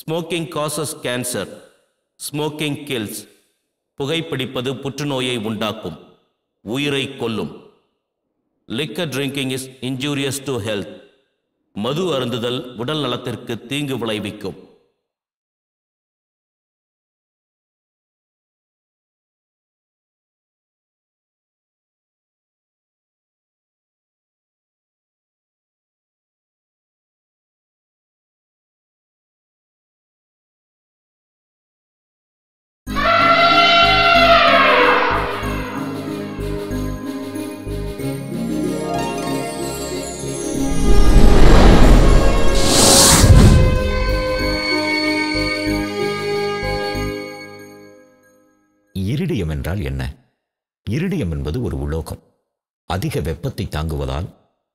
Smoking causes cancer. Smoking kills. புகைப்பிடிப்பது புற்றுநோயை உண்டாக்கும், உயிரை கொல்லும். Liquor drinking is injurious to health. மது அருந்துதல் உடல் நலத்திற்கு தீங்கு விளைவிக்கும். இரிடியம் என்றால் என்ன? இரிடியம் என்பது ஒரு உலோகம். அதிக வெப்பத்தை தாங்குவதால்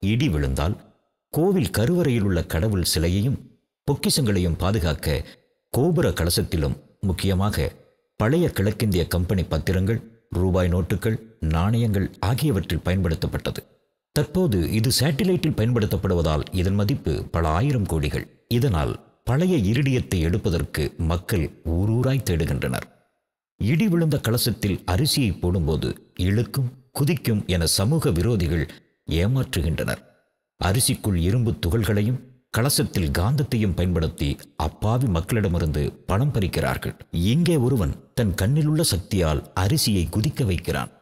இடி விழுந்தால் கோவில் கருவறையில் உள்ள கடவுள் சிலையையும் பொக்கிஷங்களையும் பாதுகாக்க கோபுர கலசத்திலும், முக்கியமாக பழைய கிழக்கிந்திய கம்பெனி பத்திரங்கள், ரூபாய் நோட்டுகள், நாணயங்கள் ஆகியவற்றில் பயன்படுத்தப்பட்டது. தற்போது இது சேட்டிலைட்டில் பயன்படுத்தப்படுவதால் இதன் மதிப்பு பல ஆயிரம் கோடிகள். இதனால் பழைய இரிடியத்தை எடுப்பதற்கு மக்கள் ஊரூராய் தேடுகின்றனர். இடி விழுந்த கலசத்தில் அரிசியை போடும்போது இழுக்கும், குதிக்கும் என சமூக விரோதிகள் ஏமாற்றுகின்றனர். அரிசிக்குள் இரும்பு துகள்களையும் கலசத்தில் காந்தத்தையும் பயன்படுத்தி அப்பாவி மக்களிடமிருந்து பணம் பறிக்கிறார்கள். இங்கே ஒருவன் தன் கண்ணில் உள்ள சக்தியால் அரிசியை குதிக்க வைக்கிறான்.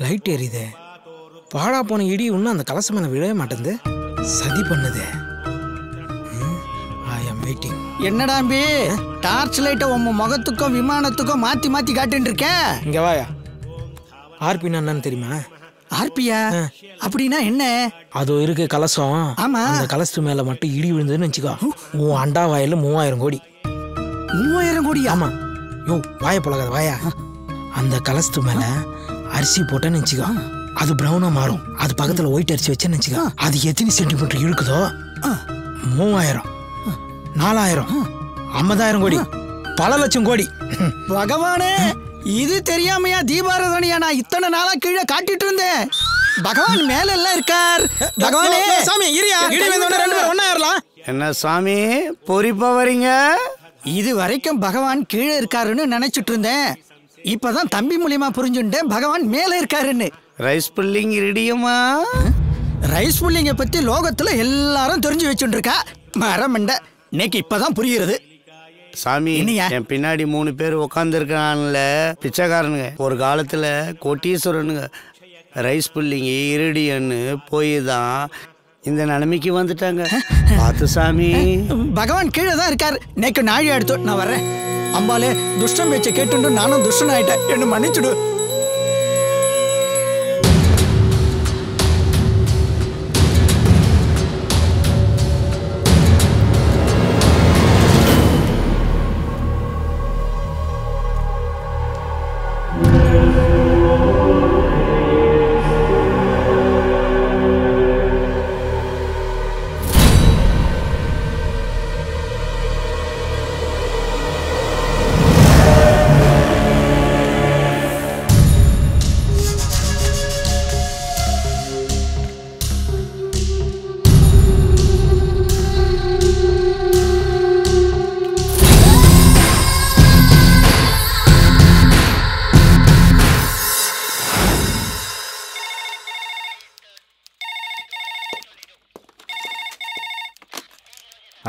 லைட் எரியுது. பாழா போன இடி இன்னும் அந்த கலசம் மேல விழவே மாட்டேங்குது. சதி பண்ணுது. என்னடாம்பி டார்ச் லைட்டை உங்க முகத்துக்கும் விமானத்துக்கும் மாத்தி மாத்தி காட்டுன்னு இருக்கேன். இங்க வாயா. ஆர்பினா என்னன்னு தெரியுமா? ஆர்பியா அப்படின்னா என்ன? அதோ இருக்கு கலசம். ஆமா. அந்த கலசத்து மேல மட்டும் இடி விழுந்ததுன்னு வச்சுக்கோ, உன் அண்டா வாயில 3000 கோடி. 3000 கோடி? ஆமா. யோ வாய பழகாத வாயா. அந்த கலசத்து மேல அரிசி போட்டேன்னு வச்சுக்கோ, அது பிரவுனா மாறும். அது பக்கத்துல ஒயிட் அரிசி வச்சேன்னு வச்சுக்கோ, அது எத்தனை சென்டிமீட்டர் இழுக்குதோ 3000, 4000, 50,000 கோடி, பல லட்சம் கோடி. பகவானே, இது தெரியாமையா தீபாராதனையா நான் இத்தனை நாளா கீழே காட்டிட்டு இருந்தேன். பகவான் மேல எல்லாம் இருக்கார். பகவானே சாமி இரியா, இடி வந்தோட ரெண்டு பேரும் ஒண்ணா ஏறலாம். என்ன சாமி பொறிப்பா வரீங்க? இது வரைக்கும் பகவான் கீழே இருக்காருன்னு நினைச்சிட்டு இருந்தேன். இப்பதான் தம்பி மூலியமா புரிஞ்சுட்டேன் பகவான் மேல இருக்காருன்னு. ரைஸ் புல்லிங் இடியமா? ரைஸ் புல்லிங்க பத்தி லோகத்துல எல்லாரும் தெரிஞ்சு வச்சுட்டு இருக்கா. மரமண்ட இன்னைக்கு இப்பதான் புரியுறது. சாமி, என் பின்னாடி 3 பேர் உட்காந்துருக்கான்ல, பிச்சைக்காரனுங்க. ஒரு காலத்துல கோட்டீஸ்வரனுங்க. ரைஸ் புல்லிங்க இரிடியன்னு போய் தான் இந்த நிலைமைக்கு வந்துட்டாங்க. பார்த்து சாமி. பகவான் கீழே தான் இருக்காரு. நேக்கு நாழி எடுத்து நான் வர்றேன். அம்பாலே துஷ்டம் பேச்சை கேட்டு நானும் துஷ்டன் ஆயிட்டேன். என்ன மன்னிச்சுடு.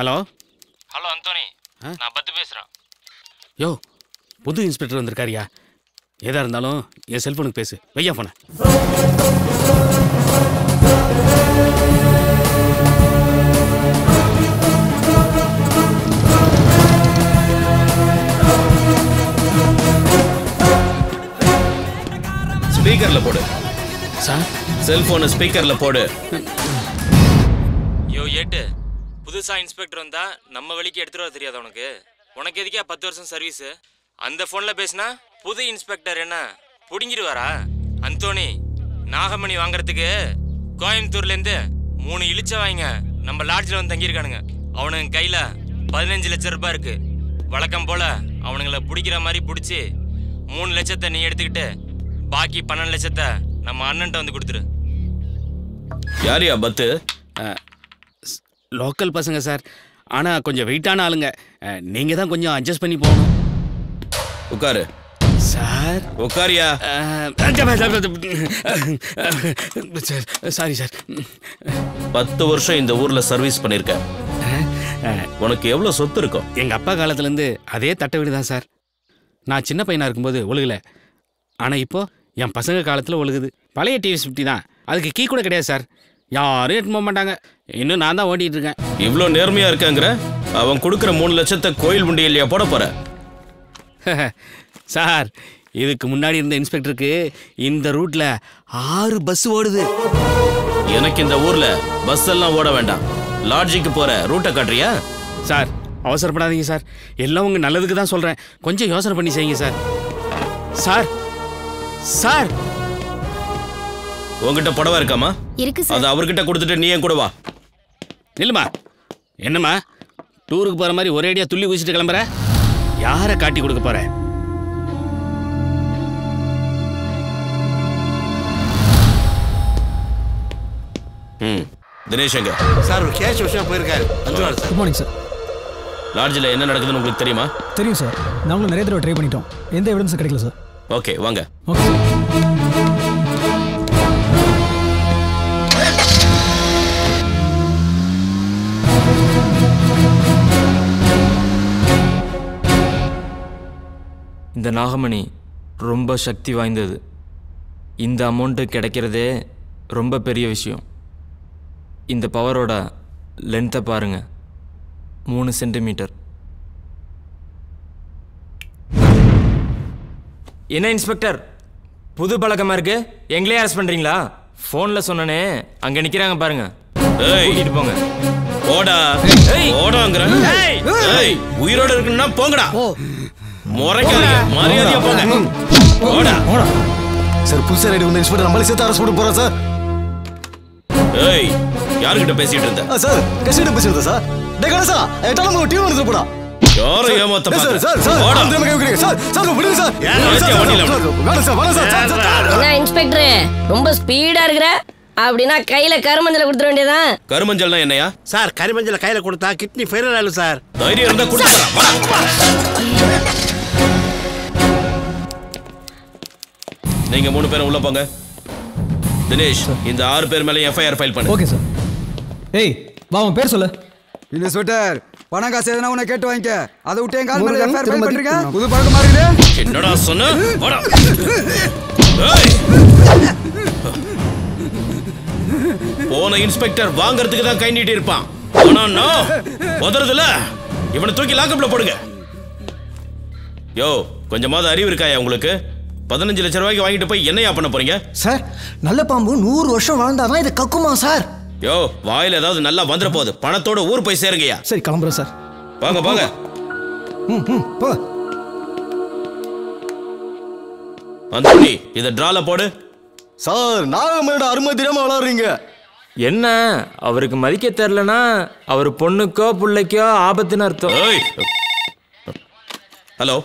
ஹலோ ஹலோ அந்தோனி, நான் பத்து பேசுகிறேன். யோ, புது இன்ஸ்பெக்டர் வந்திருக்காரியா? எதா இருந்தாலும் என் செல்ஃபோனுக்கு பேசு. வையா போன. ஸ்பீக்கர்ல போடு சார். செல்போனை ஸ்பீக்கர்ல போடு. யோ ஏட்டு, புதுசா இன்ஸ்பெக்டர் வந்தா நம்ம வழிக்கு எடுத்துட்டு வர தெரியாது உனக்கு? உனக்கு எதுக்கே 10 வருஷம் சர்வீஸ்? அந்த போன்ல பேசினா புது இன்ஸ்பெக்டர் என்ன புடிங்கிடுவாரா? அந்தோனி, நாகமணி வாங்குறதுக்கு கோயம்புத்தூர்ல இருந்து 3 இழிச்ச வாங்க நம்ம லாட்ஜில் வந்து தங்கியிருக்கானுங்க. அவனுங்க கையில 15 லட்சம் ரூபாய் இருக்கு. வழக்கம் போல அவனுங்களை பிடிக்கிற மாதிரி பிடிச்சி 3 லட்சத்தை நீ எடுத்துக்கிட்டு பாக்கி 12 லட்சத்தை நம்ம அண்ணன்ட்ட வந்து கொடுத்துரு. யாரியா பத்து? லோக்கல் பசங்க சார். ஆனால் கொஞ்சம் வெயிட்டான ஆளுங்க. நீங்கள் தான் கொஞ்சம் அட்ஜஸ்ட் பண்ணி போகணும். உட்காரு சார். உட்காரியா? Sorry sir. 10 வருஷம் இந்த ஊர்ல சர்வீஸ் பண்ணிருக்க. உனக்கு எவ்வளவு சொத்து இருக்கும்? எங்கள் அப்பா காலத்துலேருந்து அதே தட்டை வீடு தான் சார். நான் சின்ன பையனாக இருக்கும்போது ஒழுகலை. ஆனால் இப்போ என் பசங்க காலத்தில் ஒழுகுது. பழைய டிவி 50 தான். அதுக்கு கீ கூட கிடையாது சார். யாரும் எடுத்து போக மாட்டாங்க. இன்னும் நான் தான் ஓட்டிகிட்டு இருக்கேன். இவ்வளோ நேர்மையா இருக்காங்கிற? அவன் கொடுக்குற 3 லட்சத்தை கோயில் உண்டியல்லையா போட போற? சார், இதுக்கு முன்னாடி இருந்த இன்ஸ்பெக்டருக்கு இந்த ரூட்ல 6 பஸ் ஓடுது. எனக்கு இந்த ஊர்ல பஸ் எல்லாம் ஓட வேண்டாம். லாட்ஜுக்கு போற ரூட்டை காட்டுறியா? சார், அவசரப்படாதீங்க சார். எல்லாம் உங்க நல்லதுக்கு தான் சொல்றேன். கொஞ்சம் யோசனை பண்ணி செய்யுங்க சார். சார் சார், உங்ககிட்ட புடவை இருக்காமா? இருக்கு சார். அது அவர்கிட்ட கொடுத்துட்டு நீ ஏன் கூட வா. நில்லுமா. என்னம்மா, டூருக்கு போற மாதிரி ஒரேடியா துள்ளி குதிச்சுட்டு கிளம்புற? யாரை காட்டி கொடுக்க போற? தினேஷ் எங்க? சார் ஒரு கேஷ் விஷயம் போயிருக்காரு. Good morning sir. லாட்ஜில் என்ன நடக்குதுன்னு உங்களுக்கு தெரியுமா? தெரியும் சார். நாங்களும் நிறைய தடவை ட்ரை பண்ணிட்டோம். எந்த எவிடன்ஸும் கிடைக்கல சார். ஓகே, வாங்க. Okay sir. இந்த நாகமணி ரொம்ப சக்தி வாய்ந்தது. இந்த அமௌண்ட்டு கிடைக்கிறதே ரொம்ப பெரிய விஷயம். இந்த பவரோட லென்த்தை பாருங்க, 3 சென்டிமீட்டர். என்ன இன்ஸ்பெக்டர், புது பழக்கமா இருக்கு? எங்களே அரெஸ்ட் பண்றீங்களா? ஃபோனில் சொன்னனே, அங்கே நிற்கிறாங்க பாருங்க. கூட்டிட்டு போங்க. ஓடா ஓடாங்கிற. உயிரோட இருக்குன்னா போங்கடா. முறைக்காதீங்க, மரியாதையா போங்க. ஓடா ஓடா. சார், புதுசா ரைடு வந்து இன்ஸ்பெக்டர் நம்மளே சேர்த்து அரெஸ்ட் பண்ண போறா சார். ஏய், யார்கிட்ட பேசிட்டு இருந்த? சார், கசிட்ட பேசிட்டு சார். டேய் கணேசா, எட்டால நம்ம டீம் வந்து போடா. யாரை ஏமாத்த பாக்குற? சார் சார், ஓடா. அந்த மேல கேக்குறீங்க சார். சார் விடுங்க சார். என்ன இன்ஸ்பெக்டர், ரொம்ப ஸ்பீடா இருக்கற? அப்படினா கையில கருமஞ்சளை கொடுத்துற வேண்டியதான். கருமஞ்சள்னா என்னையா? சார், கருமஞ்சளை கையில கொடுத்தா கிட்னி ஃபெயிலியர் ஆயிடும் சார். தைரியம் இருந்தா கொடுத்துறா. நீங்க 3 பேரும் உள்ள போங்க. தினேஷ், இந்த 6 பேர் மேல எஃப்ஐஆர் ஃபைல் பண்ணு. Okay sir. ஏய், வா உன் பேர் சொல்லு. இன்ஸ்பெக்டர், பணம் காசு எதனா உன்னை கேட்டு வாங்கிக்க. அதை விட்டு என் கால் மேல எஃப்ஐஆர் ஃபைல் பண்றீங்க? புது பழக்கமா இருக்குது. என்னடா சொன்ன? வாடா. ஏய், போன இன்ஸ்பெக்டர் வாங்குறதுக்கு தான் கை நீட்டி இருப்பான். ஆனா நான் உதறதுல இவனை தூக்கி லாக்கப்ல போடுங்க. யோ, கொஞ்சமாவது அறிவு இருக்காயா உங்களுக்கு? 15 லட்சம் ரூபாய்க்கு வாங்கிட்டு போய் என்னையா பண்ண போறீங்க? சார், நல்ல பாம்பு 100 வருஷம் வாழ்ந்தாதான் இதை கக்குமா சார்? யோ, வாயில ஏதாவது நல்லா வந்துட போகுது. பணத்தோட ஊர் போய் சேருங்கய்யா. சரி, கிளம்புறேன் சார். வாங்க வாங்க. போ. அந்தோனி, இத டிரால போடு. சார், நாகமேட அருமை தெரியாம வளர்றீங்க. என்ன அவருக்கு மதிக்க தெரியலனா அவர் பொண்ணுக்கோ பிள்ளைக்கோ ஆபத்துன்னு அர்த்தம். ஹலோ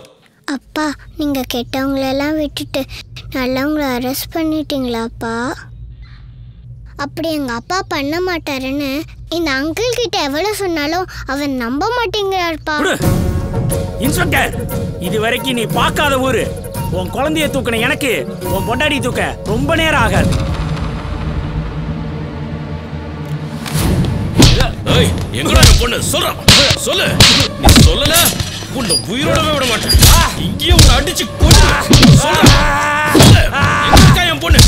அப்பா, நீங்க கெட்டவங்களெல்லாம் விட்டுட்டு நல்லவங்களை அரெஸ்ட் பண்ணிட்டீங்களாப்பா? அப்படி எங்க அப்பா பண்ண மாட்டாருன்னு இந்த அங்கிள் கிட்ட எவ்வளவு சொன்னாலும் அவர் நம்ப மாட்டேங்கிறாருப்பா. இன்ஸ்பெக்டர், இது வரைக்கும் நீ பார்க்காத ஊரு. உன் குழந்தைய தூக்கின எனக்கு உன் பொண்டாடி தூக்க ரொம்ப நேரம் ஆகாது. எங்கடா பொண்ணு? சொல்ற சொல்லு. நீ சொல்லல உன்னை உயிரோடவே விட மாட்டேன். இங்கேயே உன்னை அடிச்சு கொண்டு என் பொண்ணு.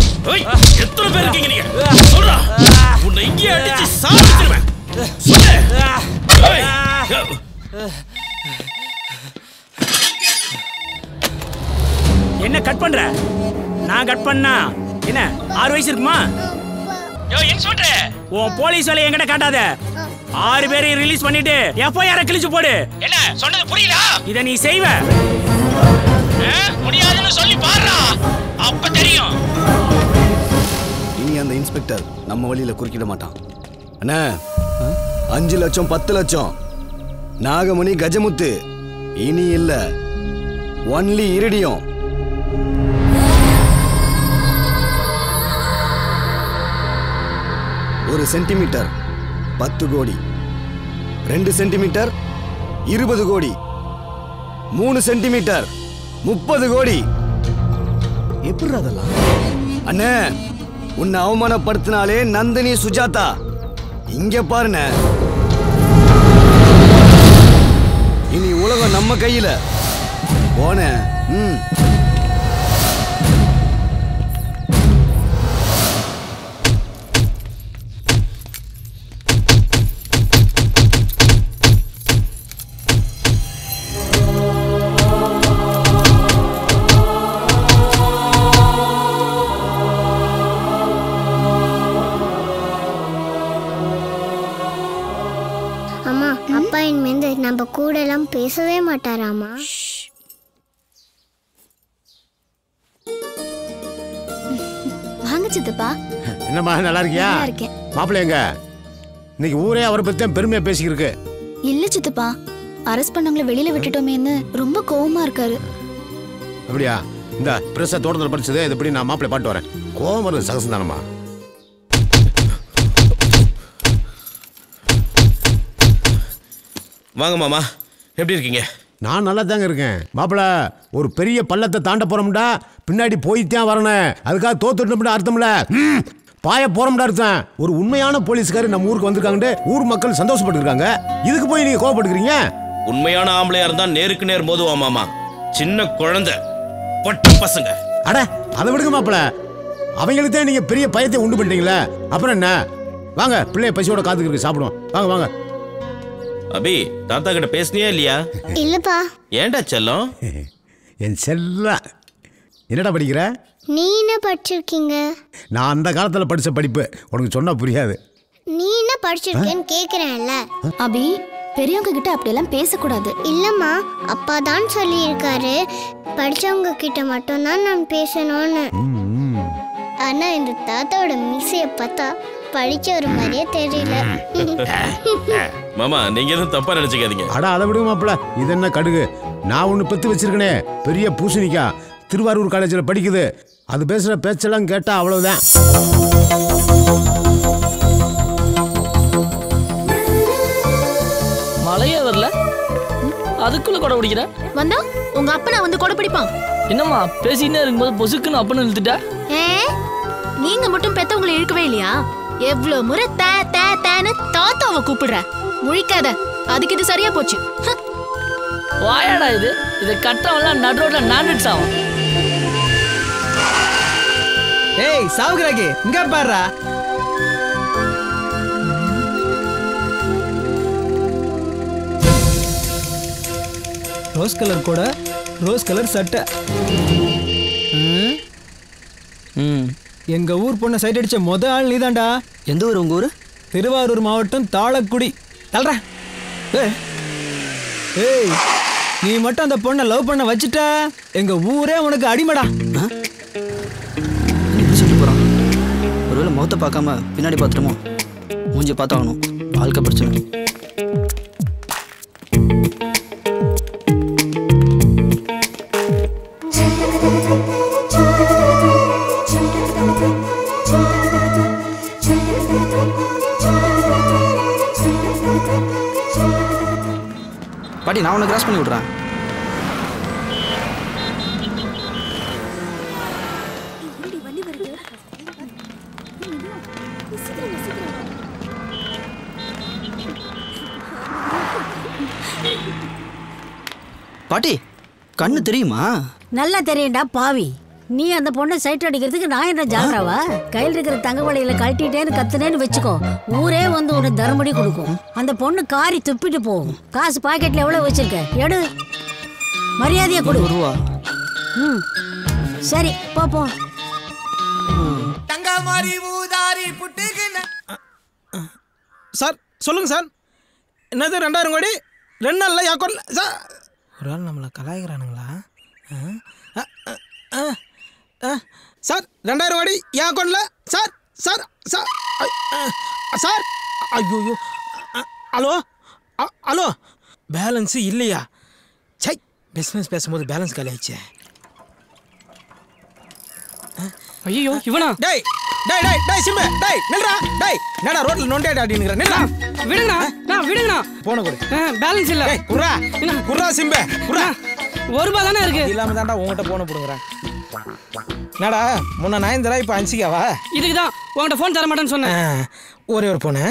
எத்தனை பேர் இருக்கீங்க நீங்க? சொல்றா, உன்னை இங்கேயே அடிச்சு சாப்பிட்டுருவேன். சொல்லு. என்ன கட் பண்ற? நான் கட் பண்ணா என்ன 6 வயசு இருக்குமா? யோ இன்ஸ்பெக்டர், உன் போலீஸ் வேலையை என்கிட்ட காட்டாத. 6 பேரையும் ரிலீஸ் பண்ணிட்டு எஃப்ஐஆர் கிழிச்சு போடு. என்ன சொன்னது புரியல? இத நீ செய்வ? முடியாதுன்னு சொல்லி பாருடா, அப்ப தெரியும். இனி அந்த இன்ஸ்பெக்டர் நம்ம வழியில குறுக்கிட மாட்டான். அண்ணா, 5 லட்சம் 10 லட்சம் நாகமணி கஜமுத்து இனி இல்ல, ஒன்லி இரிடியம். ஒரு சென்டிமீட்டர் 10 கோடி, 2 சென்டிமீட்டர் 20 கோடி, 3 சென்டிமீட்டர் 30 கோடி. எப்படி அதெல்லாம்? அண்ணே, உன்னை அவமானப்படுத்தினாலே நந்தினி சுஜாதா. இங்க பாருண்ண, இனி உலகம் நம்ம கையில. போன அம்மா, அப்பா இனிமேந்து நம்ம கூட எல்லாம் பேசவே மாட்டாராமா? வாங்க சித்தப்பா. என்னம்மா, நல்லா இருக்கியா? மாப்பிள்ளை எங்க? இன்னைக்கு ஊரே அவரை பத்தி பெருமையா பேசிக்கிருக்கு. இல்ல சித்தப்பா, அரெஸ்ட் பண்ணவங்கள வெளியில விட்டுட்டோமேன்னு ரொம்ப கோவமா இருக்காரு. அப்படியா? இந்த பிரச தோட்டத்தில் படிச்சது இது எப்படி நான் மாப்பிள்ளை பாட்டு வரேன். கோவம் வருது சகசம் தானம்மா. வாங்க மாமா, எப்படி இருக்கீங்க? நான் நல்லா தாங்க இருக்கேன். மாப்பிள்ள, ஒரு பெரிய பள்ளத்தை தாண்ட போறோம்டா, பின்னாடி போய்த்தான் வரணும். அதுக்காக தோத்துட்டோம்டா அர்த்தம்ல. பாய போறோம்டா அர்த்தம். ஒரு உண்மையான போலீஸ்காரர் நம்ம ஊருக்கு வந்திருக்காங்க, ஊர் மக்கள் சந்தோஷப்பட்டு இருக்காங்க. இதுக்கு போய் நீங்க கோவப்படுறீங்க? உண்மையான ஆம்பளையா இருந்தா நேருக்கு நேர் மோதுவா மாமா. சின்ன குழந்தை பட்ட பசங்க. அட, அதை விடுங்க மாப்பிள்ள. அவங்களுக்கு தான் நீங்க பெரிய பயத்தை உண்டு பண்ணிட்டீங்களே, அப்புறம் என்ன? வாங்க, பிள்ளைய பசியோட காத்துக்கிட்டு சாப்பிடுவோம். வாங்க வாங்க. அபி, தாத்தா கிட்ட பேசுனியா இல்லையா? இல்லப்பா. ஏன்டா செல்லம்? என் செல்ல, என்னடா படிக்கிற? நீ என்ன படிச்சிருக்கீங்க? நான் அந்த காலத்துல படிச்ச படிப்பு உனக்கு சொன்னா புரியாது. நீ என்ன படிச்சிருக்கேன்னு கேக்குறேன்ல. அபி, பெரியவங்க கிட்ட அப்படியெல்லாம் பேசக்கூடாது. இல்லம்மா, அப்பா தான் சொல்லியிருக்காரு படிச்சவங்க கிட்ட மட்டும்தான் நான் பேசணும்னு. ஆனா இந்த தாத்தாவோட மீசைய பார்த்தா படிச்ச ஒரு மாதிரியே தெரியல. மாமா, நீங்க எதுவும் தப்பா நினைச்சுக்காதீங்க. அட, அதை விடுங்க மாப்பிள்ள. இது என்ன கடுகு? நான் ஒண்ணு பெத்து வச்சிருக்கனே, பெரிய பூசணிக்கா. திருவாரூர் காலேஜில் படிக்குது. அது பேசுற பேச்செல்லாம் கேட்டா அவ்வளவுதான். மழையே வரல, அதுக்குள்ள கொடை பிடிக்கிற வந்தா உங்க அப்பனை வந்து கொடை பிடிப்பான். என்னம்மா பேசினே இருக்கும்போது பொசுக்குன்னு அப்பன்னு இழுத்துட்ட? நீங்க மட்டும் பெத்தவங்களை இழுக்கவே இல்லையா? எவ்வளவு முறை தே தே தேன்னு தாத்தாவை கூப்பிடுற? முழிக்காத, அதுக்கு இது சரியா போச்சு. வாயாடா இது, இதை கட்டவெல்லாம் நடுரோட்ல நான்வெஜ் ஆகும். ஏய் சாவுகிறாக்கி, இங்க பாருடா. ரோஸ் கலர் கூட ரோஸ் கலர் சட்டை. எங்க ஊர் பொண்ணை சைட் அடிச்ச ஆள் நீதான்டா. எந்த ஊர் உங்க ஊர்? திருவாரூர் மாவட்டம் தாளக்குடி. தல்றா. ஏய், நீ மட்டும் அந்த பொண்ணை லவ் பண்ண வச்சுட்ட எங்க ஊரே உனக்கு அடிமடா. சொல்லிட்டு போறான். ஒருவேளை முகத்தை பார்க்காம பின்னாடி பார்த்துட்டோமோ? மூஞ்சி பார்த்தாகணும். வாழ்க்கை பிரச்சனை. பாட்டி, நான் உன்னை கிராஸ் பண்ணி விட்றேன். பாட்டி, கண்ணு தெரியுமா? நல்லா தெரியும்டா பாவி. நீ அந்த பொண்ணை சைட் அடிக்கிறதுக்கு நான் என்ன ஜாலராவா? கையில் இருக்கிற தங்க வளையல கழட்டிட்டேன்னு கத்துனேன்னு வச்சுக்கோ, ஊரே வந்து உனக்கு தர்மடி கொடுக்கும். அந்த பொண்ணு காரி துப்பிட்டு போகும். காசு பாக்கெட்ல எவ்வளவு வச்சிருக்க? எடு, மரியாதையா கொடு. ரூபா. சரி, போ. சார் சொல்லுங்க சார். என்னது 2000 கோடி 2 நாள்ல அக்கௌண்ட்ல சார்? ஒரு ஆள் நம்மளை கலாய்க்கிறானுங்களா? சார் 2000 கோடி என் அக்கௌண்ட்ல சார். சார் சார் சார் ஐயோ. ஹலோ ஹலோ, பேலன்ஸ் இல்லையா? சை, பிஸ்னஸ் பேசும்போது பேலன்ஸ் காலி ஆயிடுச்சு. ஐயோ, இவனா? டேய் டேய் டேய் டேய் சிம்பு, டேய் நில்றா. டேய் என்னடா ரோட்ல நோண்டேடா அடிங்கற? நில்றா. விடுங்கண்ணா. போன கொடு. பேலன்ஸ் இல்ல. டேய் குர்ரா. குர்ரா சிம்பு, குர்ரா. ₹1 தானே இருக்கு. இல்லாம தான்டா உன்கிட்ட போன புடுங்கறேன். என்னடா முன்ன 9 தடவை இப்ப 5காவா? இதுக்கு தான் உன்கிட்ட ஃபோன் தர மாட்டேன்னு சொன்னேன். ஒரே ஒரு phone.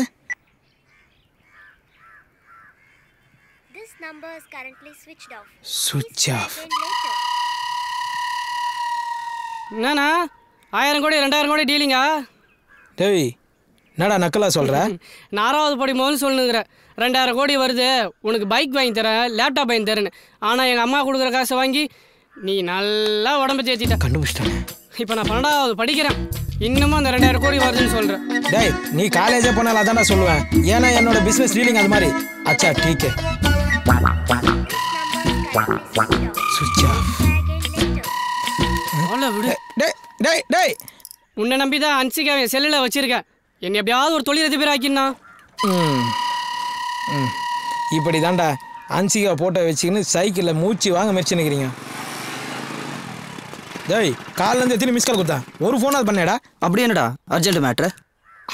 This number is currently switched off. Switch off. என்னண்ணா 1000 கோடி 2000 கோடி டீலிங்கா? டேய் என்னடா நக்கலா சொல்ற? 4வது படி முதல்ல சொல்லுங்கிற. 2000 கோடி வருது, உனக்கு பைக் வாங்கி தரேன், லேப்டாப் வாங்கி தரேன்னு. ஆனால் எங்கள் அம்மா கொடுக்குற காசை வாங்கி நீ நல்லா உடம்பு தேத்திட்ட. கண்டுபிடிச்சிட்டேன். இப்போ நான் 12வது படிக்கிறேன், இன்னமும் அந்த 2000 கோடி வருதுன்னு சொல்கிறேன். டேய் நீ காலேஜே போனாலும் அதான்டா சொல்லுவேன். ஏன்னா என்னோட பிஸ்னஸ் டீலிங் அது மாதிரி. அச்சா டீக்கே. சுவிட்ச் ஆஃப். விடு. டேய் டேய் டேய், உன்னை நம்பி தான் அன்சிகாவை செல்லில் வச்சிருக்கேன். என்னை எப்படியாவது ஒரு தொழிலதிபர் ஆக்கினா. இப்படி தான்டா அன்சிகா போட்டோ வச்சுக்கின்னு சைக்கிளில் மூச்சு வாங்க முயற்சி நிற்கிறீங்க. டேய் காலிலேருந்து எத்தனை மிஸ் கால் கொடுத்தா? ஒரு ஃபோன் அது பண்ணேடா. அப்படி என்னடா அர்ஜென்ட் மேட்ரு?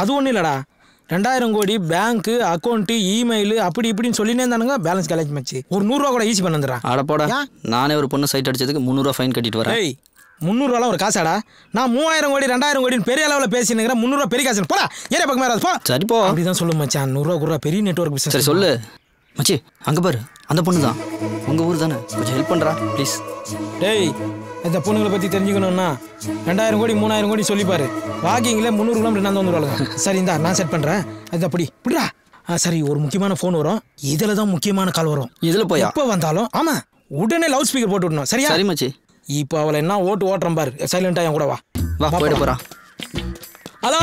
அது ஒன்றும் இல்லைடா. 2000 கோடி பேங்க்கு அக்கௌண்ட்டு இமெயில் அப்படி இப்படின்னு சொல்லினே இருந்தானுங்க. பேலன்ஸ் காலேஜ் மச்சு ஒரு ₹100 கூட ஈஸி பண்ண வந்துடுறா. அடப்போடா, நானே ஒரு பொண்ணு சைட் அடிச்சதுக்கு ₹300 ஃபைன் கட்டிட்டு வரேன். டேய் 300 ஒரு காசாடா? நான் 3000 கோடி 2000 கோடின்னு பெரிய அளவில் பேசினுக்கிறேன். 300 பெரிய காசு. போடா ஏரியா பக்கம் மேலே போ. சரி போ. அப்படிதான் சொல்லு மச்சான். ₹100 பெரிய நெட்வொர்க் பிசினஸ். சரி சொல்லு மச்சி. அங்கே பாரு, அந்த பொண்ணு தான். உங்கள் ஊர் தானே, கொஞ்சம் ஹெல்ப் பண்ணுறா ப்ளீஸ். டேய் இந்த பொண்ணுங்களை பற்றி தெரிஞ்சுக்கணும்னா 2000 கோடி 3000 கோடி சொல்லிப்பாரு. வாக்கிங்கில் 300 கிலோமீட்டர் நான் வந்துடுவாங்க. சரி இந்தா நான் செட் பண்ணுறேன். அது அப்படி இப்படிடா. சரி ஒரு முக்கியமான ஃபோன் வரும். இதில் தான் முக்கியமான கால் வரும். இதில் போய் எப்போ வந்தாலும் ஆமாம் உடனே லவுட் ஸ்பீக்கர் போட்டு விடணும். சரியா? சரி மச்சி. இப்போ அவளை என்ன ஓட்டுறேன் பாரு. சைலண்டாக என் கூட வா. வா போயிட்டு போகிறா. ஹலோ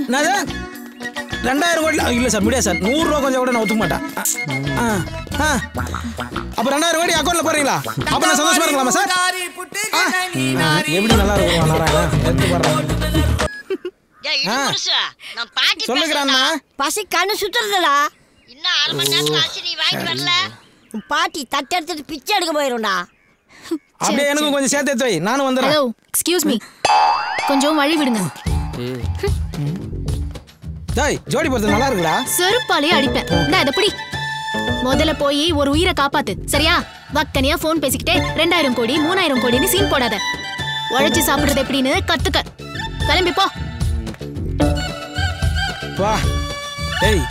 என்னது 2000 கோடி இல்லை சார், முடியாது சார். ₹100 கொஞ்சம் கூட நான் ஒத்துக்க மாட்டேன். அப்போ 2000 கோடி அக்கௌண்ட்டில் போடுறீங்களா? அப்போ நான் சந்தோஷமா இருக்கலாமா சார்? எப்படி நல்லா இருக்கும் நாராயணன் எடுத்து போடுறேன். சொல்லுகிறான்னா பசி கண்ணு சுத்துறதுடா. இன்னும் 1/2 மணி நேரத்துல அரிசி வாங்கி வரல, பாட்டி தட்டு எடுத்துட்டு பிச்சை எடுக்க போயிரும்டா. அப்படியே எனக்கும் கொஞ்சம் சேர்த்து எடுத்து வை, நானும் வந்துடுறேன். ஹலோ எக்ஸ்கியூஸ் மீ, கொஞ்சம் வழி விடுங்க. டேய் ஜோடி போறது நல்லா இருக்குடா. செருப்பாலே அடிப்பேன். நான் இத பிடி. முதல்ல போய் ஒரு உயிரை காப்பாத்து, சரியா? வக்கனியா ஃபோன் பேசிக்கிட்டே 2000 கோடி 3000 கோடின்னு சீன் போடாத. உழைச்சு சாப்பிடுறது எப்படின்னு கத்துக்க. கிளம்பி போ. வா. டேய்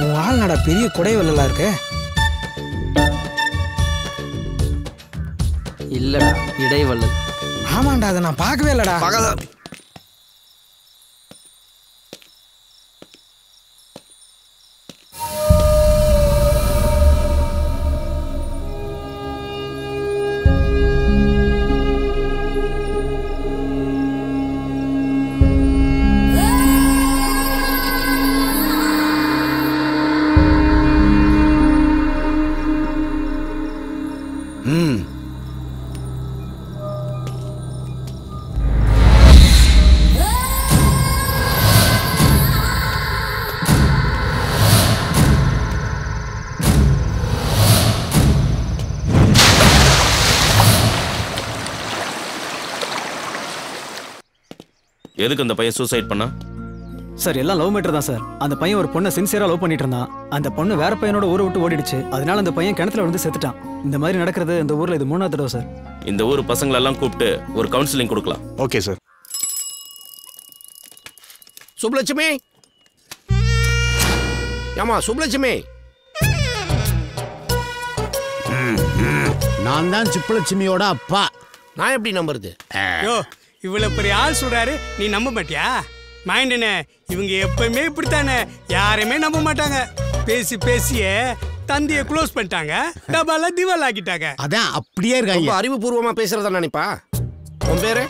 உன் ஆள்நாடா பெரிய குடைவெல்லாம் இருக்கு. இல்லடா இடைவள்ளல். ஆமாண்டா, அதை நான் பார்க்கவே இல்லடா. எதுக்கு அந்த பையன் சூசைட் பண்ணா? சார் எல்லாம் லவ் மேட்டர் தான் சார். அந்த பையன் ஒரு பொண்ணை சின்சியரா லவ் பண்ணிட்டு இருந்தான். அந்த பொண்ணு வேற பையனோட ஊரை விட்டு ஓடிடுச்சு. அதனால அந்த பையன் கிணத்துல விழுந்து செத்துட்டான். இந்த மாதிரி நடக்கிறது இந்த ஊர்ல இது 3வது தடவை சார். இந்த ஊர் பசங்களெல்லாம் கூப்பிட்டு ஒரு கவுன்சிலிங் கொடுக்கலாம். Okay sir. சுப்லட்சுமி, ஏமா சுப்லட்சுமி? நான் தான் சுப்புலட்சுமியோட அப்பா. நான் எப்படி நம்புறது? யோ, இவ்வளவு பெரிய ஆள் சொல்றாரு, நீ நம்ப மாட்டியா? மைண்டனே, இவங்க எப்பவுமே இப்படித்தானே, யாரையுமே நம்ப மாட்டாங்க. பேசி பேசியே தந்தியை க்ளோஸ் பண்ணிட்டாங்க, டபால திவால் ஆக்கிட்டாங்க. அதான் அப்படியே இருக்காங்க. அறிவுபூர்வமா பேசுறதா நினைப்பா? உன் பேரு?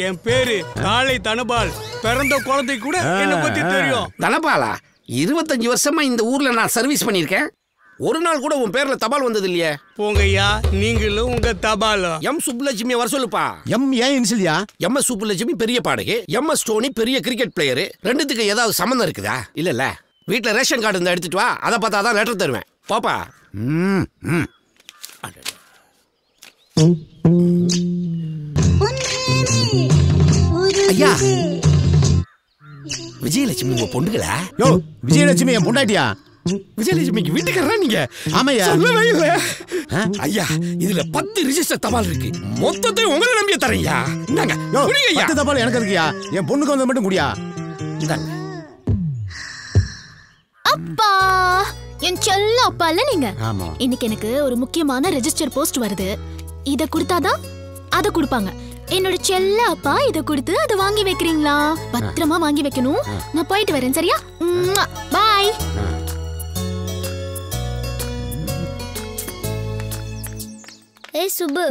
என் பேரு காளை தனபால். பிறந்த குழந்தை கூட என்ன பத்தி தெரியும். தனபாலா? 25 வருஷமா இந்த ஊர்ல நான் சர்வீஸ் பண்ணிருக்கேன். ஒரு நாள் கூட உன் பேர்ல தபால் வந்தது இல்லையே. போங்கய்யா, நீங்களும் உங்க தபாலும். எம் சுப்புலட்சுமி வர சொல்லுப்பா. எம் ஏன் இன்சிலியா? எம் சுப்புலட்சுமி பெரிய பாடகி, எம்.எஸ். டோனி பெரிய கிரிக்கெட் பிளேயர். ரெண்டுத்துக்கு ஏதாவது சம்மந்தம் இருக்குதா? இல்ல. வீட்டுல ரேஷன் கார்டு இருந்தா எடுத்துட்டு வா, அதை பார்த்தா தான் லெட்டர் தருவேன். பாப்பா. ஐயா, விஜயலட்சுமி உங்க பொண்ணுங்களா? யோ, விஜயலட்சுமி என் பொண்டாட்டியா? விஜயலட்சுமிக்கு வீட்டுக்காரரா நீங்க? ஆமையா. ஐயா, இதுல 10 ரிஜிஸ்டர் தபால் இருக்கு. மொத்தத்தை உங்களை நம்பிய தரையா. இந்தாங்க. யோ, 10 தபால் எனக்கு இருக்குயா. என் பொண்ணுக்கு வந்து மட்டும் குடியா. இந்தாங்க. அப்பா, என் செல்ல அப்பா இல்ல நீங்க. ஆமா. இன்னைக்கு எனக்கு ஒரு முக்கியமான ரெஜிஸ்டர் போஸ்ட் வருது. இத கொடுத்தாதான் அத கொடுப்பாங்க. என்னோட செல்ல அப்பா இத கொடுத்து அத வாங்கி வைக்கிறீங்களா? பத்திரமா வாங்கி வைக்கணும். நான் போயிட்டு வரேன், சரியா? பாய். ஏய் சுபு.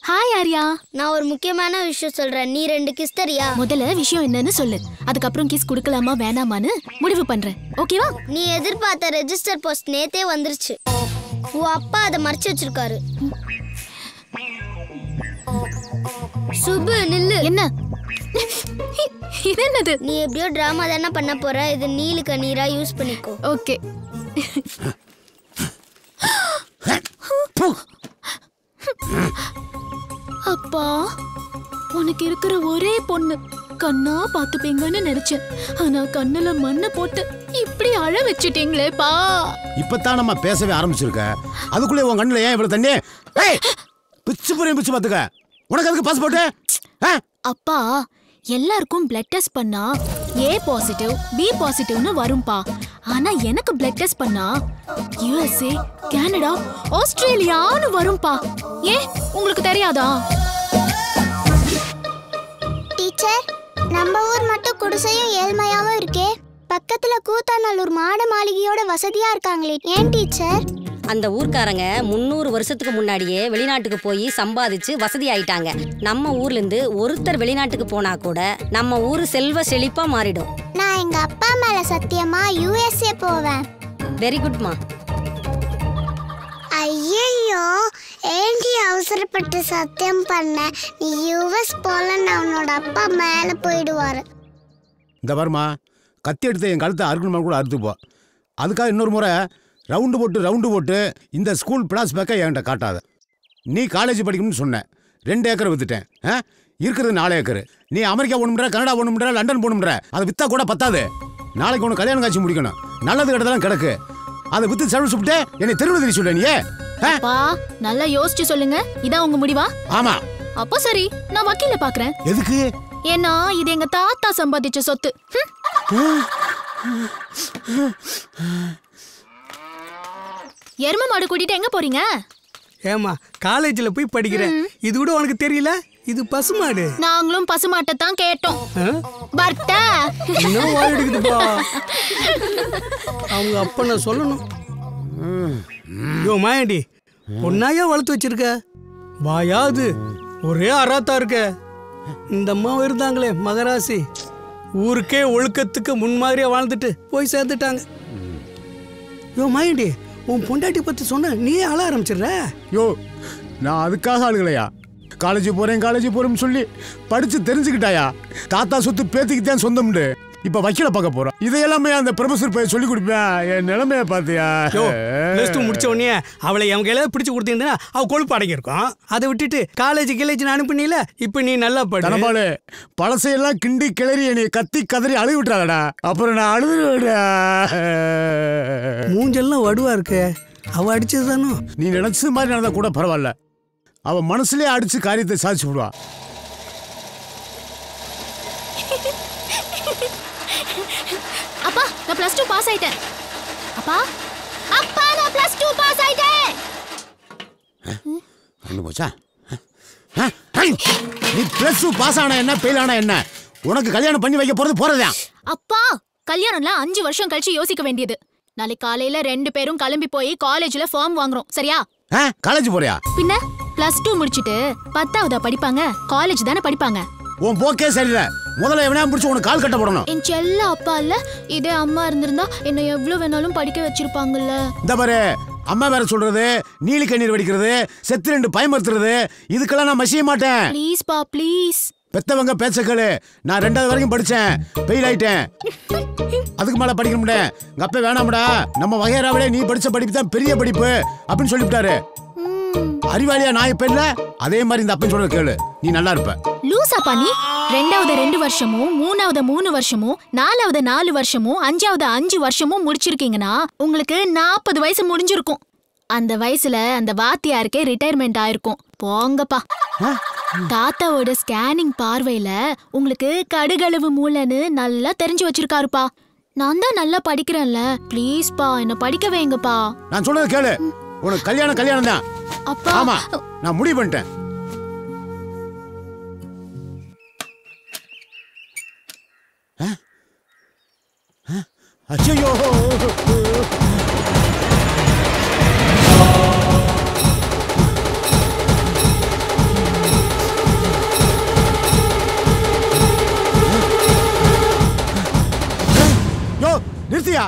ஹாய் ஆர்யா. நான் ஒரு முக்கியமான விஷயம் சொல்றேன், நீ 2 கிஸ் தரியா? முதல்ல விஷயம் என்னன்னு சொல்லு, அதுக்கப்புறம் கிஸ் கொடுக்கலாமா வேணாமான்னு முடிவு பண்றேன். ஓகேவா? நீ எதிர்பார்த்த ரெஜிஸ்டர் போஸ்ட் நேத்தே வந்துருச்சு. உன் அப்பா அதை மறைச்சு வச்சிருக்காரு. சுபு நில்லு. என்ன இது? என்னது? நீ எப்படியோ டிராமா தானே பண்ண போற, இது நீலு கண்ணீரா யூஸ் பண்ணிக்கோ. ஓகே. அப்பா, உனக்கு இருக்கிற ஒரே பொண்ணு கண்ணா பாத்துப்பீங்கன்னு நினைச்சேன். ஆனா கண்ணுல மண்ணை போட்டு இப்படி அழ வச்சுட்டீங்களேப்பா. இப்பதான் நம்ம பேசவே ஆரம்பிச்சிருக்க, அதுக்குள்ளே உன் கண்ணுல ஏன் இவ்வளவு தண்ணி? பிச்சு புரியும் பிச்சு பாத்துக்க. உனக்கு அதுக்கு பாஸ்போர்ட்? அப்பா, எல்லாருக்கும் பிளட் டெஸ்ட் பண்ணா A பாசிட்டிவ் B பாசிட்டிவ்னு வரும்பா. ஆனா எனக்கு பிளட் டெஸ்ட் பண்ணா USA, கனடா, ஆஸ்திரேலியான்னு வரும்பா. ஏன் உங்களுக்கு தெரியாதா? டீச்சர், நம்ம ஊர் மட்டும் குடிசையும் ஏழ்மையாவும் இருக்கே, பக்கத்துல கூத்தாநல்லூர் மாட மாளிகையோட வசதியா இருக்காங்களே, ஏன் டீச்சர்? அந்த ஊர்க்காரங்க 300 வருஷத்துக்கு முன்னாடியே வெளிநாட்டுக்கு போய் சம்பாதிச்சு வசதி ஆயிட்டாங்க. நம்ம ஊர்ல இருந்து ஒருத்தர் வெளிநாட்டுக்கு போனா கூட நம்ம ஊரு செல்வ செழிப்பா மாறிடும். நான் எங்க அப்பா மேல சத்தியமா USA போவேன். வெரி குட்மா. ஐயோ, ஏண்டி அவசரப்பட்டு சத்தியம் பண்ண? நீ US போலன்னு அவனோட அப்பா மேல போயிடுவாரு. இந்த பாருமா, கத்தி எடுத்து என் கழுத்தை அறுக்கணுமா கூட அறுத்துப்போம். அதுக்காக இன்னொரு முறை ரவுண்டு போட்டு இந்த ஸ்கூல் பிளாஸ் பேக்கை என்கிட்ட காட்டாத. நீ காலேஜ் படிக்கணும்னு சொன்னேன், 2 ஏக்கர் வித்துட்டேன். இருக்கிறது 4 ஏக்கர். நீ அமெரிக்கா போகணும்ன்ற, கனடா போகணும்ன்ற, லண்டன் போகணும்ன்ற, அதை விற்றா கூட பத்தாது. நாளைக்கு ஒன்று கல்யாணம் காட்சி முடிக்கணும், நல்லது கிட்டதெல்லாம் கிடக்கு. அதை விற்று செலவு சுப்பிட்டு என்னை தெருவில் தெரிய சொல்ல. நீ நல்லா யோசிச்சு சொல்லுங்க, இதான் உங்க முடிவா? ஆமா. அப்போ சரி, நான் வக்கீல பாக்குறேன். எதுக்கு? ஏன்னா இது எங்க தாத்தா சம்பாதிச்ச சொத்து. எரும மாடு கூட்டிட்டு எங்க போறீங்க? ஏமா, காலேஜ்ல போய் படிக்கிறேன், இது கூட உனக்கு தெரியல? இது பசுமாடு. நாங்களும் பசுமாட்டை தான் கேட்டோம். பர்த்தா இன்னும் வாய் எடுக்குதுப்பா. அவங்க அப்ப நான் சொல்லணும். யோ மாயாண்டி, பொண்ணாயா வளர்த்து வச்சிருக்க? வாயாது ஒரே அராத்தா இருக்க. இந்த அம்மா இருந்தாங்களே மகராசி, ஊருக்கே ஒழுக்கத்துக்கு முன்மாதிரியா வாழ்ந்துட்டு போய் சேர்ந்துட்டாங்க. யோ மாயாண்டி, உன் பொண்டாட்டி பத்தி சொன்ன நீ அழ ஆரம்பிச்சிடுற. யோ, நான் அதுக்காக ஆளுங்களையா? காலேஜ் போறேன்னு சொல்லி படிச்சு தெரிஞ்சுக்கிட்டாயா? தாத்தா சொத்து பேத்திக்கு தான் சொந்தம்னு. இப்ப வக்கீல பார்க்க போறோம். இதையெல்லாமே அந்த ப்ரொஃபசர் போய் சொல்லி கொடுப்பேன். என் நிலைமைய பாத்தியா? +2 முடிச்ச உடனே அவளை என் கையில பிடிச்சு கொடுத்தீங்கன்னா அவ கொழுப்பு அடங்கியிருக்கும். அதை விட்டுட்டு காலேஜ் அனுப்புனீல, இப்ப நீ நல்லா படு. தனபாலு, பழசையெல்லாம் கிண்டி கிளறி என்னை கத்தி கதறி அழுவி விட்டுறாடா. அப்புறம் நான் அழுதுடா. மூஞ்செல்லாம் வடுவா இருக்கு. அவ அடிச்சது தானோ? நீ நினைச்சது மாதிரி நடந்தா கூட பரவாயில்ல. அவ மனசுலயே அடிச்சு காரியத்தை சாதிச்சு விடுவா. அப்பா நான் +2 பாஸ் ஆயிட்டேன். அப்பா அப்பா நான் +2 பாஸ் ஆயிட்டேன். என்ன போச்சா? நீ +2 பாஸ் ஆனா என்ன, ஃபெயில் ஆனா என்ன? உனக்கு கல்யாணம் பண்ணி வைக்க போறது போறதா? அப்பா கல்யாணம்லாம் 5 வருஷம் கழிச்சு யோசிக்க வேண்டியது. நாளைக்கு காலையில 2 பேரும் கிளம்பி போய் காலேஜ்ல ஃபார்ம் வாங்குறோம். சரியா? காலேஜ் போறியா? பின்ன +2 முடிச்சிட்டு 10ஆவதா படிப்பாங்க? காலேஜ் தானே படிப்பாங்க. உன் போக்கே சரியில்லை. முதல்ல எவனையா பிடிச்சு உனக்கு கால் கட்ட போடணும். என் செல்ல அப்பா இல்ல, இதே அம்மா இருந்திருந்தா என்ன எவ்வளவு வேணாலும் படிக்க வச்சிருப்பாங்கல்ல. இந்த பாரு, அம்மா வேற சொல்றது, நீலி கண்ணீர் வடிக்கிறது, செத்து 2 பயமறுத்துறது, இதுக்கெல்லாம் நான் மசிய மாட்டேன். ப்ளீஸ் பா ப்ளீஸ். பெத்தவங்க பேச்ச கேளு. நான் 2வது வரைக்கும் படிச்சேன், ஃபெயில் ஆயிட்டேன். அதுக்கு மேல படிக்க முடியல. எங்க அப்பா வேணாம்டா, நம்ம வகையறாவிலே நீ படிச்ச படிப்பு தான் பெரிய படிப்பு அப்படின்னு சொல்லிவிட்டாரு. அறிவாளியா நான் இப்ப இல்ல, அதே மாதிரி இந்த அப்பன் சொல்றது கேளு, நீ நல்லா இருப்ப. லூசாப்பா நீ? 2வது 2 வருஷமும், 3வது 3 வருஷமும், 4வது 4 வருஷமும், 5வது 5 வருஷமும் முடிச்சிருக்கீங்கன்னா உங்களுக்கு 40 வயசு முடிஞ்சிருக்கும். அந்த வயசுல அந்த வாத்தியாருக்கே ரிட்டையர்மெண்ட் ஆயிருக்கும். போங்கப்பா. தாத்தாவோட ஸ்கேனிங் பார்வையில உங்களுக்கு கடுகளவு மூளைன்னு நல்லா தெரிஞ்சு வச்சிருக்காருப்பா. நான் தான் நல்லா படிக்கிறேன்ல, ப்ளீஸ் பா என்ன படிக்க வைங்கப்பா. நான் சொல்றது கேளு, உனக்கு கல்யாணம் தான். அப்பா ஆமா, நான் முடிவு பண்ணிட்டேன். ஐயோ, நிறுத்தியா?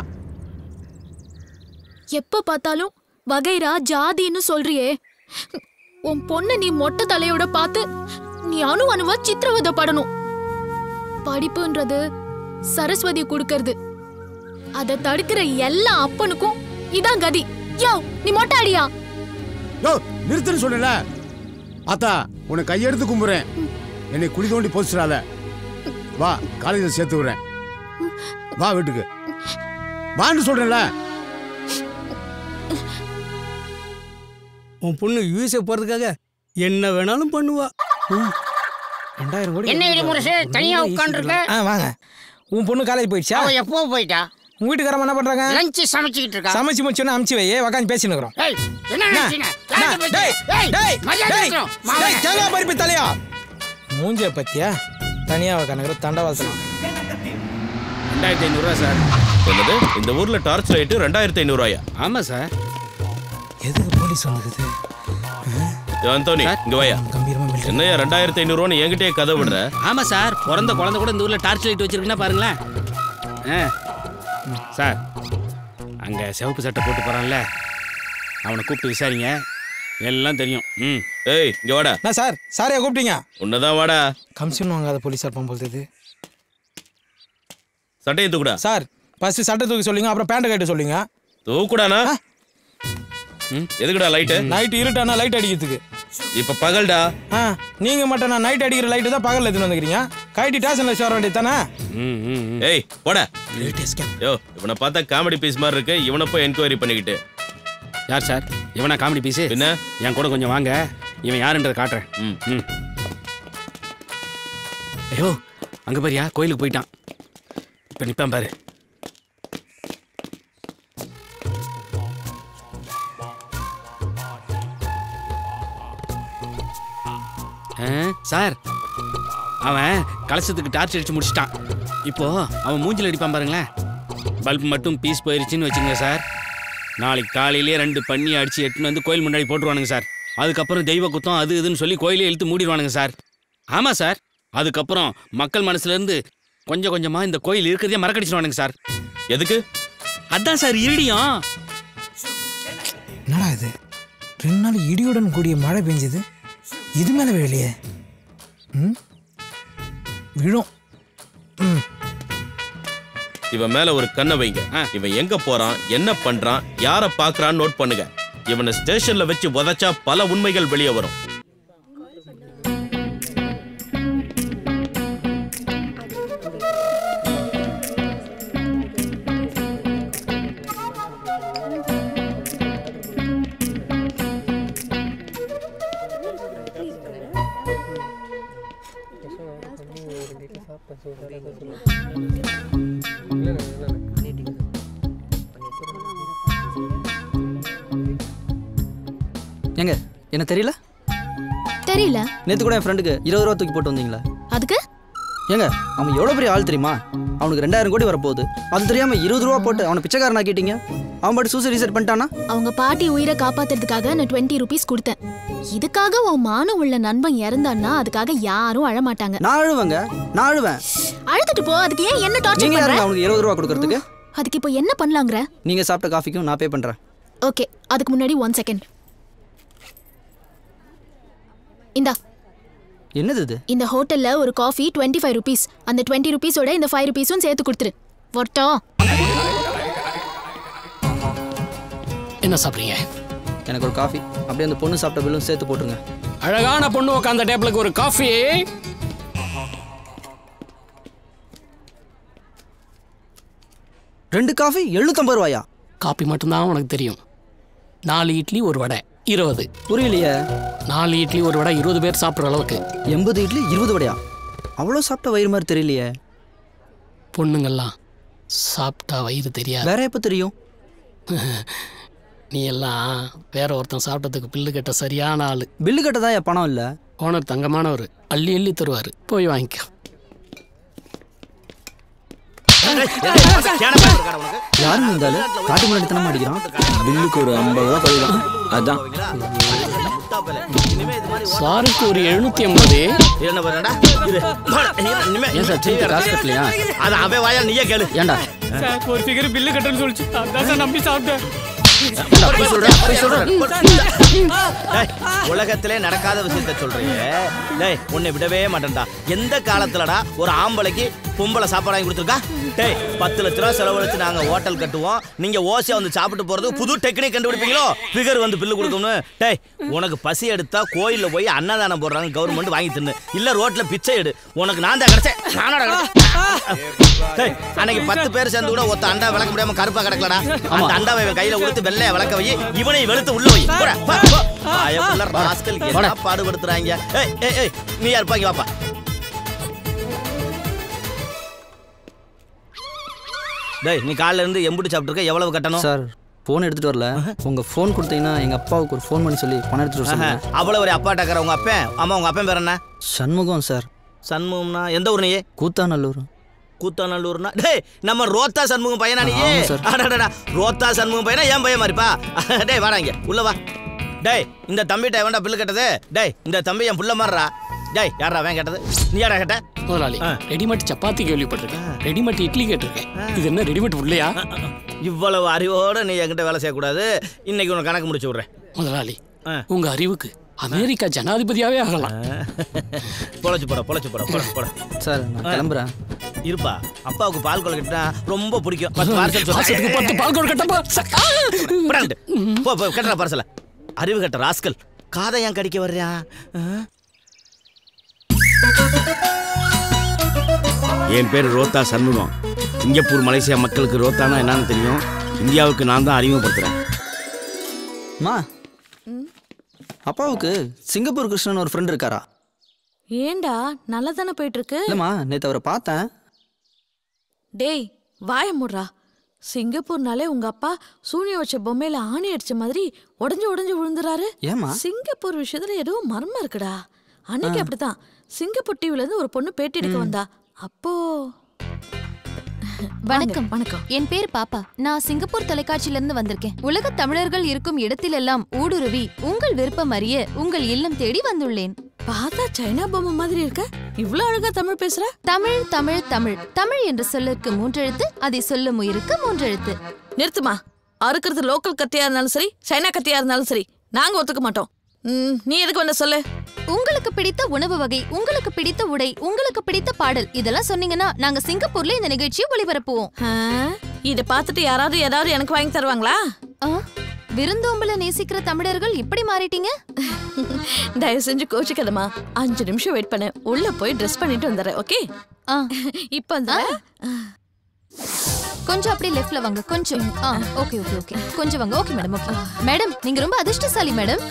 எப்ப பார்த்தாலும் வகைரா ஜாதின்னு சொல்றியே. உன் பொண்ணு நீ மொட்டை தலையோட பார்த்து நீ அணுவா சித்திரவதைப்படணும். படிப்புன்றது சரஸ்வதி கொடுக்கறது. அதை தடுக்கிற எல்லா அப்பனுக்கும் இதான் கதி. யோ நீ மொட்டை அடியா? யோ நிறுத்துன்னு சொல்லல. ஆத்தா உனக்கு கையெடுத்து கும்புறேன், என்னை குழி தோண்டி போச்சுடாத. வா காலேஜில் சேர்த்து விடுறேன். வா வீட்டுக்கு வான்னு சொல்றேன்ல. உன் பொண்ணு யூஎஸ்ஏ போறதுக்காக என்ன வேணாலும் பண்ணுவா. 2000 கோடி. என்ன இடி முரசு தனியா உட்கார்ந்திருக்க? வாங்க. உன் பொண்ணு காலேஜ் போயிடுச்சா? அவ எப்போ போயிட்டா? உங்க வீட்டுக்காரமா என்ன பண்றாங்க? லஞ்ச் சமைச்சிட்டு இருக்கா. சமைச்சு முடிச்சோன்னா அமுச்சு வை, உட்காந்து பேசிட்டு இருக்கோம். ஏய் என்ன நினைச்சீங்க? தேங்காய் பருப்பு தலையா மூஞ்ச பத்தியா தனியா கணக்கு தண்டவாசம். 2500 ரூபா சார். என்னது இந்த ஊர்ல டார்ச் லைட் 2500 ரூபாயா? ஆமா சார். எதுக்கு போலீஸ் வந்தது? அந்தோனி இங்க வாயா. என்னையா 2500 ரூபான்னு என்கிட்டயே கதை விடுற? ஆமா சார், பிறந்த குழந்தை கூட இந்த ஊர்ல டார்ச் லைட் வச்சிருக்குன்னா பாருங்களேன். சார் அங்க சிவப்பு சட்டை போட்டு போறான்ல, அவனை கூப்பிட்டு விசாரிங்க, எல்லாம் தெரியும். ஏய் இங்க வாடா. நான் சார் சாரையா கூப்பிட்டீங்க? உன்னதான் வாடா. கமிஷன் வாங்காத போலீஸா இருப்பான் போல்து. சட்டையை தூக்குடா. சார் ஃபர்ஸ்ட் சட்டை தூக்கி சொல்லுங்க, அப்புறம் பேண்ட் கட்ட சொல்லுங்க. தூக்குடானா? எதுக்குடா லைட்? நைட் இருட்டானா லைட் அடிக்கிறதுக்கு. இப்ப பகல்டா. நீங்க மட்டும் நான் நைட் அடிக்கிற லைட் தான் பகல்ல எடுத்துட்டு வந்துக்கிறீங்க. கைட்டி ஸ்டேஷன்ல சேர வேண்டியது தானே? ஏய் போடா. யோ இவனை பார்த்தா காமெடி பீஸ் மாதிரி இருக்கு, இவனை போய் என்கொயரி பண்ணிக்கிட்டு. யார் சார் இவனா காமெடி பீஸ்? என்ன என் கூட கொஞ்சம் வாங்க, இவன் யாருன்றதை காட்டுறேன். ஐயோ அங்க பாரியா, கோயிலுக்கு போயிட்டான். இப்ப நிப்பான் பாரு. சார் அவன் கலசத்துக்கு டார்ச் அடிச்சு முடிச்சிட்டான். இப்போ அவன் மூஞ்சில் அடிப்பான் பாருங்களேன். பல்ப் மட்டும் பீஸ் போயிருச்சுன்னு வச்சுங்க சார், நாளைக்கு காலையிலேயே 2 பண்ணி அடிச்சு எட்டுன்னு வந்து கோயில் முன்னாடி போட்டுருவானுங்க சார். அதுக்கப்புறம் தெய்வ குத்தம் அது இதுன்னு சொல்லி கோயிலே இழுத்து மூடிடுவானுங்க சார். ஆமாம் சார், அதுக்கப்புறம் மக்கள் மனசுலேருந்து கொஞ்சம் கொஞ்சமாக இந்த கோயில் இருக்கிறதே மறக்கடிச்சிடுவானுங்க சார். எதுக்கு? அதான் சார் இடியும். என்னடா இது 2 நாள் இடியுடன் கூடிய மழை பெஞ்சது, இது மேலே விழலையே. விழும். இவன் மேல ஒரு கண்ணை வைங்க. இவன் எங்க போறான், என்ன பண்றான், யார பாக்குறான்னு நோட் பண்ணுங்க. இவனை ஸ்டேஷன்ல வச்சு உதைச்சா பல உண்மைகள் வெளியே வரும். எங்க என்ன தெரியல தெரியல. நேத்து கூட என் ஃப்ரெண்டுக்கு 20 ரூபா தூக்கி போட்டு வந்தீங்களா? அதுக்கு ஏங்க அவன் எவ்வளவு பெரிய ஆள் தெரியுமா? அவனுக்கு 2000 கோடி வரப்போகுது. அது தெரியாம 20 ரூபா போட்டு அவனை பிச்சைக்காரனா கேட்டீங்க. அவன் பாட்டு சூசைட் ரீசெட் பண்ணிட்டானா? அவங்க பாட்டி உயிரை காப்பாத்துறதுக்காக நான் 20 ரூபீஸ் கொடுத்தேன். இதுக்காக உன் மானம் உள்ள நண்பன் இறந்தான்னா அதுக்காக யாரும் அழமாட்டாங்க. நான் அழுவேங்க, நான் அழுவேன். அழுதுட்டு போ. அதுக்கு ஏன் என்ன டார்ச்சர் நீங்க பண்ற? அவனுக்கு 20 ரூபா கொடுக்கறதுக்கு அதுக்கு இப்போ என்ன பண்ணலாங்கற? நீங்க சாப்பிட்ட காஃபிக்கும் நான் பே பண்றேன். ஓகே, அதுக்கு முன்னாடி 1 செகண்ட். இந்தா. என்னது இது? இந்த ஹோட்டல்ல ஒரு காஃபி 25 ரூபீஸ். அந்த 20 ரூபீஸோட இந்த 5 ரூபீஸும் சேர்த்து கொடுத்துரு. வட்டோ. என்ன சாப்பிடுறீங்க? எனக்கு ஒரு காஃபி, அப்படியே அந்த பொண்ணு சாப்பிட்ட பில்லும் சேர்த்து போட்டுருங்க. அழகான பொண்ணு உட்காந்த டேபிளுக்கு ஒரு காஃபி. ரெண்டு காஃபி 750 ரூபாயா? காஃபி மட்டும்தான் உனக்கு தெரியும். 4 இட்லி ஒரு வடை 20. புரியலையே. 4 இட்லி ஒரு வடை 20 பேர் சாப்பிட்ற அளவுக்கு. 80 இட்லி 20 வடையா? அவ்வளோ சாப்பிட்ட வயிறு மாதிரி தெரியலையே. பொண்ணுங்கள்லாம் சாப்பிட்டா வயிறு தெரியாது. வேற எப்போ தெரியும்? நீ எல்லாம் வேற ஒருத்தன் சாப்பிட்டதுக்கு பில்லு கட்ட சரியான ஆளு. பில்லு கட்டதான் என் பணம் இல்லை. ஓனர் தங்கமானவர், அள்ளி அள்ளி தருவார். போய் வாங்கிக்க. யாரும் இருந்தாலும் காட்டு முன்னாடி தானே அடிக்கிறான். பில்லுக்கு ஒரு 50 ரூபா கழிதான். அதான் சாருக்கு ஒரு 750. என்ன பண்ணடா? ஏன் சார் திருப்பி காசு கட்டலையா? அது அவன் வாயா நீயே கேளு. ஏண்டா சார் ஒரு ஃபிகர் பில்லு கட்டணும்னு சொல்லிச்சு. அதான் சார் நம்பி சாப்பிட்டேன். உலகத்திலே நடக்காத விஷயத்த சொல்றீங்க. டேய் உன்னை விடவே மாட்டேன்டா. எந்த காலத்துலடா ஒரு ஆம்பளைக்கு பொம்பளை சாப்பாடு வாங்கி கொடுத்துருக்கா? டேய் 10 லட்ச ரூபா செலவழிச்சு நாங்க ஹோட்டல் கட்டுவோம். நீங்க ஓசியா வந்து சாப்பிட்டு போறது புது டெக்னிக் கண்டுபிடிப்பீங்களோ? ஃபிகர் வந்து பில்லு கொடுக்கணும். டேய் உனக்கு பசி எடுத்தா கோயில்ல போய் அன்னதானம் போடுறாங்க, கவர்மெண்ட் வாங்கி தின்னு. இல்ல ரோட்ல பிச்சை எடு. உனக்கு நான் தான் கிடைச்சேன். டேய் அன்னைக்கு 10 பேர் சேர்ந்து கூட ஒத்த அண்டா விளக்க முடியாம கருப்பா கிடக்கலடா. அந்த அண்டாவை கையில கொடுத்து வெள்ளைய விளக்க வை. இவனை வெளுத்து உள்ள வை. ராஸ்கல் என்ன பாடுபடுத்துறாங்க. ஏய் ஏய் ஏய் நீ யார் பாங்க வாப்பா. டேய் நீ காலைல இருந்து எம்புடி சாப்பிட்டுருக்க? எவ்வளவு கட்டணும்? சார் ஃபோன் எடுத்துட்டு வரல. உங்க ஃபோன் கொடுத்தீங்கன்னா எங்க அப்பாவுக்கு ஒரு ஃபோன் பண்ணி சொல்லி பணம் எடுத்துட்டு வர சொல்லுங்க. அவ்வளவு ஒரு அப்பா டக்கற உங்க அப்பன். ஆமா உங்க அப்பன் பேர் என்ன? சண்முகம் சார். சண்முகம்னா எந்த ஊர்? நீயே கூத்தாநல்லூர். கூத்தாநல்லூர்னா டேய் நம்ம ரோத்தா சண்முகம் பையனா நீயே? அடடடா ரோத்தா சண்முகம் பையனா ஏன் பையன் மாதிரிப்பா. டேய் வாடா இங்க உள்ள வா. டேய் இந்த தம்பிட்ட எவன்டா பில்லு கட்டது? டேய் இந்த தம்பி என் புள்ள மாறா. டேய் யாரா அவன் கேட்டது? நீ யாரா கேட்ட? முதலாளி ரெடிமேட் சப்பாத்தி கேள்விப்பட்டிருக்கேன், ரெடிமேட் இட்லி கேட்டிருக்கேன். இது என்ன ரெடிமேட் உள்ளையா? இவ்வளவு அறிவோட நீ என்கிட்ட வேலை செய்யக்கூடாது. இன்னைக்கு உனக்கு கணக்கு முடிச்சு விடுறேன். முதலாளி உங்க அறிவுக்கு அமெரிக்கா ஜனாதிபதியாவே ஆகலாம். பொழைச்சு போட பொழைச்சு போட போட போட. சார் நான் கிளம்புறேன். இருப்பா அப்பாவுக்கு பால் கொலை கட்டினா ரொம்ப பிடிக்கும். 10 பால் கொலை கட்டப்பா. போ போ கட்டுற பார்சல. அறிவு கட்ட ராஸ்கல். காதை ஏன் கடிக்க வர்றியா? என் பேர் ரோத்தா சண்முகம். சிங்கப்பூர் மலேசியா மக்களுக்கு ரோத்தானா என்னன்னு தெரியும். இந்தியாவுக்கு நான் தான் அறிமுகப்படுத்துறேன். அப்பாவுக்கு சிங்கப்பூர் கிருஷ்ணன் ஒரு ஃப்ரெண்ட் இருக்காரா? ஏண்டா நல்லா தானே போயிட்டு இருக்கு. இல்லம்மா நேத்து அவரை பார்த்தேன். டேய் வாய முடுறா. சிங்கப்பூர்னாலே உங்க அப்பா சூனிய வச்ச பொம்மையில ஆணி அடிச்ச மாதிரி உடஞ்சு உடஞ்சு விழுந்துறாரு. ஏமா சிங்கப்பூர் விஷயத்துல ஏதோ மர்மம் இருக்குடா. அன்னைக்கு அப்படித்தான் சிங்கப்பூர் டிவில இருந்து ஒரு பொண்ணு பேட்டி எடுக்க வந்தா. அப்போ வணக்கம். வணக்கம். என் பேர் பாப்பா. நான் சிங்கப்பூர் தொலைக்காட்சியிலிருந்து வந்திருக்கேன். உலக தமிழர்கள் இருக்கும் இடத்திலெல்லாம் ஊடுருவி உங்கள் விருப்பம் அறிய உங்கள் இல்லம் தேடி வந்துள்ளேன். பார்த்தா சைனா பொம்மை மாதிரி இருக்க. இவ்வளவு அழகா தமிழ் பேசுற. தமிழ் தமிழ் தமிழ். தமிழ் என்ற சொல்லுக்கு 3 எழுத்து, அதை சொல்லும் உயிருக்கு 3 எழுத்து. நிறுத்துமா. அறுக்கிறது லோக்கல் கத்தியா இருந்தாலும் சரி, சைனா கத்தியா இருந்தாலும் சரி, நாங்க ஒத்துக்க மாட்டோம். நீ எதுக்கு வந்த சொல்லு. உங்களுக்கு பிடித்த உணவு வகை, உங்களுக்கு பிடித்த உடை, உங்களுக்கு பிடித்த பாடல் இதெல்லாம் சொன்னீங்கன்னா நாங்க சிங்கப்பூர்ல இந்த நிகழ்ச்சியை ஒளிபரப்புவோம். இத பார்த்துட்டு யாராவது ஏதாவது எனக்கு வாங்கி தருவாங்களா? விருந்தோம்பல நேசிக்கிற தமிழர்கள் இப்படி மாறிட்டீங்க. தயவு செஞ்சு கோச்சிக்காதம்மா. 5 நிமிஷம் வெயிட் பண்ணு. உள்ள போய் ட்ரெஸ் பண்ணிட்டு வந்துடுறேன். ஓகே? இப்போ வந்துடுறேன். கொஞ்சம் அப்படியே லெஃப்ட்ல வாங்க. கொஞ்சம். Okay okay okay. கொஞ்சம் வாங்க. Okay madam. ஓகே மேடம், நீங்க ரொம்ப அதிர்ஷ்டசாலி மேடம்.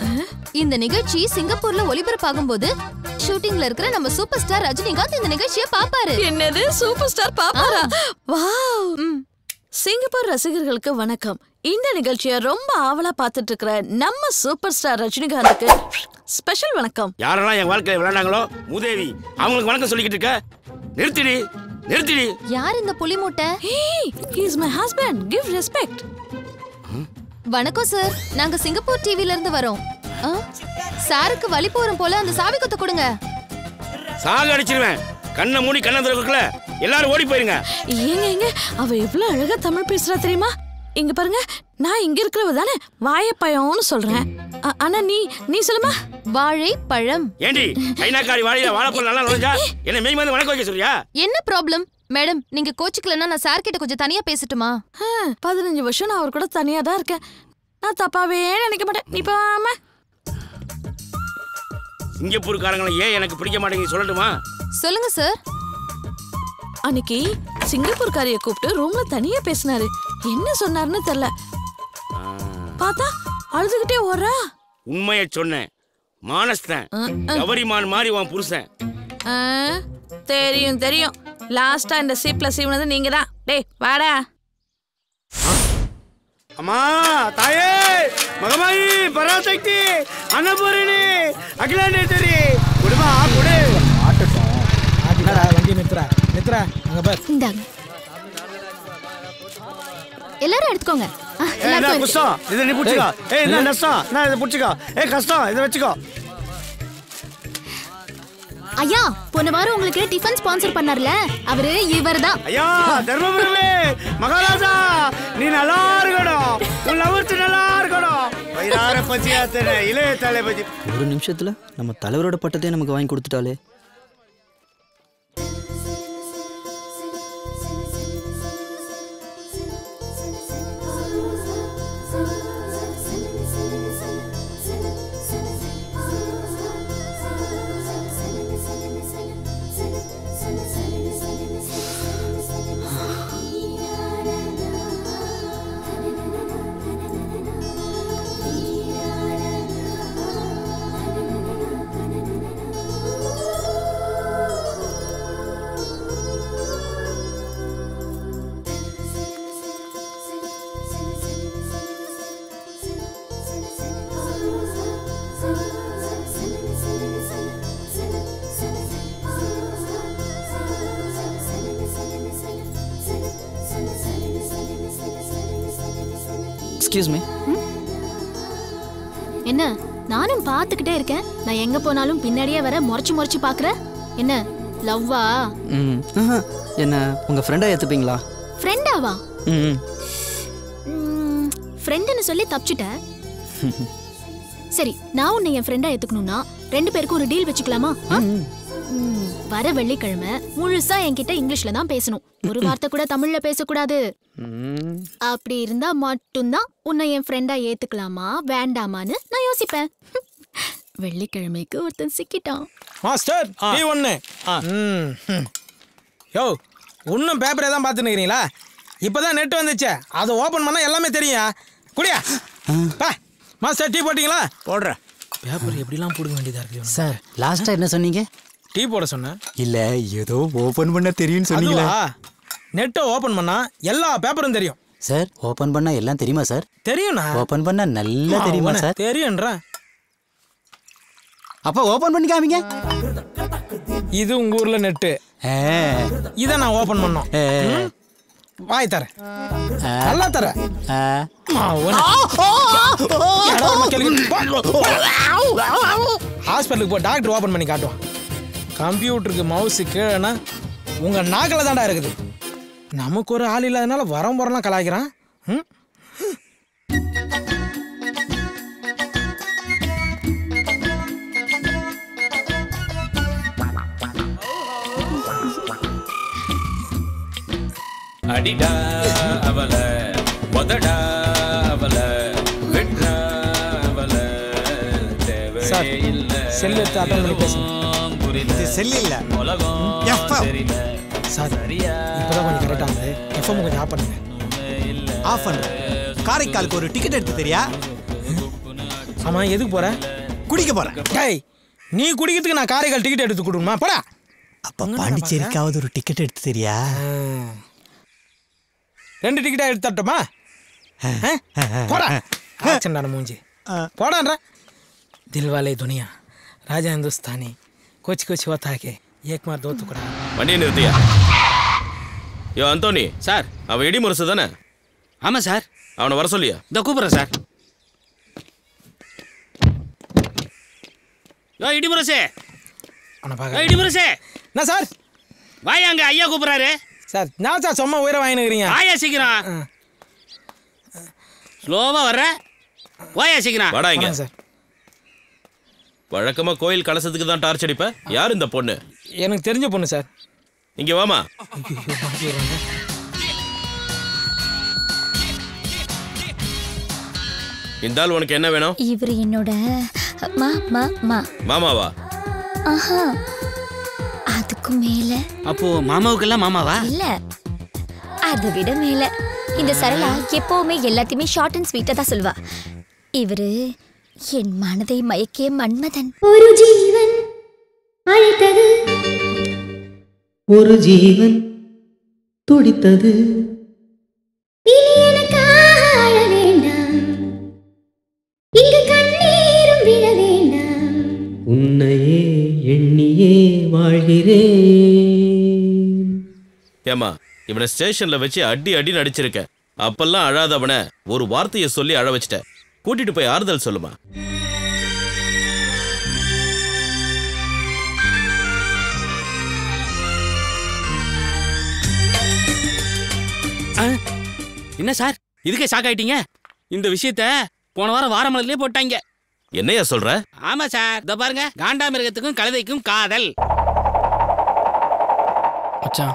இந்த நிகழ்ச்சி சிங்கப்பூர்ல ஒளிபரப்பாகும் போது ஷூட்டிங்ல இருக்கிற நம்ம சூப்பர் ஸ்டார் ரஜினிகாந்த் இந்த நிகழ்ச்சியை பாப்பாரு. என்னது சூப்பர் ஸ்டார் பாப்பாரா? வாவ். சிங்கப்பூர் ரசிகர்களுக்கு வணக்கம். இந்த நிகழ்ச்சியை ரொம்ப ஆவலா பார்த்துட்டு இருக்கிற நம்ம சூப்பர் ஸ்டார் ரஜினிகாந்துக்கு ஸ்பெஷல் வணக்கம். யாரெல்லாம் என் வாழ்க்கையில விளையாண்டாங்களோ மூதேவி அவங்களுக்கு வணக்கம் சொல்லிக்கிட்டு இருக்க. நிறுத்திடி நிறுத்திடி. யார் இந்த புலி மூட்டை? He is my husband. Give respect. வணக்கம் சார். நாங்க சிங்கப்பூர் டிவில இருந்து வரோம். சாருக்கு வலி போறோம் போல அந்த சாவி கொத்த கொடுங்க. சாக அடிச்சிருவேன். கண்ணை மூடி கண்ணை திறக்கல. எல்லாரும் ஓடி போயிருங்க. ஏங்க அவ எவ்வளவு அழகா தமிழ் பேசுறா தெரியுமா? இங்க பாருங்க, நான் இங்க இருக்கிறவ தானே வாழைப்பழம்னு சொல்றேன். ஆனா நீ சொல்லுமா? வாழைப்பழம். ஏண்டி சைனாக்காரி வாழைப்பழம் நல்லா நுழைஞ்சா என்ன மெய் வந்து வணக்கம் வைக்க சொல்றியா? என்ன ப்ராப்ளம் மேடம்? நீங்க கோச்சிக்கலன்னா நான் சார் கிட்ட கொஞ்சம் தனியா பேசட்டுமா? 15 வருஷம் நான் அவர் கூட தனியா தான் இருக்கேன். நான் தப்பாவே நினைக்க மாட்டேன். நீ போமா. சிங்கப்பூர்காரங்களை ஏன் எனக்கு பிடிக்க மாட்டேங்குது சொல்லட்டுமா? சொல்லுங்க சார். அன்னைக்கு சிங்கப்பூர்காரிய கூப்பிட்டு ரூம்ல தனியா பேசினாரு. என்ன சொன்னாருன்னு தெரியல. பார்த்தா அழுதுகிட்டே ஓடுறா. உண்மையை சொன்னேன். மானஸ்தன் கவரிமான் மாதிரி உன் புருஷன். தெரியும். லாஸ்டா இந்த சீப்ல சீவனது நீங்க தான். டேய் வாடா. அம்மா தாயே மகமாயி பராசக்தி அன்னபூரணி அகிலாண்டேஸ்வரி குடுமா குடு. வண்டி நித்ரா அங்க பார். இந்தாங்க. எல்லாரும் எடுத்துக்கோங்க. எல்லாரும் குஸ்ஸா இத நீ புடிச்சுக்கோ. இந்த நஸ்ஸா நான் இத புடிச்சுக்கோ. கஷ்டம் இத வெச்சுக்கோ. ஐயா, போன வாரம் உங்களுக்கு டிஃபன் ஸ்பான்சர் பண்ணார்ல, அவரு இவர்தான். ஐயா தர்மபுரமே மகாராஜா நீ நல்லா இருக்கணும். உன் லவர்ஸ் நல்லா இருக்கணும். வயிறார பசியாத்தன இளைய தளபதி. ஒரு நிமிஷத்துல நம்ம தலைவரோட பட்டத்தை நமக்கு வாங்கி கொடுத்துட்டாலே. Excuse me. என்ன நானும் பார்த்துக்கிட்டே இருக்கேன். நான் எங்க போனாலும் பின்னாடியே வர முறைச்சு பாக்குற. என்ன லவ்வா? என்ன உங்க ஃப்ரெண்டா ஏத்துப்பீங்களா? ஃப்ரெண்டாவா? ஃப்ரெண்டுன்னு சொல்லி தப்பிச்சிட்ட. சரி, நான் உன்னை என் ஃப்ரெண்டா ஏத்துக்கணும்னா 2 பேருக்கும் ஒரு டீல் வச்சுக்கலாமா? வர வெள்ளிக்கிழமை முழுசா என்கிட்ட இங்கிலீஷ்ல தான் பேசணும். ஒரு வார்த்தை கூட தமிழ்ல பேசக்கூடாது. அப்படி இருந்தா மட்டும்தான் உன்னை என் ஃப்ரெண்டா ஏத்துக்கலாமா வேண்டாமான்னு நான் யோசிப்பேன். வெள்ளிக்கிழமைக்கு ஒருத்தன் சிக்கிட்டான். மாஸ்டர் நீ ஒண்ணு. யோ இன்னும் பேப்பரே தான் பார்த்துன்னு இருக்கிறீங்களா? இப்பதான் நெட் வந்துச்சு. அதை ஓபன் பண்ணா எல்லாமே தெரியும். குடியா மாஸ்டர் டீ போட்டீங்களா? போடுறேன். பேப்பர் எப்படிலாம் போடுங்க வேண்டியதா இருக்கு சார். லாஸ்டா என்ன சொன்னீங்க? டீ போட சொன்னேன். இல்ல ஏதோ ஓபன் பண்ண தெரியும்னு சொன்னீங்களா? நெட்டை ஓபன் பண்ணா எல்லா பேப்பரும் தெரியும் சார். ஓபன் பண்ணா எல்லாம் தெரியுமா சார்? தெரியும்ண்ணா. ஓபன் பண்ணா நல்லா தெரியுமா சார்? தெரியும்ன்றா. அப்ப ஓபன் பண்ணி காமிங்க. இது உங்க ஊர்ல நெட்டு. இத நான் ஓபன் பண்ணோம். வாய் தர நல்லா தர. ஹாஸ்பிட்டலுக்கு போ, டாக்டர் ஓபன் பண்ணி காட்டுவான். கம்ப்யூட்டருக்கு மவுஸ் கீழேனா உங்க நாக்கில் தாண்டா இருக்குது. நமக்கு ஒரு ஆள் இல்லாதனால வரலாம் கலாய்க்கிறான். அடிடா அவள உதடா அவள விட்றா அவள சார் செல் எடுத்து அட்டன் பண்ணி பேசுங்க. இது செல் இல்ல எஃப்எம் சார் இப்போதான் கொஞ்சம் கரெக்டாக இருந்தது. எஃப்எம் கொஞ்சம் ஆஃப் பண்ணுங்க. ஆஃப் பண்ணுறேன். காரைக்காலுக்கு ஒரு டிக்கெட் எடுத்து தெரியா? ஆமாம், எதுக்கு போற? குடிக்க போறேன். டேய், நீ குடிக்கிறதுக்கு நான் காரைக்கால் டிக்கெட் எடுத்து கொடுக்கணுமா? போடா. அப்ப பாண்டிச்சேரிக்காவது ஒரு டிக்கெட் எடுத்து தெரியா? 2 டிக்கெட்டா எடுத்து தரட்டுமா? போடா. ஆச்சண்டான மூஞ்சி. போடான்ற. தில்வாலே துனியா ராஜா हिंदुस्तानी कुछ कुछ होता है एक मार दो टुकड़ा. வண்டியை நிறுத்தியா? யோ அந்தோனி சார், அவன் இடி முரசு தானே? ஆமாம் சார். அவனை வர சொல்லியா? இதோ கூப்பிட்றேன் சார். யோ இடிமுரசே, இடிமுரசே. என்ன சார்? வாயா, அங்கே ஐயா கூப்பிட்றாரு சார். நான் சார் சும்மா உயிரை வாங்கினுக்கிறீங்க. வாயா சீக்கிரம். ஸ்லோவாக வர்ற. வாயா சீக்கிரம். வாடா இங்க சார். வழக்கமா கோயில் கலசத்துக்கு தான் டார்ச் அடிப்ப. யார் இந்த பொண்ணு? எனக்கு தெரிஞ்ச பொண்ணு சார். இங்க வாமா. இந்த ஆள் உனக்கு என்ன வேணும்? இவர் என்னோட மாமாவா? ஆஹா, அதுக்கு மேல. அப்போ மாமாவுக்கெல்லாம் மாமாவா? இல்ல, அதை விட மேல. இந்த சரளா எப்பவுமே எல்லாத்தையுமே ஷார்ட் அண்ட் ஸ்வீட்டா தான் சொல்வா. இவரு என் மனதை மயக்கிய மன்மதன். ஒரு ஜீவன் அழைத்தது, ஒரு ஜீவன் துடித்தது. இனி எனக்காக அழ வேண்டாம், இங்கு கண்ணீரும் விழ வேண்டாம். உன்னையே எண்ணியே வாழ்கிறேன். ஏமா, இவனை ஸ்டேஷன்ல வச்சு அடி அடி நடிச்சிருக்க. அப்பெல்லாம் அழாதவனை ஒரு வார்த்தையை சொல்லி அழ வச்சிட்ட. கூட்டிட்டு போய் ஆறுதல் சொல்லுமா. என்ன சார், இதுக்கே ஷாக் ஆயிட்டீங்க? இந்த விஷயத்த போன வாரம் வாரமலர்லயே போட்டாங்க. என்னையா சொல்ற? ஆமா சார், இத பாருங்க. காண்டாமிருகத்துக்கும் கழுதைக்கும் காதல். மச்சான்,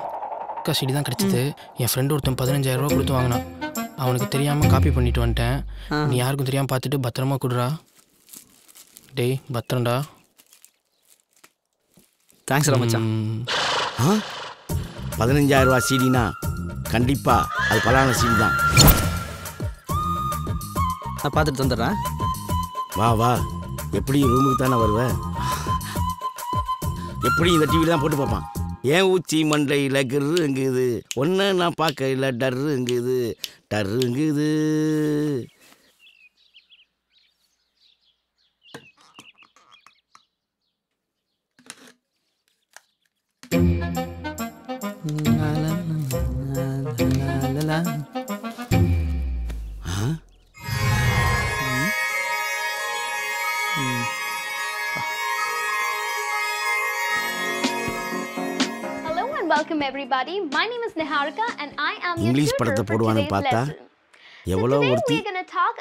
கஸ்டடி தான் கிடைச்சது. என் ஃப்ரெண்டு ஒருத்தன் 15,000 ரூபா கொடுத்து வாங்கினான். அவனுக்கு தெரியாம காப்பி பண்ணிட்டு வந்துட்டேன். நீ யாருக்கும் தெரியாம பார்த்துட்டு பத்திரமா கொடுறா. டேய் பத்திரம்டா. தேங்க்ஸ் மச்சான். 15,000 ரூபா சீடினா கண்டிப்பா அது பலான சீடி தான். நான் பார்த்துட்டு வந்துடுறேன். வா வா. எப்படி ரூமுக்கு தானே வருவேன்? எப்படி இந்த டிவியில் தான் போட்டு பார்ப்பான். ஏன் ஊச்சி மண்டையில் கிருங்குது, ஒன்று நான் பார்க்கல டர்ருங்குது டர்ருங்குது. Welcome everybody. My name is Niharika and I am your English tutor படத்தை for போடுவான்னு today's பார்த்தா lesson. எவ்வளோ ஒருத்தி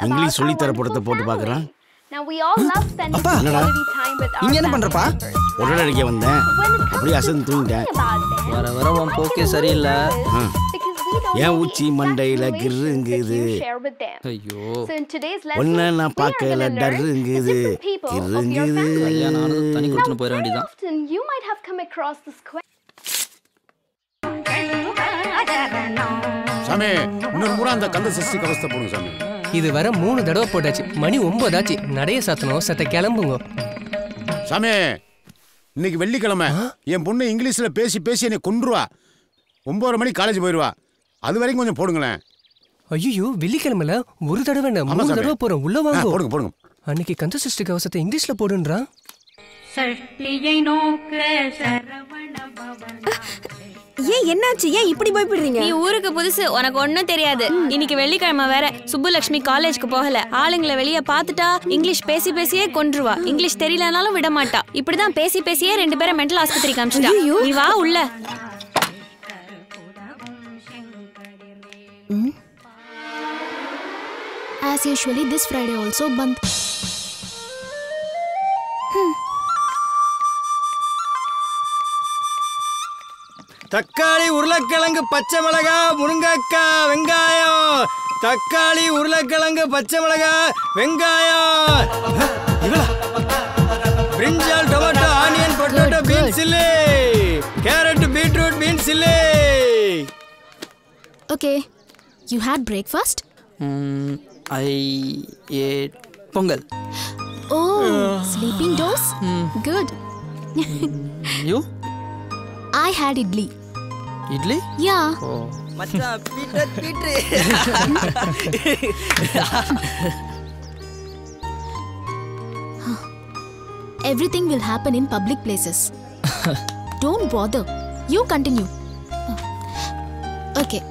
இங்கிலீஷ் சொல்லி தர படத்தை போட்டு பார்க்குறான். Now we all love spending quality time with our இங்க என்ன பண்றப்பா? உடனே அடிக்க வந்தேன். அப்படியே அசந்து தூங்கிட்டேன். வர வர உன் போக்கே சரியில்லை. ஏன் ஊச்சி மண்டையில் கிருங்குது, ஐயோ ஒன்று நான் பார்க்கல டர்ருங்குது கிருங்குது. நானும் தனி கொடுத்துன்னு போயிட வேண்டியதான். Often you might have come across this question. சாமி, இன்னொரு முறை அந்த கந்த சஷ்டி கவசத்தை போடுங்க சாமி. இது வர 3 தடவை போட்டாச்சு. மணி 9 ஆச்சு. நடைய சாத்தணும். சத்த கிளம்புங்க சாமி. இன்னைக்கு வெள்ளிக்கிழமை. என் பொண்ணு இங்கிலீஷ்ல பேசி பேசி என்னை கொன்றுவா. 9:30 மணிக்கு காலேஜ் போயிடுவா. அது வரைக்கும் கொஞ்சம் போடுங்களேன். ஐயோ, வெள்ளிக்கிழமைல ஒரு தடவை 3 தடவை போறோம். உள்ள வாங்க. போடுங்க போடுங்க. அன்னைக்கு கந்த சஷ்டி கவசத்தை இங்கிலீஷ்ல போடுன்றான். சஷ்டியை நோக்க சரவண பவன். ஏன் என்னாச்சு? ஏன் இப்படி பயப்படுறீங்க? நீ ஊருக்கு புதுசு, உனக்கு ஒண்ணும் தெரியாது. இன்னைக்கு வெள்ளிக்கிழமை வேற. சுப்புலட்சுமி காலேஜ்க்கு போகல. ஆளுங்களை வெளியே பார்த்துட்டா இங்கிலீஷ் பேசி பேசியே கொன்றுவா. இங்கிலீஷ் தெரியலனாலும் விட மாட்டா. இப்படிதான் பேசி பேசியே 2 பேரை மென்டல் ஆஸ்பத்திரி காமிச்சிட்டா. நீ வா உள்ள. As usually, this Friday also band. தக்காளி உருளைக்கிழங்கு பச்சை மிளகாய் முருங்கக்காய் வெங்காயம். தக்காளி உருளைக்கிழங்கு பச்சை மிளகாய் வெங்காயம். பிரிஞ்சால் tomato onion potato beans chilli carrot beetroot beans chilli. Okay. You had breakfast? I ate pongal. Oh, sleeping dose? Good. You? I had idli. Idli? Yeah. Oh. மச்சான் பீட்ரு. Everything will happen in public places. Don't bother. You continue. Okay.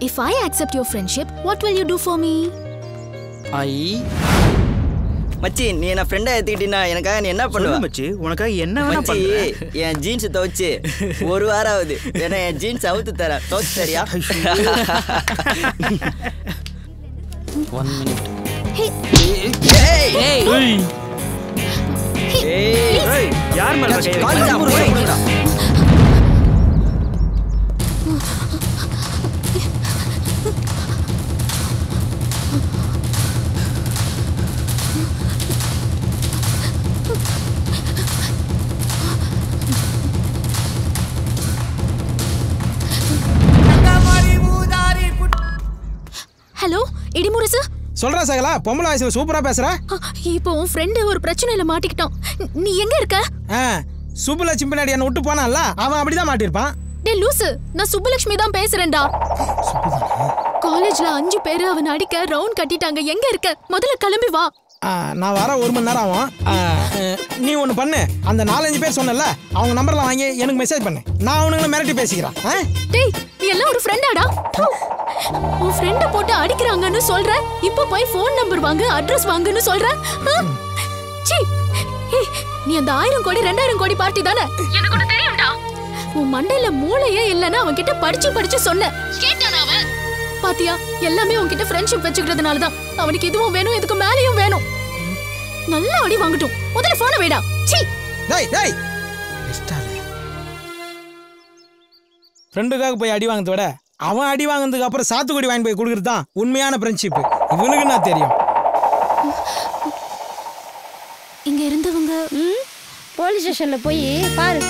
If I accept your friendship, what will you do for me? மச்சி நீ என்ன ஃப்ரெண்டா ஏத்துக்கிட்டீனா எனக்காக நீ என்ன பண்ணுவ? மச்சி உனக்காக என்ன வேணா மச்சி என் ஜீன்ஸ் துவைச்சு ஒரு வாரம் ஆகுது. வேணா என் ஜீன்ஸ் அவுத்து தரேன். துவைச்சு தரியா? 1 minute. Hey. Hey. Hey. யார் மேல கை வைக்கிறீங்க? ஹலோ இடிமுரசு. சொல்றா சகலா, பொம்பளை வயசுல சூப்பரா பேசுற. இப்போ உன் ஃப்ரெண்டு ஒரு பிரச்சனையில மாட்டிக்கிட்டான். நீ எங்க இருக்க? சுப்புலட்சுமி பின்னாடி என்ன விட்டு போனான்ல, அவன் அப்படிதான் மாட்டிருப்பான். டே லூசு, நான் சுப்புலட்சுமி தான் பேசுறேன்டா. காலேஜ்ல 5 பேரு அவன் அடிக்க ரவுண்ட் கட்டிட்டாங்க. எங்க இருக்க? முதல்ல கிளம்பி வா. நான் வர 1 மணி நேரம் ஆகும். நீ ஒன்று பண்ணு, அந்த 4-5 பேர் சொன்னல அவங்க நம்பர்லாம் வாங்கி எனக்கு மெசேஜ் பண்ணு. நான் அவனுங்களை மிரட்டி பேசிக்கிறேன். டேய் நீ எல்லாம் ஒரு ஃப்ரெண்டாடா? உன் ஃப்ரெண்ட போட்டு அடிக்கிறாங்கன்னு சொல்ற, இப்போ போய் ஃபோன் நம்பர் வாங்கு அட்ரஸ் வாங்குன்னு சொல்ற. சீ, நீ அந்த 1000 கோடி 2000 கோடி பார்ட்டி தானே? எனக்கு ஒன்னு தெரியும்டா. உன் மண்டையில மூளையே இல்லைன்னா அவன் கிட்ட படிச்சு சொன்ன கேட்டானா அவன்? பாத்தியா, எல்லாமே உன்கிட்ட ஃப்ரெண்ட்ஷிப் வச்சுக்கிறதுனால தான். அவனுக்கு இதுவும் வேணும், இதுக்கு மேலேயும் வேணும். நல்லா அடி வாங்கட்டும். முதல்ல போனை வைடா. சீ. டேய் டேய். ஃப்ரெண்டுக்காக போய் அடி வாங்குறத விட அவன் அடி வாங்கினதுக்கு அப்புறம் சாத்துக்குடி வாங்கி போய் கொடுக்கறது தான் உண்மையான ஃப்ரெண்ட்ஷிப். இவனுக்கு நான் தெரியும். இங்க இருந்தவங்க போலீஸ் ஸ்டேஷன்ல போய் பாரு.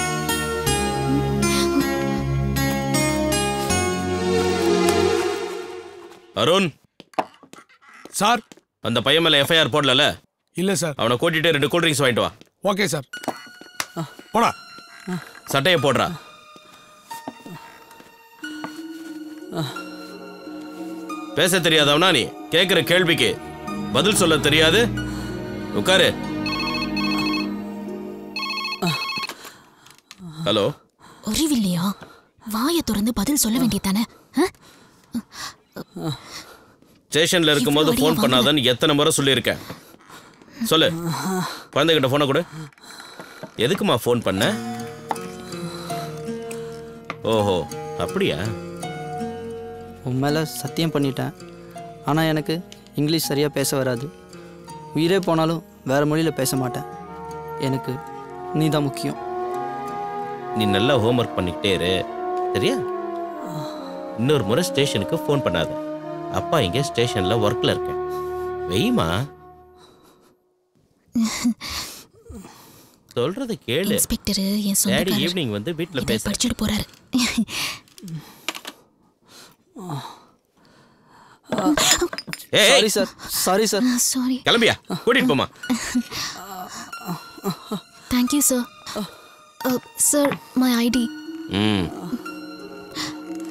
அருண் சார், அந்த பையன் மேல எஃப்ஐஆர் போடல? இல்ல சார். அவனை கூட்டிட்டு 2 கூல் ட்ரிங்க்ஸ் வாங்கிட்டு வா. Okay sir. போடா. சட்டையை போடுறா. பேச தெரியாதவனா நீ? கேட்கிற கேள்விக்கு பதில் சொல்ல தெரியாது? உட்காரு. ஹலோ. அறிவில்லையா? வாயை திறந்து பதில் சொல்ல வேண்டியதானே? ஸ்டேஷன்ல இருக்கும்போது ஃபோன் பண்ணாதன்னு எத்தனை முறை சொல்லியிருக்கேன். சொல்லு. குழந்தைகிட்ட ஃபோனை கொடு. எதுக்குமா ஃபோன் பண்ண? ஓஹோ அப்படியா? உன் மேலே சத்தியம் பண்ணிட்டேன். ஆனால் எனக்கு இங்கிலீஷ் சரியாக பேச வராது. உயிரே போனாலும் வேறு மொழியில் பேச மாட்டேன். எனக்கு நீ தான் முக்கியம். நீ நல்லா ஹோம்ஒர்க் பண்ணிக்கிட்டே இரு, சரியா? இன்னொரு முறை ஸ்டேஷனுக்கு ஃபோன் பண்ணாத. அப்பா இங்கே ஸ்டேஷனில் ஒர்க்கில் இருக்கேன். வெய்மா. சொல்றது கேளு. இன்ஸ்பெக்டர் என் சொந்தக்காரர். ஈவினிங் வந்து வீட்ல பேச படிச்சிட்டு போறாரு. Sorry sir, sorry sir. Sorry. கிளம்பியா? கூட்டிட்டு போமா. Thank you sir. Sir, my ID.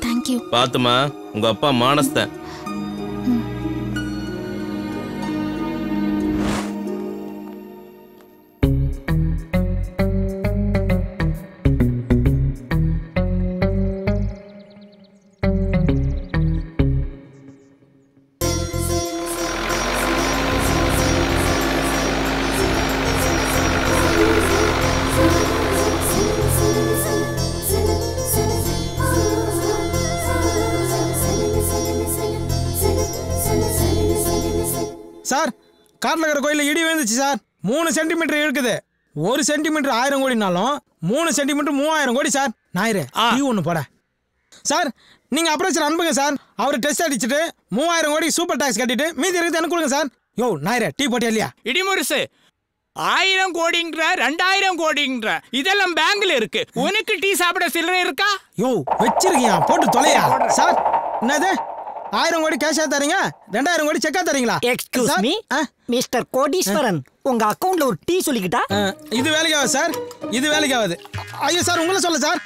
Thank you. பாத்துமா, உங்க அப்பா மானஸ்தன். சார், காட்டில் இருக்கிற கோயிலில் இடி விழுந்துச்சு சார். 3 சென்டிமீட்டர் இருக்குது. 1 சென்டிமீட்டர் 1000 கோடினாலும் 3 சென்டிமீட்டர் 3000 கோடி சார். ஞாயிறு டீ ஒன்று போட. சார் நீங்க அப்ரோச்சர் அனுப்புங்க சார். அவர் டெஸ்ட் அடிச்சுட்டு 3000 கோடி சூப்பர் டாக்ஸ் கட்டிட்டு மீதி இருக்குது எனக்கு கொடுங்க சார். யோ நாயரே டீ போட்டியா இல்லையா? இடிமுரசு 1000 கோடிங்கிற 2000 கோடிங்கிற இதெல்லாம் பேங்க்ல இருக்கு. உனக்கு டீ சாப்பிட சில்லறை இருக்கா? யோ வச்சிருக்கியா போட்டு தொலையா சார். என்னது 1000 கோடி கேஷா தரீங்க 2000 கோடி செக்கா தரீங்களா? எக்ஸ்கியூஸ் மீ மிஸ்டர் கோடீஸ்வரன், உங்க அக்கவுண்ட்ல ஒரு டீ சொல்லிக்கிட்டா? இது வேலைக்காவது சார், இது வேலைக்காவது. ஐயோ சார் உங்களை சொல்ல சார்.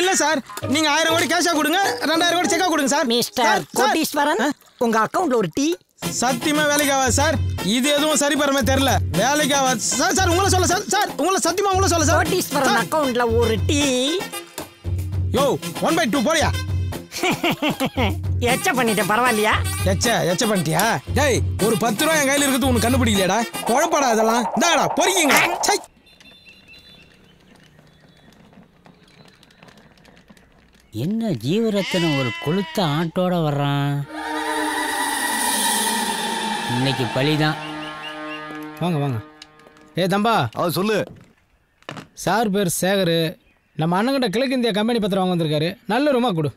இல்ல சார் நீங்க 1000 கோடி கேஷா கொடுங்க 2000 கோடி செக்கா கொடுங்க சார். மிஸ்டர் கோடீஸ்வரன், உங்க அக்கவுண்ட்ல ஒரு டீ. சத்தியமா வேலைக்காவது சார். இது எதுவும் சரி பரமே தெரியல. வேலைக்காவது சார். சார் உங்களை சொல்ல சார். சார் உங்களை சத்தியமா உங்களை சொல்ல சார். கோடீஸ்வரன் அக்கவுண்ட்ல ஒரு டீ. யோ 1/2 போறியா? எச்ச பண்ணிட்டேன் பரவாயில்லையா? எச்ச பண்ணிட்டியா? டேய் ஒரு 10 ரூபா என் கையில இருக்குது உனக்கு கண்டுபிடிக்கலையாடா? குழப்படா இதெல்லாம். இந்தாடா பொறிக்கிங்க. சை என்ன ஜீவரத்தனம் ஒரு கொளுத்த ஆட்டோட வர்றான். இன்னைக்கு பழிதான். வாங்க வாங்க. தம்பா சொல்லு. சார் பேர் சேகர். நம்ம அண்ணங்கிட்ட கிழக்கு இந்தியா கம்பெனி பத்திரம் வாங்க வந்திருக்காரு. நல்ல ரூமா கொடு.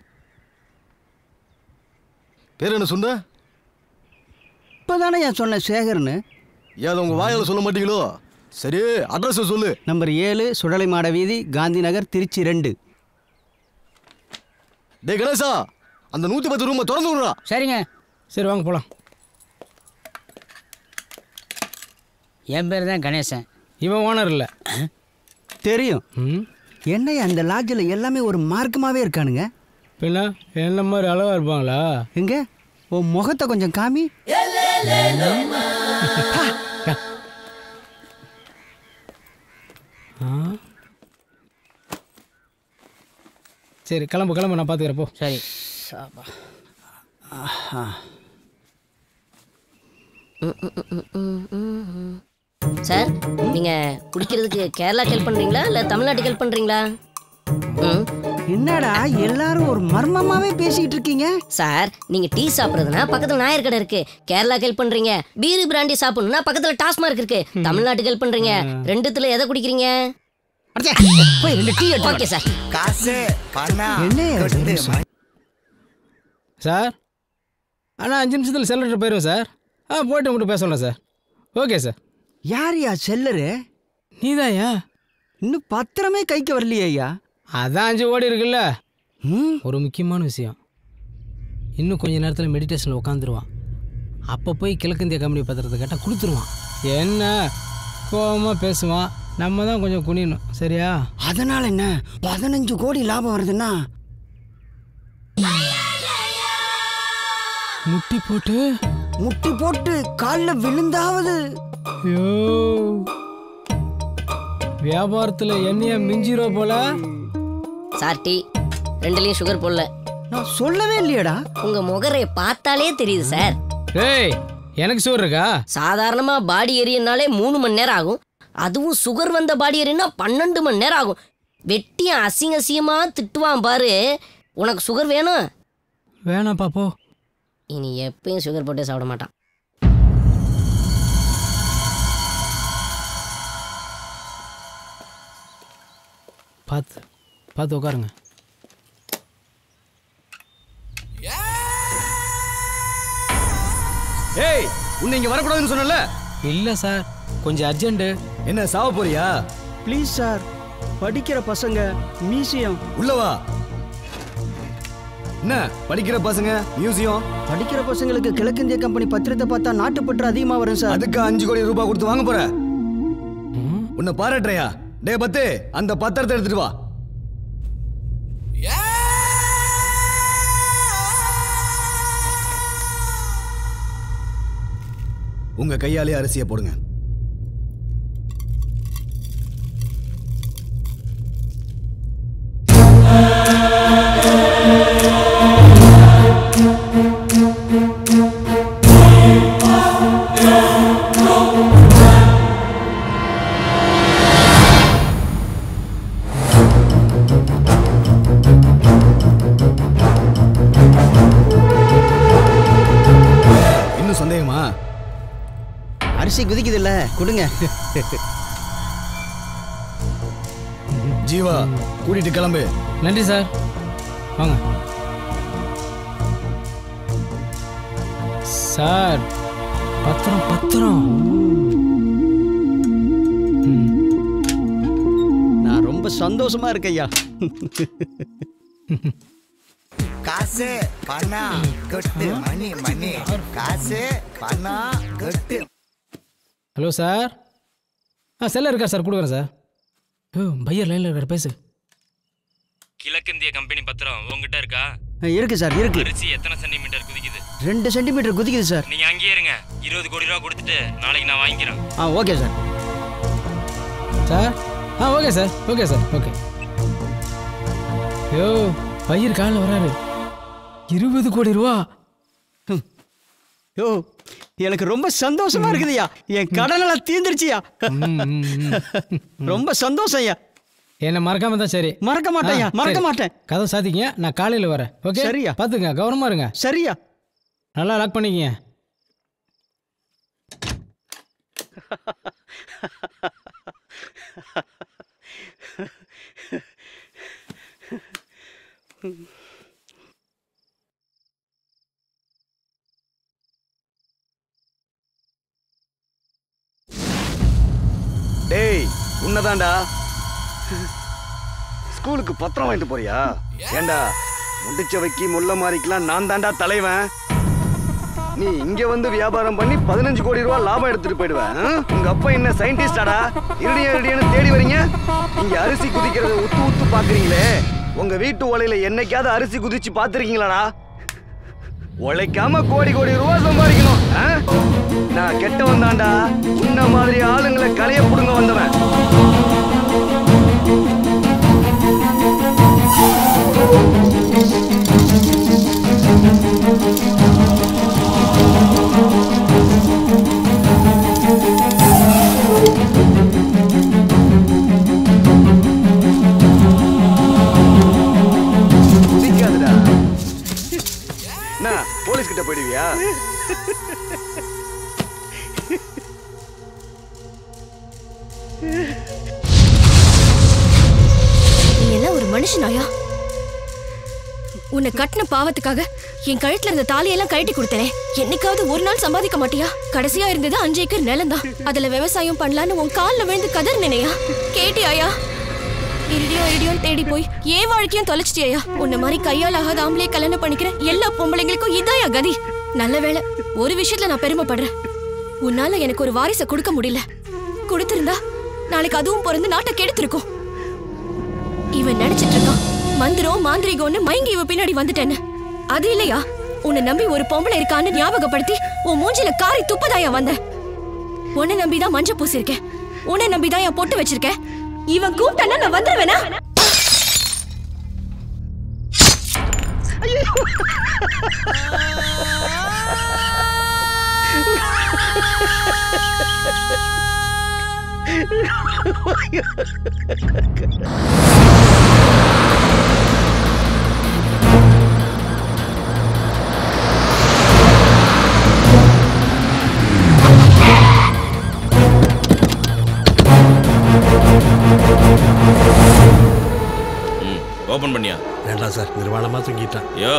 பேர் என்ன சொன்ன? இப்போதானே என் சொன்ன சேகர்னு. ஏன் உங்க வாயால் சொல்ல மாட்டீங்களோ? சரி அட்ரஸ் சொல்லு. நம்பர் 7 சுடலை மாட வீதி, காந்தி நகர், திருச்சி 2. டே கணேசா, அந்த 110 ரூமை திறந்து விடுறா. சரிங்க. சரி வாங்க போலாம். என் பேர் தான் கணேசன். இவன் ஓனர் இல்லை. தெரியும். என்னையா அந்த லாட்ஜில் எல்லாமே ஒரு மார்க்கமாகவே இருக்கானுங்க. பின்ன என்ன மாதிரி அளவாக இருப்பாங்களா? எங்க உன் முகத்தை கொஞ்சம் காமி. சரி கிளம்பு கிளம்பு, நான் பார்த்துக்கிறப்போ. சரி. சார் நீங்க குடிக்கிறதுக்கு கேரளாக்கு ஹெல்ப் பண்றீங்களா இல்ல தமிழ்நாட்டுக்கு ஹெல்ப் பண்றீங்களா? என்னடா எல்லாரும் ஒரு மர்மமாவே பேசிட்டு இருக்கீங்க? சார் நீங்க டீ சாப்பிடுறதுனா பக்கத்துல நாயர் கடை இருக்கு. கேரளாக்கு ஹெல்ப் பண்றீங்க. பீரு பிராண்டி சாப்பிடணும்னா பக்கத்துல டாஸ்மார்க் இருக்கு. தமிழ்நாட்டுக்கு ஹெல்ப் பண்றீங்க. ரெண்டுத்துல எதை குடிக்கிறீங்க? Okay sir. சார் ஆனால் 5 நிமிஷத்தில் செல்லர் போயிடுவோம் சார். போய்ட்டு உங்கள்கிட்ட பேச சொல்கிறேன் சார். Okay sir. யாரையா செல்லரு? நீதாயா? இன்னும் பத்திரமே கைக்கு வரலையே ஐயா. அதான் 5 கோடி இருக்குல்ல. ஒரு முக்கியமான விஷயம், இன்னும் கொஞ்ச நேரத்தில் மெடிடேஷனில் உட்காந்துருவான். அப்போ போய் கிழக்கிந்திய கம்பெனி பத்திரத்தை கேட்டால் கொடுத்துருவான். என்ன கோபமாக பேசுவான். நம்ம தான் கொஞ்சம் குனியணும். சரியா? அதனால என்ன 15 கோடி லாபம் வருதுன்னா முட்டி போட்டு காலில் விழுந்தாவது. ஐயோ வியாபாரத்தில் என்னைய மிஞ்சிரோ போல. சார் டீ 2லயும் சுகர் போடல. நான் சொல்லவே இல்லையடா. உங்க முகரை பார்த்தாலே தெரியுது சார். ஏய் எனக்கு சுகர் இருக்கா? சாதாரணமா பாடி எரியனாலே 3 மணி நேரம் ஆகும். அதுவும் சுகர் வந்த பாடி எரினா 12 மணி நேரம் ஆகும். வெட்டிய அசிங்கமா திட்டுவான் பாரு. உனக்கு சுகர் வேணும்? வேணாம் பாப்போ. இனி எப்பயும் சுகர் போட்டே சாப்பிட மாட்டான். பார்த்து பார்த்து உட்காருங்க. ஏய் உன்னை இங்க வரக்கூடாதுன்னு சொன்னல? இல்லை சார் கொஞ்சம் அர்ஜென்ட்டு. என்ன சாவ போறியா? ப்ளீஸ் சார், படிக்கிற பசங்க மியூசியம் உள்ளவா. என்ன படிக்கிற பசங்க மியூசியம்? படிக்கிற பசங்களுக்கு கிழக்கிந்திய கம்பெனி பத்திரத்தை பார்த்தா நாட்டுப்பற்று அதிகமாக வரும் சார். அதுக்கு 5 கோடி ரூபாய் கொடுத்து வாங்க போற? உன்னை பாராட்டுறையா? டே பத்து அந்த பத்திரத்தை எடுத்துட்டு வா. உங்க கையாலே அரிசியை போடுங்க. இன்னும் சந்தேகமா? அரிசி குதிக்குது இல்ல, கொடுங்க. ஜீவா கூட்டிட்டு கிளம்பு. நன்றி சார். வாங்க. சார் பத்திரம் பத்திரம். நான் ரொம்ப சந்தோஷமா இருக்கேன் ஐயா. காசு பணம் கொட்டு மணி மணி காசு பணம் கொட்டு. Hello sir. செல்ல இருக்கா சார்? கொடுக்குறேன் சார். பையர் லைனில் இருக்கார், பேசு. கிழக்கிந்திய கம்பெனி பத்திரம் உங்ககிட்ட இருக்கா? இருக்கு சார், இருக்கு. அரிசி எத்தனை சென்டிமீட்டர் குதிக்குது? 2 சென்டிமீட்டர் குதிக்குது சார். நீங்க அங்கேயே இருங்க. 20 கோடி ரூபா கொடுத்துட்டு நாளைக்கு நான் வாங்கிக்கிறேன். Okay sir. Sir okay sir, okay sir, okay. ஐயோ பையர் காலில் வராரு. 20 கோடி ரூபா. யோ எனக்கு ரொம்ப சந்தோஷமா இருக்குதுயா. என் கடனெல்லாம் தீர்ந்துருச்சியா. ரொம்ப சந்தோஷம் ஐயா. என்ன மறக்காம தான் சரி. மறக்க மாட்டேன், மறக்க மாட்டேன். கதவை சாத்திக்கிங்க, நான் காலையில் வரேன். ஓகே சரியா? பார்த்துங்க, கவனமா இருங்க. சரியா? நல்லா லாக் பண்ணிக்கிங்க. டேய் உன்னதான்டா ஸ்கூலுக்கு பத்திரம் வாங்கிட்டு போறியா? ஏண்டா முடிச்சவைக்கு முள்ள மாறிக்கலாம் நான் தாண்டா தலைவன். நீ இங்க வந்து வியாபாரம் பண்ணி 15 கோடி ரூபாய் லாபம் எடுத்துட்டு போயிடுவேன். உங்க அப்பா என்ன சயின்டிஸ்டாடா? இருடியன்னு தேடி வரீங்க. இங்க அரிசி குதிக்கிறத உத்து உத்து பாக்குறீங்களே. உங்க வீட்டு ஒலையில என்னைக்காவது அரிசி குதிச்சு பாத்துருக்கீங்களாடா? உழைக்காம கோடி கோடி ரூபாய் சம்பாதிக்கணும். நான் கெட்டவன் தாண்டா. உன்ன மாதிரி ஆளுங்களை கலைய புடுங்க வந்தவன். சிக்காதுடா. என்ன போலீஸ் கிட்ட போயிடுவியா? நீ எல்லாம் ஒரு மனுஷனாயா? உன்னை கட்டின பாவத்துக்காக என் கழுத்துல இருந்த தாலியெல்லாம் கழட்டி கொடுத்தேனே. என்னைக்காவது ஒரு நாள் சம்பாதிக்க மாட்டியா? கடைசியா இருந்தது 5 ஏக்கர் நிலம்தான். அதுல விவசாயம் பண்ணலான்னு உன் காலில் விழுந்து கதறினேயா? கேட்டியாயா? இடியோன்னு தேடி போய் ஏன் வாழ்க்கையும் தொலைச்சிட்டியா? உன்ன மாதிரி கையால் ஆகாத ஆம்பளையே கல்யாணம் பண்ணிக்கிற எல்லா பொம்பளைங்களுக்கும் இதாயா கதி? நல்ல வேளை ஒரு விஷயத்துல நான் பெருமைப்படுறேன். உன்னால எனக்கு ஒரு வாரிசை கொடுக்க முடியல. கொடுத்திருந்தா நாளைக்கு அதுவும் பிறந்து நாட்டை கெடுத்திருக்கும். இவன் நினைச்சிட்டு இருக்கான் மந்திரம் மாந்திரிகம்னு மயங்கி இவ பின்னாடி வந்துட்டேன்னு. அது இல்லையா, உன்னை நம்பி ஒரு பொம்பளை இருக்கான்னு ஞாபகப்படுத்தி உன் மூஞ்சில காரி துப்பதாயா வந்த. உன்னை நம்பிதான் மஞ்ச பூசிருக்கேன். உன்னை நம்பிதான் என் பொட்டு வச்சிருக்கேன். இவன் கூப்பிட்டா நான் வந்துருவேனா? ஓபன் பண்ணியா? வேண்டாம் சார், நிர்வாணமா தூங்கிட்டான். யோ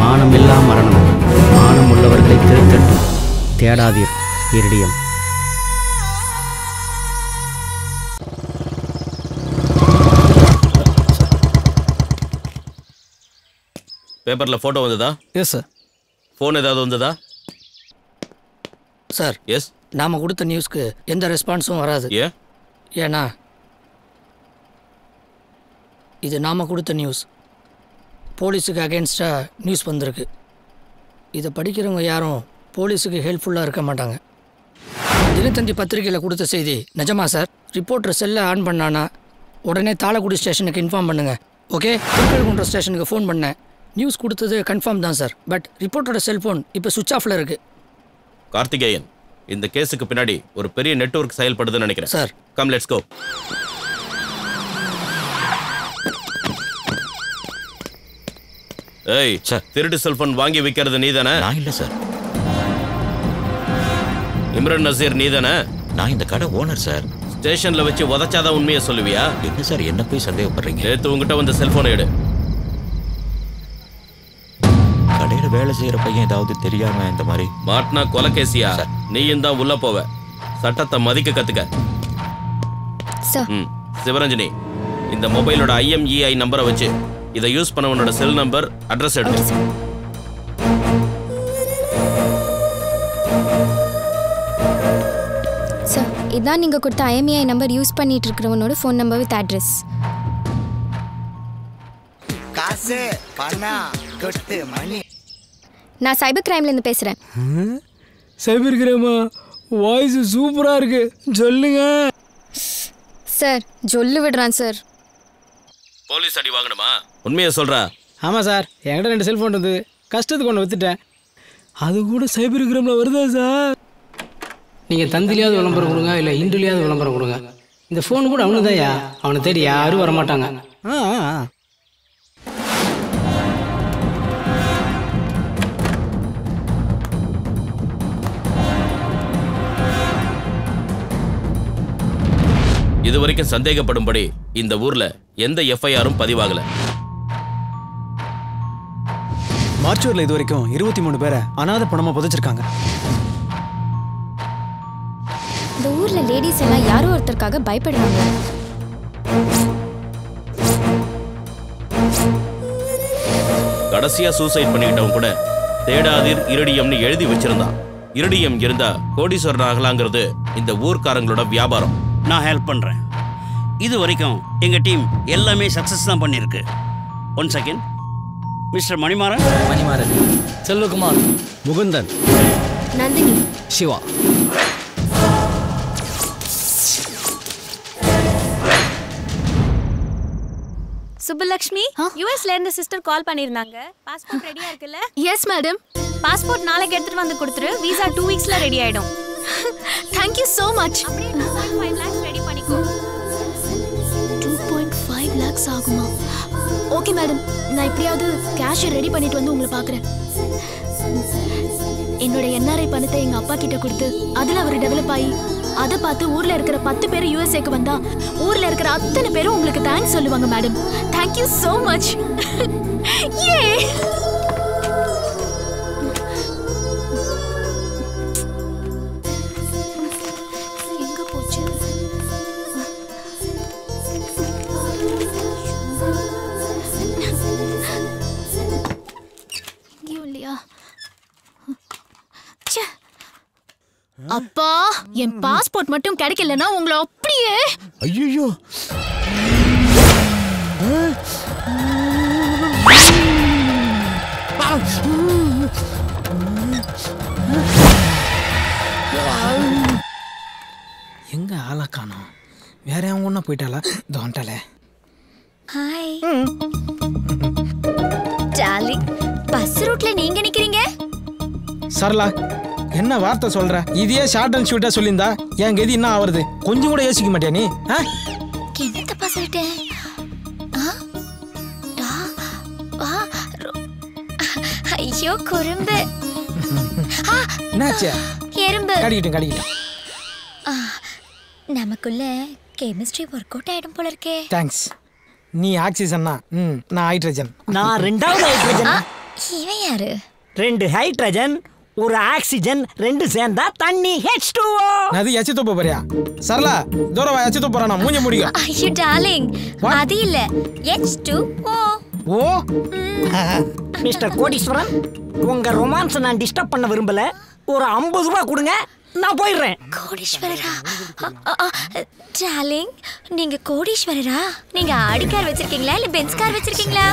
மானமில்லா மரணம் மானம் உள்ளவர்களை திருத்தட்டும். தேடாதீர் இருடியம். பேப்பர்ல போட்டோ வந்ததா? Yes sir. ஃபோன் ஏதாவது வந்ததா? Sir yes. நாம கொடுத்த நியூஸ்க்கு எந்த ரெஸ்பான்ஸும் வராது. ஏன்னா இது நாம கொடுத்த நியூஸ். போலீஸுக்கு அகேன்ஸ்டாக நியூஸ் வந்திருக்கு. இதை படிக்கிறவங்க யாரும் போலீஸுக்கு ஹெல்ப்ஃபுல்லாக இருக்க மாட்டாங்க. தினத்தந்தி பத்திரிகையில் கொடுத்த செய்தி நிஜமா சார்? ரிப்போர்ட்டர் செல்லை ஆன் பண்ணானா உடனே தாளக்குடி ஸ்டேஷனுக்கு இன்ஃபார்ம் பண்ணுங்கள். ஓகே, திருக்கழுகுன்றம் ஸ்டேஷனுக்கு ஃபோன் பண்ணேன். நியூஸ் கொடுத்தது கன்ஃபார்ம் தான் சார். பட் ரிப்போர்ட்டரோட செல்ஃபோன் இப்போ சுவிட்ச் ஆஃபில் இருக்குது. கார்த்திகேயன், இந்த கேஸுக்கு பின்னாடி ஒரு பெரிய நெட்வொர்க் செயல்படுதுன்னு நினைக்கிறேன் சார். Come let's go. ஏய் சார், திருட்டு செல்போன் வாங்கி விற்கிறது நீதானே? நான் இல்லை சார். இம்ரான் நசீர் நீதானே? நான் இந்த கடை ஓனர் சார். ஸ்டேஷன்ல வச்சு உதச்சாதான் உண்மையை சொல்லுவியா? என்ன சார் என்ன போய் சந்தேகப்படுறீங்க? நேத்து உங்ககிட்ட வந்து செல்போனை எடு. கடையில வேலை செய்யற பையன் ஏதாவது தெரியாம இந்த மாதிரி மாட்டினா கொலைகேசியா? நீயும் தான் உள்ள போவ. சட்டத்தை மதிக்க கத்துக்க. சிவரஞ்சனி, இந்த மொபைலோட IMEI நம்பரை வச்சு இதை யூஸ் பண்ணவனோட செல் நம்பர், அட்ரஸ் எடுத்து. சார், இதான் நீங்க கொடுத்த IMEI நம்பர் யூஸ் பண்ணிட்டு இருக்கிறவனோட ஃபோன் நம்பர் வித் அட்ரஸ். காசு பணம் கொட்டு மணி. நான் சைபர் கிரைம்ல இருந்து பேசுறேன். சைபர் கிரைமா? வாய்ஸ் சூப்பரா இருக்கு, சொல்லுங்க. சார், ஜொல்லு விடுறான் சார். போலீஸ் அடி வாங்கணுமா? உண்மையை சொல்றா? ஆமாம் சார், என்கிட்ட 2 செல்ஃபோன் இருந்தது, கஷ்டத்துக்கு ஒன்று வித்துட்டேன். அது கூட சைபர் கிரைமில் வருதா சார்? நீங்கள் தந்திலையாவது விளம்பரம் கொடுங்க, இல்லை இன்றிலையாவது விளம்பரம் கொடுங்க. இந்த ஃபோன் கூட அவனு தான்யா, அவனை தேடி யாரும் வரமாட்டாங்க. இதுவரைக்கும் சந்தேகப்படும்படி இந்த ஊர்ல எந்த FIR-ம் பதிவாகல. மார்ச்சூர்ல இதுவரைக்கும் 23 பேரை அனாதை பணமா புதைச்சிருக்காங்க. இந்த ஊர்ல லேடிஸ் எல்லாம் யாரோ ஒருத்தருக்காக பயப்படுறாங்க. கடைசியா சூசைட் பண்ணிக்கிட்டவன் கூட தேடாதீர் இரிடியம்னு எழுதி வச்சிருந்தான். இரிடியம் இருந்தா கோடீஸ்வரன் ஆகலாங்கிறது இந்த ஊர்க்காரங்களோட வியாபாரம். நான் ஹெல்ப் பண்ணுறேன். இது வரைக்கும் எங்கள் டீம் எல்லாமே சக்ஸஸ் தான் பண்ணியிருக்கு. 1 செகண்ட். மிஸ்டர் மணிமாறன். மணிமாறன். செல்வகுமார். முகுந்தன். நந்தினி. சிவா. சுப்புலக்ஷ்மி, யூஎஸ்ல இருந்து சிஸ்டர் கால் பண்ணிருந்தாங்க. பாஸ்போர்ட் ரெடியா இருக்குல்ல? Yes madam. பாஸ்போர்ட் நாளைக்கு எடுத்துட்டு வந்து கொடுத்துரு. வீசா 2 வீக்ஸ்ல ரெடி ஆயிடும். Thank you so much. அப்படியே 2.5 lakhs ரெடி பண்ணிக்கோ. 2.5 lakhs ஆகுமா? ஓகே மேடம், நான் எப்படியாவது கேஷ் ரெடி பண்ணிட்டு வந்து உங்களை பார்க்குறேன். என்னோட NRI பணத்தை எங்க அப்பா கிட்ட கொடுத்து அதுல அவர் டெவலப் ஆகி அதை பார்த்து ஊர்ல இருக்கிற 10 பேர் USA-க்கு வந்தா ஊர்ல இருக்கிற அத்தனை பேரும் உங்களுக்கு தேங்க்ஸ் சொல்லுவாங்க madam. Thank you so much. Yay! அப்பா, என் பாஸ்போர்ட் மட்டும் கிடைக்கலன்னா உங்களை அப்படியே. ஐயோ, எங்க ஆளா காணோம்? வேற அவங்க ஒண்ணா போயிட்டாளா? தோண்டாலே. ஹாய் டார்லிங், பஸ் ரூட்ல நீங்க நிக்கிறீங்க? சரளா, என்ன வார்த்தை சொல்ற? இதையே ஷார்ட் அண்ட் ஸ்வீட்டா சொல்லியிருந்தா என் கதி என்ன ஆவறது? கொஞ்சம் கூட யோசிக்க மாட்டியா நீ? என்ன தப்பா சொல்லிட்டேன்? ஐயோ குறும்பு. என்னாச்சு? எறும்பு. கடிக்கிட்டேன். நமக்குள்ள கெமிஸ்ட்ரி ஒர்க் அவுட் ஆயிடும் போல இருக்கே. தேங்க்ஸ். நீ ஆக்சிஜன்னா, நான் ஹைட்ரஜன். நான் 2வது ஹைட்ரஜன். இவன் யாரு? 2 ஹைட்ரஜன், 1 ஆக்சிஜன், 2 சேர்ந்தா தண்ணி H2O. அது எச்சு தூப்ப போறியா? சரளா, தூரவா எச்சு தூப்ப போறானா? மூஞ்ச முடியும். ஐயோ டார்லிங், அது இல்ல, H2O. ஓ மிஸ்டர் கோடீஸ்வரன், உங்க ரொமான்ஸ் நான் டிஸ்டர்ப் பண்ண விரும்பல. ஒரு 50 ரூபாய் கொடுங்க, நான் போயிடுறேன். கோடீஸ்வரரா? டார்லிங், நீங்க கோடீஸ்வரரா? நீங்க ஆடி கார் வச்சிருக்கீங்களா இல்ல பென்ஸ் கார் வச்சிருக்கீங்களா?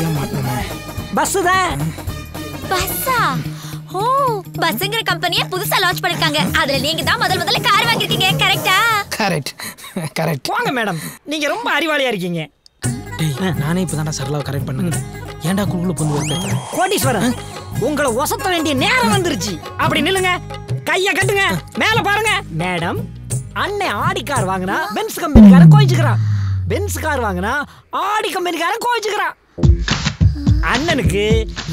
பஸ் தான். பஸ்ஸா? ஓ, பஸ்ங்கிற கம்பெனியை புதுசா லான்ச் பண்ணிருக்காங்க. அதுல நீங்க தான் முதல்ல கார் வாங்கிருக்கீங்க, கரெக்ட்டா? கரெக்ட். வாங்க மேடம், நீங்க ரொம்ப அறிவாளியா இருக்கீங்க. டேய், நானே இப்பதான்டா சரளாவை கரெக்ட் பண்ணேன். ஏன்டா குழுக்குள்ள பொந்து வைப்ப? கோடீஸ்வரன், உங்களை ஒசத்த வேண்டிய நேரம் வந்துருச்சு. அப்படி நில்லுங்க, கைய கட்டுங்க, மேல பாருங்க. மேடம், அண்ணன் ஆடி கார் வாங்கினா பென்ஸ் கம்பெனிக்காரன் கோயிச்சுக்கிறான். பென்ஸ் கார் வாங்கினா ஆடி கம்பெனிக்காரன் கோயிச்சுக்கிறான். அண்ணனுக்கு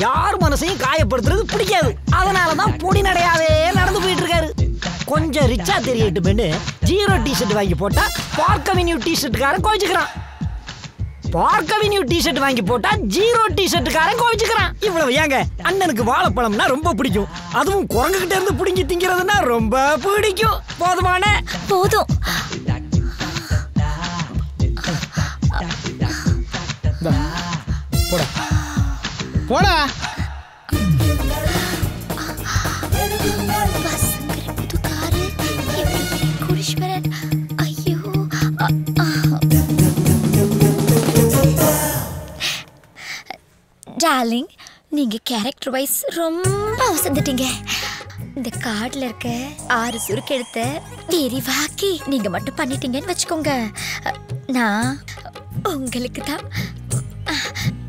யார் மனசையும் காயப்படுத்துறது பிடிக்காது. அதனாலதான் பொடி நடையாவே நடந்து போயிட்டு இருக்காரு. கொஞ்சம் ரிச்சா தெரியட்டுமேனு ஜீரோ டிஷர்ட் வாங்கி போட்டா பார்க் அவென்யூ டிஷர்ட்டுக்காரன் கோவிச்சுக்கிறான். பார்க் அவென்யூ டிஷர்ட் வாங்கி போட்டா ஜீரோ டிஷர்ட்டுக்காரன் கோவிச்சுக்கிறான். இவ்வளவு ஏங்க அண்ணனுக்கு வாழைப்பழம்னா ரொம்ப பிடிக்கும். அதுவும் குரங்குகிட்ட இருந்து பிடிங்கி திங்கிறதுனா ரொம்ப பிடிக்கும். போதுமான போதும். போடா போடா. டார்லிங், நீங்க கேரக்டர் வைஸ் ரொம்ப அவசந்துட்டீங்க. இந்த கார்டுல இருக்க 6 சுருக்கெழுத்த விரிவாக்கி நீங்க மட்டும் பண்ணிட்டீங்கன்னு வச்சுக்கோங்க. நான் உங்களுக்கு தான்.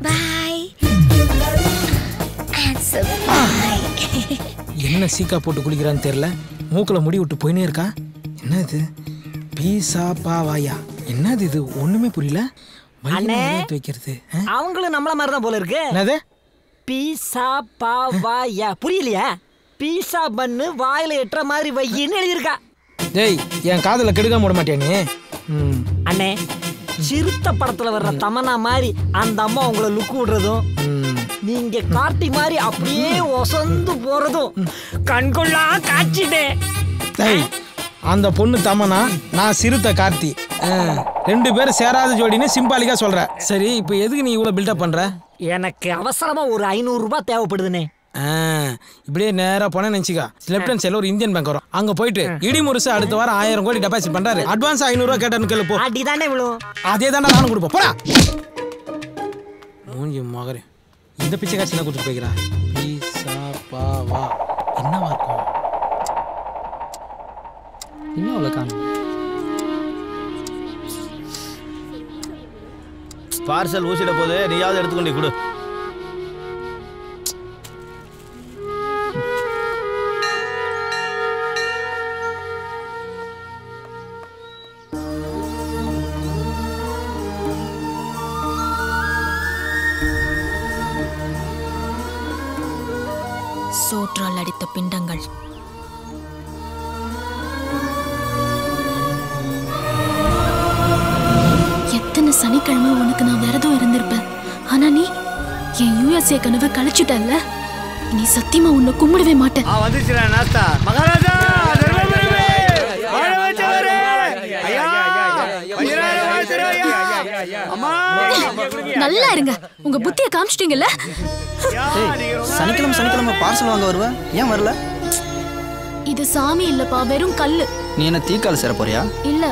பாய். என்ன சீக்கா போட்டு குளிக்கிறான்னு தெரியல. மூக்கில் முடி விட்டு போயினே இருக்கா. என்ன இது? பீஸா பாவாயா? என்னது இது? ஒண்ணுமே புரியல. வைக்கிறது அவங்களும் நம்மள மாதிரி தான் போல இருக்கு. என்னது? பீஸா பாவாயா புரியலையா? பீஸா பண்ணு வாயில எட்டுற மாதிரி வையின்னு எழுதியிருக்கா. டேய், என் காதல கெடுக்க விட மாட்டியா நீ? அண்ணே, சிறுத்தை படத்துல வர்ற தமனா மாதிரி அந்த அம்மா உங்களை லுக்கு விடுறதும் நீங்க காட்டி மாதிரி அப்படியே ஒசந்து போறதும் கண்கொள்ளா காட்சிதே. டேய், அந்த பொண்ணு தமனா, நான் சிறுத்தை கார்த்தி. 2 பேரும் சேராத ஜோடின்னு சிம்பாலிக்கா சொல்ற. சரி, இப்போ எதுக்கு நீ இவ்வளவு பில்டப் பண்ற? எனக்கு அவசரமா ஒரு 500 ரூபாய் தேவைப்படுதுனே. இப்படியே நேரா போன நினைச்சிக்கா. லெஃப்ட் ஹேண்ட் சைடுல ஒரு இந்தியன் பேங்க் வரும். அங்க போயிட்டு இடி முருசு அடுத்த வாரம் 1000 கோடி டெபாசிட் பண்றாரு. அட்வான்ஸ் 500 ரூபாய் கேட்டான்னு கேளு போ. அடிதானே இவ்வளோ. அதே தானே நானும் கொடுப்போம். போடா மூஞ்சி மகரே. இந்த பிச்சை காட்சி என்ன கொடுத்து போய்க்கிறா. பீஸா பாவா என்னவா இருக்கும்? இன்னும் அவ்வளோ காணும். பார்சல் ஊசிட போது நீயாவது எடுத்துக்கொண்டு கொடு. சோற்றால் அடித்த பிண்டங்கள். எத்தனை சனிக்கிழமை உனக்கு நான் விரதம் இருந்திருப்பேன். ஆனா நீ என் யூஎஸ்ஏ கனவை கழிச்சுட்டல்ல. நீ சத்தியமா உன்னை கும்பிடவே மாட்டேன். மகாராஜா நல்லா இருங்க. உங்க புத்தியை காமிச்சிட்டீங்கல்ல. சனிக்கிழமை பார்சல் வாங்க வருவ, ஏன் வரல? இது சாமி இல்லப்பா, வெறும் கல்லு. நீ என்ன தீக்கால சேர போறியா? இல்ல,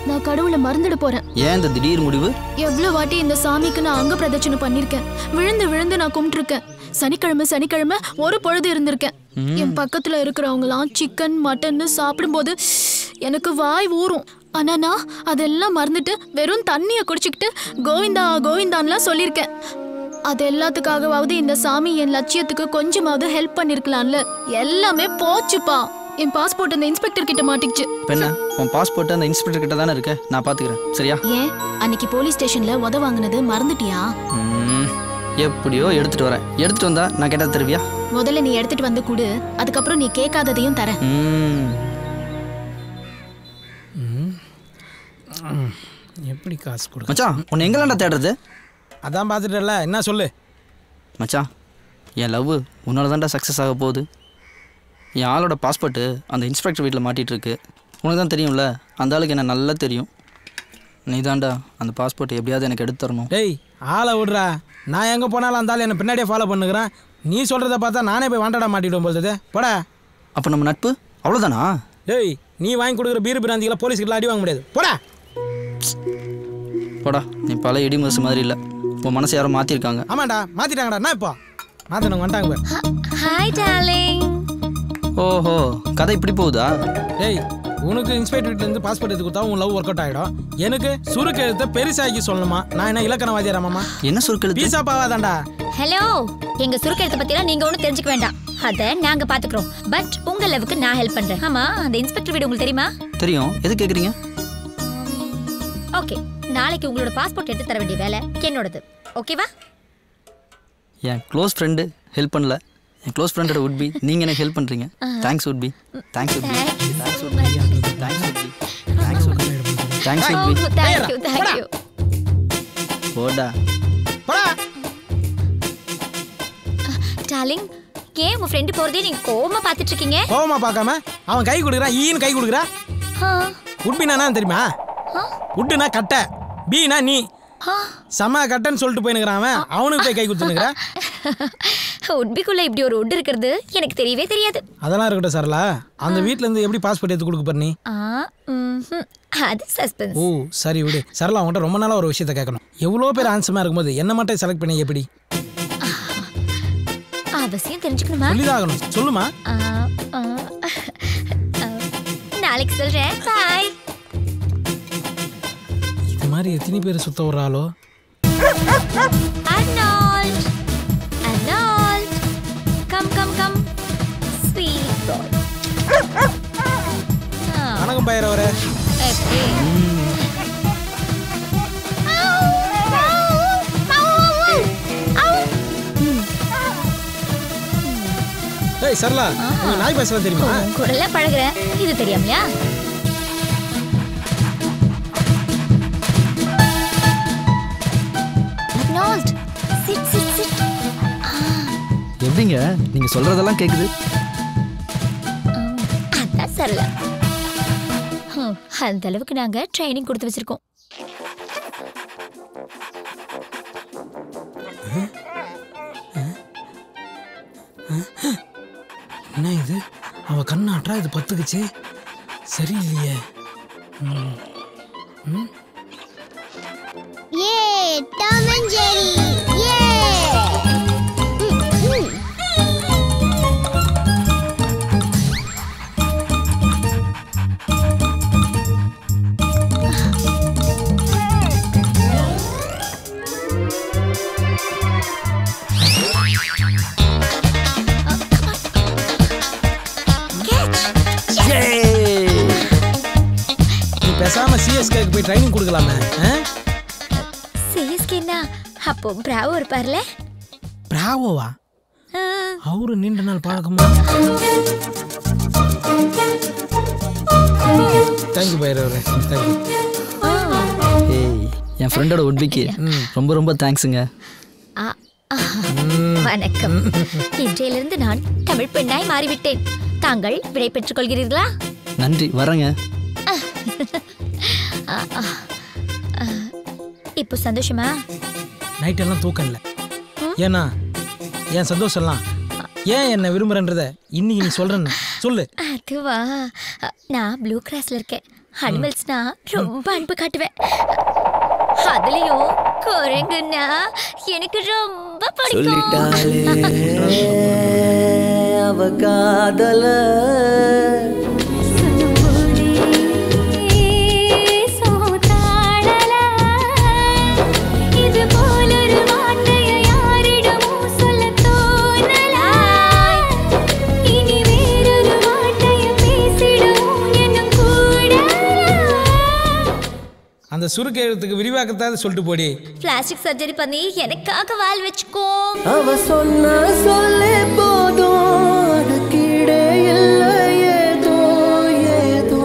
நான் கடவுளை மறந்துட போறேன். ஏன் இந்த திடீர் முடிவு? எவ்வளவு வாட்டி இந்த சாமிக்கு நான் அங்க பிரதட்சணை பண்ணிருக்கேன். விழுந்து விழுந்து நான் கும்பிட்டுருக்கேன். சனிக்கிழமை ஒரு பொழுது இருந்திருக்கேன். என் பக்கத்துல இருக்கிறவங்களாம் சிக்கன் மட்டன் சாப்பிடும்போது எனக்கு வாய் ஊறும். ஆனா நான் அதெல்லாம் மறந்துட்டு வெறும் தண்ணியை குடிச்சுக்கிட்டு கோவிந்தா கோவிந்தான்லாம் சொல்லியிருக்கேன். அது எல்லாத்துக்காகவாவது இந்த சாமி என் லட்சியத்துக்கு கொஞ்சமாவது ஹெல்ப் பண்ணிருக்கலாம்ல. எல்லாமே போச்சுப்பா. என் பாஸ்போர்ட் அந்த இன்ஸ்பெக்டர் கிட்ட மாட்டிச்சு. பெண்ணா, உன் பாஸ்போர்ட் அந்த இன்ஸ்பெக்டர் கிட்ட தானே இருக்கு. நான் பாத்துக்கிறேன், சரியா? ஏன் அன்னைக்கு போலீஸ் ஸ்டேஷன்ல உத வாங்கினது மறந்துட்டியா? எப்படியோ எடுத்துட்டு வரேன். எடுத்துட்டு வந்தா நான் கேட்டா தருவியா? முதல்ல நீ எடுத்துட்டு வந்து கொடு, அதுக்கப்புறம் நீ கேட்காததையும் தரேன். எப்படி காசு கொடு மச்சான்? உன்னை எங்கெல்லாம்டா தேடுறது? அதான் பார்த்துட்டல. என்ன சொல்லு மச்சான், என் லவ் உன்னால தான்டா சக்ஸஸ் ஆக போகுது. என் ஆளோட பாஸ்போர்ட்டு அந்த இன்ஸ்பெக்டர் வீட்டில் மாட்டிகிட்டு இருக்கு. உனக்கு தான் தெரியும்ல, அந்த ஆளுக்கு என்ன நல்லா தெரியும். நீ தான்டா அந்த பாஸ்போர்ட் எப்படியாவது எனக்கு எடுத்து தரணும். டேய், ஆளை விடுறா. நான் எங்கே போனாலும் அந்த ஆள் என்னை பின்னாடியே ஃபாலோ பண்ணுகிறேன். நீ சொல்கிறத பார்த்தா நானே போய் வாண்டடா மாட்டிவிடும் போகுது. போடா. அப்போ நம்ம நட்பு அவ்வளோதானா? டேய், நீ வாங்கி கொடுக்குற பீர் பிராந்திகளை போலீஸ்கிட்ட அடி வாங்க முடியாது. போடா போடா. நீ பல இடி முரசு மாதிரி இல்லை. உன் மனசை யாரும் மாற்றிருக்காங்க. ஆமாண்டா, மாற்றிட்டாங்கடா. என்ன இப்போ மாற்றினவங்க வந்துட்டாங்க. Hi darling. ஓஹோ, கதை இப்படி போகுதா? டேய், உனக்கு இன்ஸ்பெக்டர் வீட்டிலேருந்து பாஸ்போர்ட் எடுத்து கொடுத்தா உன் லவ் ஒர்க் அவுட் ஆகிடும். எனக்கு சுருக்கு எழுத்த பெருசாக்கி சொல்லணுமா? நான் என்ன இலக்கணவாதியாராமாமா? என்ன சுருக்கு எழுத்து? பீஸா பாவாதாண்டா. ஹலோ, எங்க சுருக்கு எழுத்த பத்திலாம் நீங்க ஒன்றும் தெரிஞ்சுக்க வேண்டாம். அதை நாங்க பாத்துக்கிறோம். பட் உங்க லவ்வுக்கு நான் ஹெல்ப் பண்றேன். ஆமா, அந்த இன்ஸ்பெக்டர் வீடு உங்களுக்கு தெரியுமா? தெரியும். எது கேட்குறீங்க? ஓகே, நாளைக்கு உங்களோட பாஸ்போர்ட் எடுத்து தர வேண்டிய வேலை என்னோடது. ஓகேவா? என் க்ளோஸ் ஃப்ரெண்டு ஹெல்ப் பண்ணல, என் க்ளோஸ் ஃப்ரெண்டோட உட்பி நீங்கள் எனக்கு ஹெல்ப் பண்ணுறீங்க. Thanks உட்பி. Thanks உட்பி. Thanks உட்பி. Thanks உட்பி. Thanks உட்பி. Thanks உட்பி. Thank you. போடா. டார்லிங், ஏன் உங்க ஃப்ரெண்ட் போறதே நீங்க கோவமா பார்த்துட்டு இருக்கீங்க? கோவமா பார்க்காம அவன் கை கொடுக்குறான், ஈன்னு கை கொடுக்குறா. உட்பினா தெரியுமா? உட்டுனா கட்டை, பீனா நீ. சம கட்டைன்னு சொல்லிட்டு போயினுக்கிறான் அவன். அவனுக்கு போய் கை கொடுத்துனுக்குறான். உட்பிக்குள்ள இப்படி ஒரு உட் இருக்கிறது எனக்கு தெரியவே தெரியாது. அதெல்லாம் இருக்கட்டும் சரளா. அந்த வீட்ல இருந்து எப்படி பாஸ்போர்ட் எடுத்து கொடுக்க போற நீ? அது சஸ்பென்ஸ். ஓ சரி விடு. சரளா உன்கிட்ட ரொம்ப நாளா ஒரு விஷயத்தை கேட்கணும். எவ்வளோ பேர் ஆன்சமா இருக்கும்போது என்ன மட்டும் செலக்ட் பண்ணி எப்படி? அவசியம் தெரிஞ்சுக்கணுமா? சொல்லிதாகணும். சொல்லுமா. நாளைக்கு சொல்றேன். பாய். இது மாதிரி எத்தனை பேர் சுத்த வர்றாளோ? Arnold, Arnold, come come come, sweet boy. வணக்கம் பையரவரே. ஏய் சரளா, உங்க நாய் பேசலாம் தெரியுமா? கூடல பழகுறேன், இது தெரியாமலையா? Arnold, sit sit sit. எப்படிங்க நீங்கள் சொல்கிறதெல்லாம் கேட்குது? அதான் சரளா. அந்த அளவுக்கு நாங்க ட்ரைனிங் கொடுத்து வச்சிருக்கோம். என்ன இது? அவ கண்ணாட்டா இது பத்துக்குச்சு. சரியில்லையே. ஏ டாம் அண்ட் ஜெரி. ஏ பேசாம சிஎஸ்கேக்கு போய் ட்ரைனிங் கொடுக்கலாமே. சிஎஸ்கேனா அப்போ பிராவோ இருப்பார்ல? பிராவோவா? அவரு நீண்ட நாள் பழக்கமா? தேங்க்யூ பைரவரே. தேங்க்யூ. ஏய் என் ஃப்ரெண்டோட உட்பிக்கு ரொம்ப ரொம்ப தேங்க்ஸுங்க. வணக்கம். இன்றையிலிருந்து நான் தமிழ் பெண்ணாய் மாறிவிட்டேன். தாங்கள் விடை பெற்றுக் கொள்கிறீர்களா? நன்றி, வரேங்க. இப்போ சந்தோஷமா? நைட் எல்லாம் தூக்கம் இல்லை. ஏன்னா என் சந்தோஷம்லாம் ஏன் என்ன விரும்புறன்றத இன்னைக்கு நீ சொல்றேன்னு சொல்லு. அதுவா, நான் ப்ளூ கிராஸ்ல இருக்கேன். அனிமல்ஸ்னா ரொம்ப அன்பு காட்டுவேன். அதுலயும் குரங்குன்னா எனக்கு ரொம்ப பிடிக்கும். அவ காதல அந்த சுருக்கு எழுத்துக்கு விரிவாக்கத்தான் சொல்லிட்டு போடி. பிளாஸ்டிக் சர்ஜரி பண்ணி எனக்காக வால் வச்சுக்கோ. அவ சொன்ன சொல்லே போதும், கீழே இல்லை ஏதோ ஏதோ.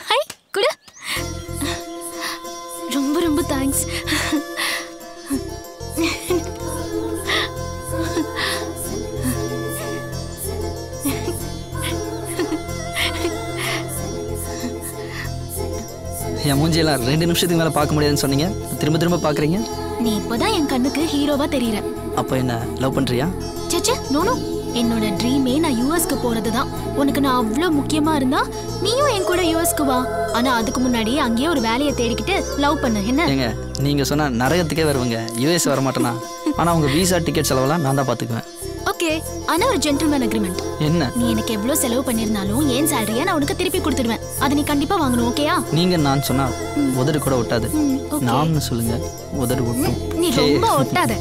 ஹாய் குடு. ரொம்ப ரொம்ப தேங்க்ஸ். என் மூஞ்சியெல்லாம் 2 நிமிஷத்துக்கு மேலே பார்க்க முடியாதுன்னு சொன்னீங்க. திரும்ப திரும்ப பார்க்குறீங்க. நீ இப்போதான் என் கண்ணுக்கு ஹீரோவா தெரியற. அப்போ என்ன லவ் பண்ணுறியா? சேச்சே, நோனோ. என்னோட ட்ரீமே நான் யூஎஸ்க்கு போறது தான். உனக்கு நான் அவ்வளோ முக்கியமா இருந்தா நீயும் என் கூட யூஎஸ்க்கு வா. ஆனா அதுக்கு முன்னாடி அங்கேயே ஒரு வேலையை தேடிக்கிட்டு லவ் பண்ணு. என்ன? ஏங்க நீங்கள் சொன்னால் நரகத்துக்கே வருவங்க. யூஎஸ் வர மாட்டேனா? ஆனால் உங்கள் வீசா டிக்கெட் செலவெல்லாம் நான் தான் பார்த்துக்குவேன். ஓகே, ஆனா ஒரு ஜென்டில்மேன் அக்ரிமெண்ட். என்ன? நீ எனக்கு எவ்வளவு செலவு பண்ணிருந்தாலும் ஏன் சாலரியை நான் உனக்கு திருப்பி கொடுத்துடுவேன். அதை நீ கண்டிப்பா வாங்கணும். ஓகேயா? நீங்க நான் சொன்னா உதடு கூட ஒட்டாது. நாம்னு சொல்லுங்க, உதடு ஒட்டும். நீ ரொம்ப ஒட்டாத.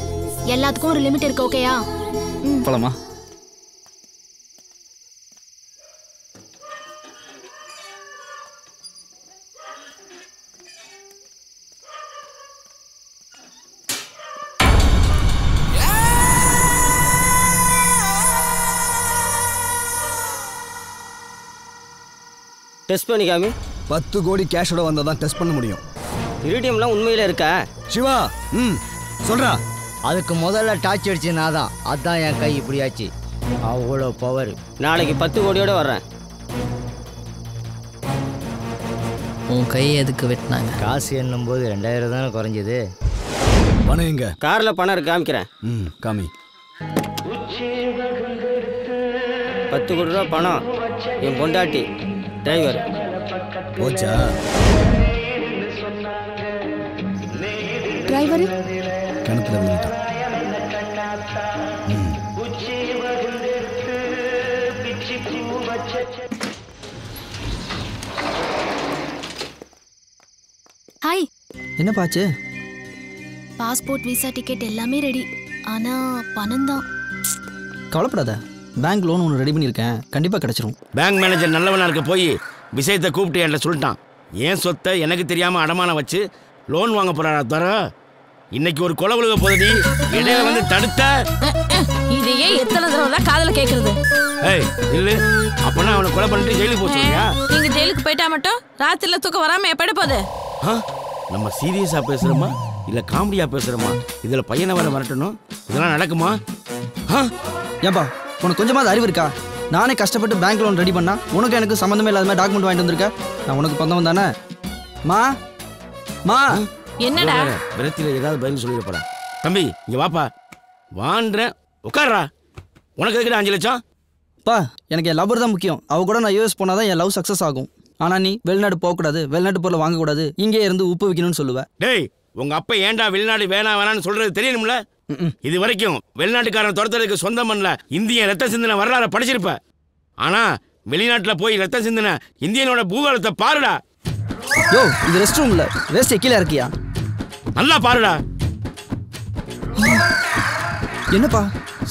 எல்லாத்துக்கும் ஒரு லிமிட் இருக்கு. ஓகேயா? போலாமா? டெஸ்ட் பண்ணி காமி. 10 கோடி கேஷோட வந்தால் தான் டெஸ்ட் பண்ண முடியும். இரிடியம்லாம் உண்மையிலே இருக்கா? சிவா சொல்றா. அதுக்கு முதல்ல டார்ச் அடிச்சு நான் தான். அதான் என் கை இப்படியாச்சு. அவ்வளோ பவர். நாளைக்கு 10 கோடியோட வர்றேன். உன் கையை எதுக்கு வெட்டினாங்க? காசு என்னும் போது 2000 தானே குறைஞ்சது. பணம் எங்க? காரில் பணம் இருக்கு, காமிக்கிறேன். காமி. 10 கோடி ரூபா பணம். என் பொண்டாட்டி டிரைவர். போச்சா? டிரைவர் கிணத்துல விழுந்துட்டான். ஹாய். என்ன பாச்சு? பாஸ்போர்ட் விசா டிக்கெட் எல்லாமே ரெடி. ஆனா பணம் தான். கவலைப்படாத, பேங்க் லோன் ஒன்று ரெடி பண்ணியிருக்கேன், கண்டிப்பாக கிடச்சிரும். பேங்க் மேனேஜர் நல்லவனா இருக்க போய் விஷயத்தை கூப்பிட்டு என்கிட்ட சொல்லிட்டான். ஏன் சொத்தை எனக்கு தெரியாமல் அடமானம் வச்சு லோன் வாங்க போறாரா தர. இன்னைக்கு ஒரு கொலை விழுக போதடி, இடையில வந்து தடுத்த. இதையே எத்தனை தடவை காதல கேக்குறது? ஏய் இல்ல, அப்பனா அவனை கொலை பண்ணிட்டு ஜெயிலுக்கு போச்சுறியா? நீங்க ஜெயிலுக்கு போயிட்டா மட்டும் ராத்திரில தூக்கம் வராம எப்படி போகுது? நம்ம சீரியஸா பேசுறோமா இல்ல காமெடியா பேசுறோமா? இதுல பையனை வர வரட்டணும், இதெல்லாம் நடக்குமா? ஏன்பா உனக்கு கொஞ்சமாவது அறிவு இருக்கா? நானே கஷ்டப்பட்டு பேங்க் லோன் ரெடி பண்ணா உனக்கு எனக்கு சம்மந்தமே இல்லாத மாதிரி டாக்குமெண்ட் வாங்கிட்டு வந்திருக்க. நான் உனக்கு பந்தவன் தானே? மா மா என்னடா விரத்தில ஏதாவது பதில் சொல்லிட போறா. தம்பி இங்க வாப்பா. வான்றேன், உட்கார்றா. உனக்கு எதுக்குடா 5 லட்சம்? பா எனக்கு என் லவ்வர் தான் முக்கியம். அவ கூட நான் யூஎஸ் போனாதான் என் லவ் சக்ஸஸ் ஆகும். ஆனா நீ வெளிநாடு போகக்கூடாது, வெளிநாட்டு பொருளை வாங்கக்கூடாது, இங்கே இருந்து உப்பு வைக்கணும்னு சொல்லுவேன். டேய் உங்க அப்பா ஏன்டா வெளிநாடு வேணாம்னு சொல்றது தெரியணும்ல? இது வரைக்கும் வெளிநாட்டுக்காரன் துரத்துறதுக்கு சொந்தம் பண்ணல இந்திய ரத்த சிந்தனை வரலாறு படிச்சிருப்ப. ஆனா வெளிநாட்டுல போய் ரத்த சிந்தனை இந்தியனோட பூகோளத்தை பாருடா. யோ இது ரெஸ்ட் ரூம் இல்ல, வேஸ்ட் கீழே இருக்கியா? நல்லா பாருடா. என்னப்பா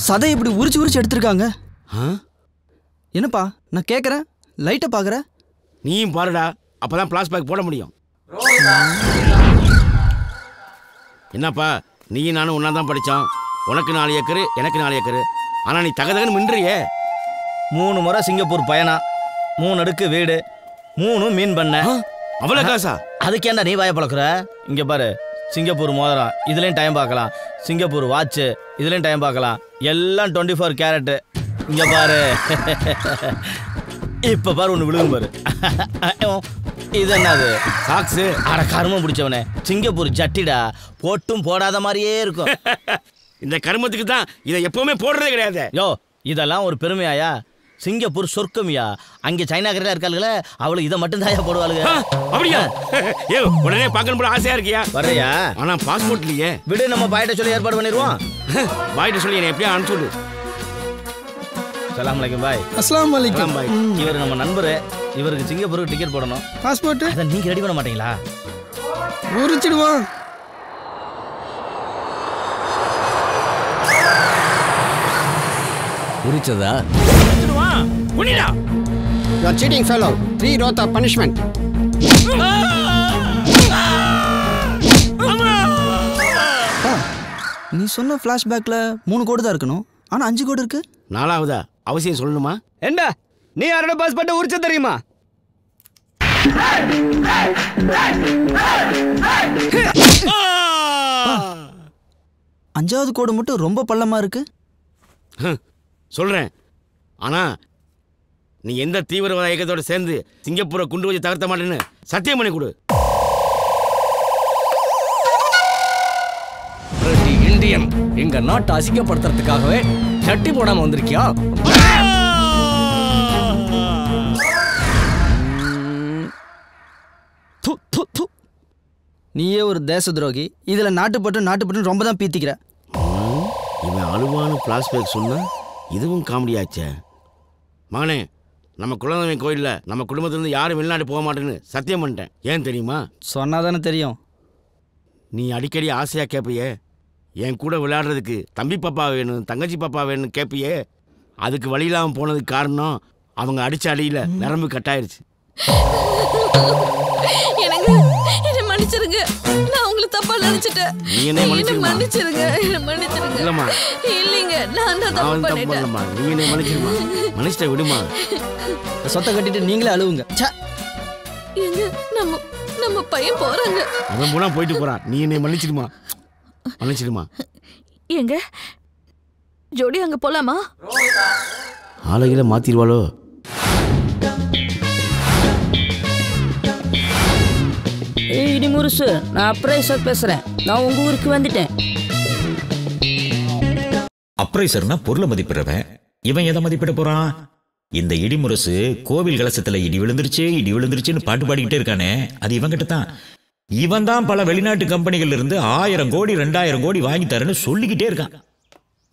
சதை இப்படி உரிச்சு உரிச்சு எடுத்திருக்காங்க? என்னப்பா நான் கேட்குறேன், லைட்டை பார்க்குற. நீயும் பாருடா, அப்பதான் பிளாஸ்பேக் போட முடியும். என்னப்பா நீயும் நானும் ஒன்னா தான் படித்தோம். உனக்கு 4 ஏக்கரு, எனக்கு 4 ஏக்கரு. ஆனா நீ தகதகன்னு மின்றியே. 3 முறை சிங்கப்பூர் பயணம், 3 அடுக்கு வீடு, 3 மீன் பண்ண. அவ்வளோ காசா? அதுக்கு ஏன்டா நீ வாய பழக்கிற? இங்க பாரு, சிங்கப்பூர் மோதிரம் இதுலேயும் டைம் பார்க்கலாம், சிங்கப்பூர் வாட்சு இதுலேயும் டைம் பார்க்கலாம், எல்லாம் 24 கேரட்டு. இங்க பாரு இப்போ பாரு ஒன்று விழுகும் பாரு. இது என்னது? சாக்ஸு. அட கருமம் பிடிச்சவனே, சிங்கப்பூர் ஜட்டிடா, போட்டும் போடாத மாதிரியே இருக்கும். இந்த கருமத்துக்கு தான் இதை எப்பவுமே போடுறதே கிடையாது. யோ இதெல்லாம் ஒரு பெருமையாயா? சிங்கப்பூர் சொர்க்கமியா. அங்கே சைனாக்காரலாம் இருக்காளுங்களே, அவளுக்கு இதை மட்டும் தாயா போடுவாளுங்க. அப்படியா? ஏ உடனே பார்க்கணும் போல ஆசையா இருக்கியா? வர்றியா? ஆனா பாஸ்போர்ட் இல்லையே. விடு, நம்ம பாயிட்ட சொல்லி ஏற்பாடு பண்ணிடுவோம். பாயிட்ட சொல்லி என்னை எப்படியா அனுப்பிச்சுடு. சலாம் அலைக்கும் பாய். அஸ்ஸலாமு அலைக்கும் பாய். இவர் நம்ம நண்பரு, இவருக்கு சிங்கப்பூருக்கு டிக்கெட் போடணும். பாஸ்போர்ட் அதை நீங்க ரெடி பண்ண மாட்டீங்களா? உரிச்சிடுவோம். உரிச்சதா? புனிடா. You are cheating fellow. 3 rows of punishment. நீ சொன்ன ஃப்ளாஷ்பேக்கில் 3 கோடு தான் இருக்கணும், ஆனால் 5 கோடு இருக்கு. 4வதா அவசியம் சொல்லணுமா? என்ன நீ யாரோட பாஸ்போர்ட்டை உரிச்ச தெரியுமா? அஞ்சாவது கோடு மட்டும் ரொம்ப பள்ளமா இருக்கு. சொல்றேன், ஆனா நீ எந்த தீவிரவாத இயக்கத்தோட சேர்ந்து சிங்கப்பூரை குண்டு வச்சு தகர்த்த மாட்டேன்னு சத்தியம் பண்ணி கொடு. இந்தியன் எங்க நாட்டை அசிங்கப்படுத்துறதுக்காகவே சட்டி போடாம வந்திருக்கியா? நீயே ஒரு தேச துரோகி, இதுல நாட்டுப்பட்டு ரொம்ப தான் பீத்திக்கிற. இவன் அழுவான பிளாஸ்பேக் சொன்னா இதுவும் காமெடியாச்சே. மகனே, நம்ம குலதெய்வம் கோயிலில் நம்ம குடும்பத்திலேருந்து யாரும் வெளிநாடு போக மாட்டேன்னு சத்தியம் பண்ணிட்டேன். ஏன் தெரியுமா? சொன்னாதானே தெரியும். நீ அடிக்கடி ஆசையாக கேட்பியே, என் கூட விளையாடுறதுக்கு தம்பி பாப்பா வேணும், தங்கச்சி பாப்பா வேணும்னு கேட்பியே. அதுக்கு வழி இல்லாமல் போனதுக்கு காரணம் அவங்க அடித்த அடியில் நரம்பு கட்டாயிருச்சு. என்ன மன்னிச்சிருங்க, நான் உங்களை தப்பா நினைச்சிட்டேன். நீ என்ன மன்னிச்சிருங்க. இல்லம்மா, இல்லைங்க, நான் தான் தப்பு பண்ணிட்டேன். நீ என்ன மன்னிச்சிருமா? மன்னிச்சிட்ட விடுமா. சொத்தை கட்டிட்டு நீங்களே அழுவுங்க. எங்க நம்ம நம்ம பையன் போறாங்க. அவன் போனா போயிட்டு போறான். நீ என்னை மன்னிச்சிடுமா? மன்னிச்சிடுமா? எங்க ஜோடி அங்க போலாமா? ஆளுகளை மாத்திடுவாளோ? இடி முருசு, நான் அப்ரைசர் பேசுறேன். நான் உங்க ஊருக்கு வந்துட்டேன். அப்ரைசர்னா பொருளை மதிப்பிடுறவன். இவன் எதை மதிப்பிட போறான்? இந்த இடிமுரசு கோவில் கலசத்துல இடி விழுந்துருச்சுன்னு பாட்டு பாடிக்கிட்டே இருக்கானே, அது இவங்கிட்ட தான். இவன் தான் பல வெளிநாட்டு கம்பெனிகள் இருந்து 1000 கோடி 2000 கோடி வாங்கி தரேன்னு சொல்லிக்கிட்டே இருக்கான்.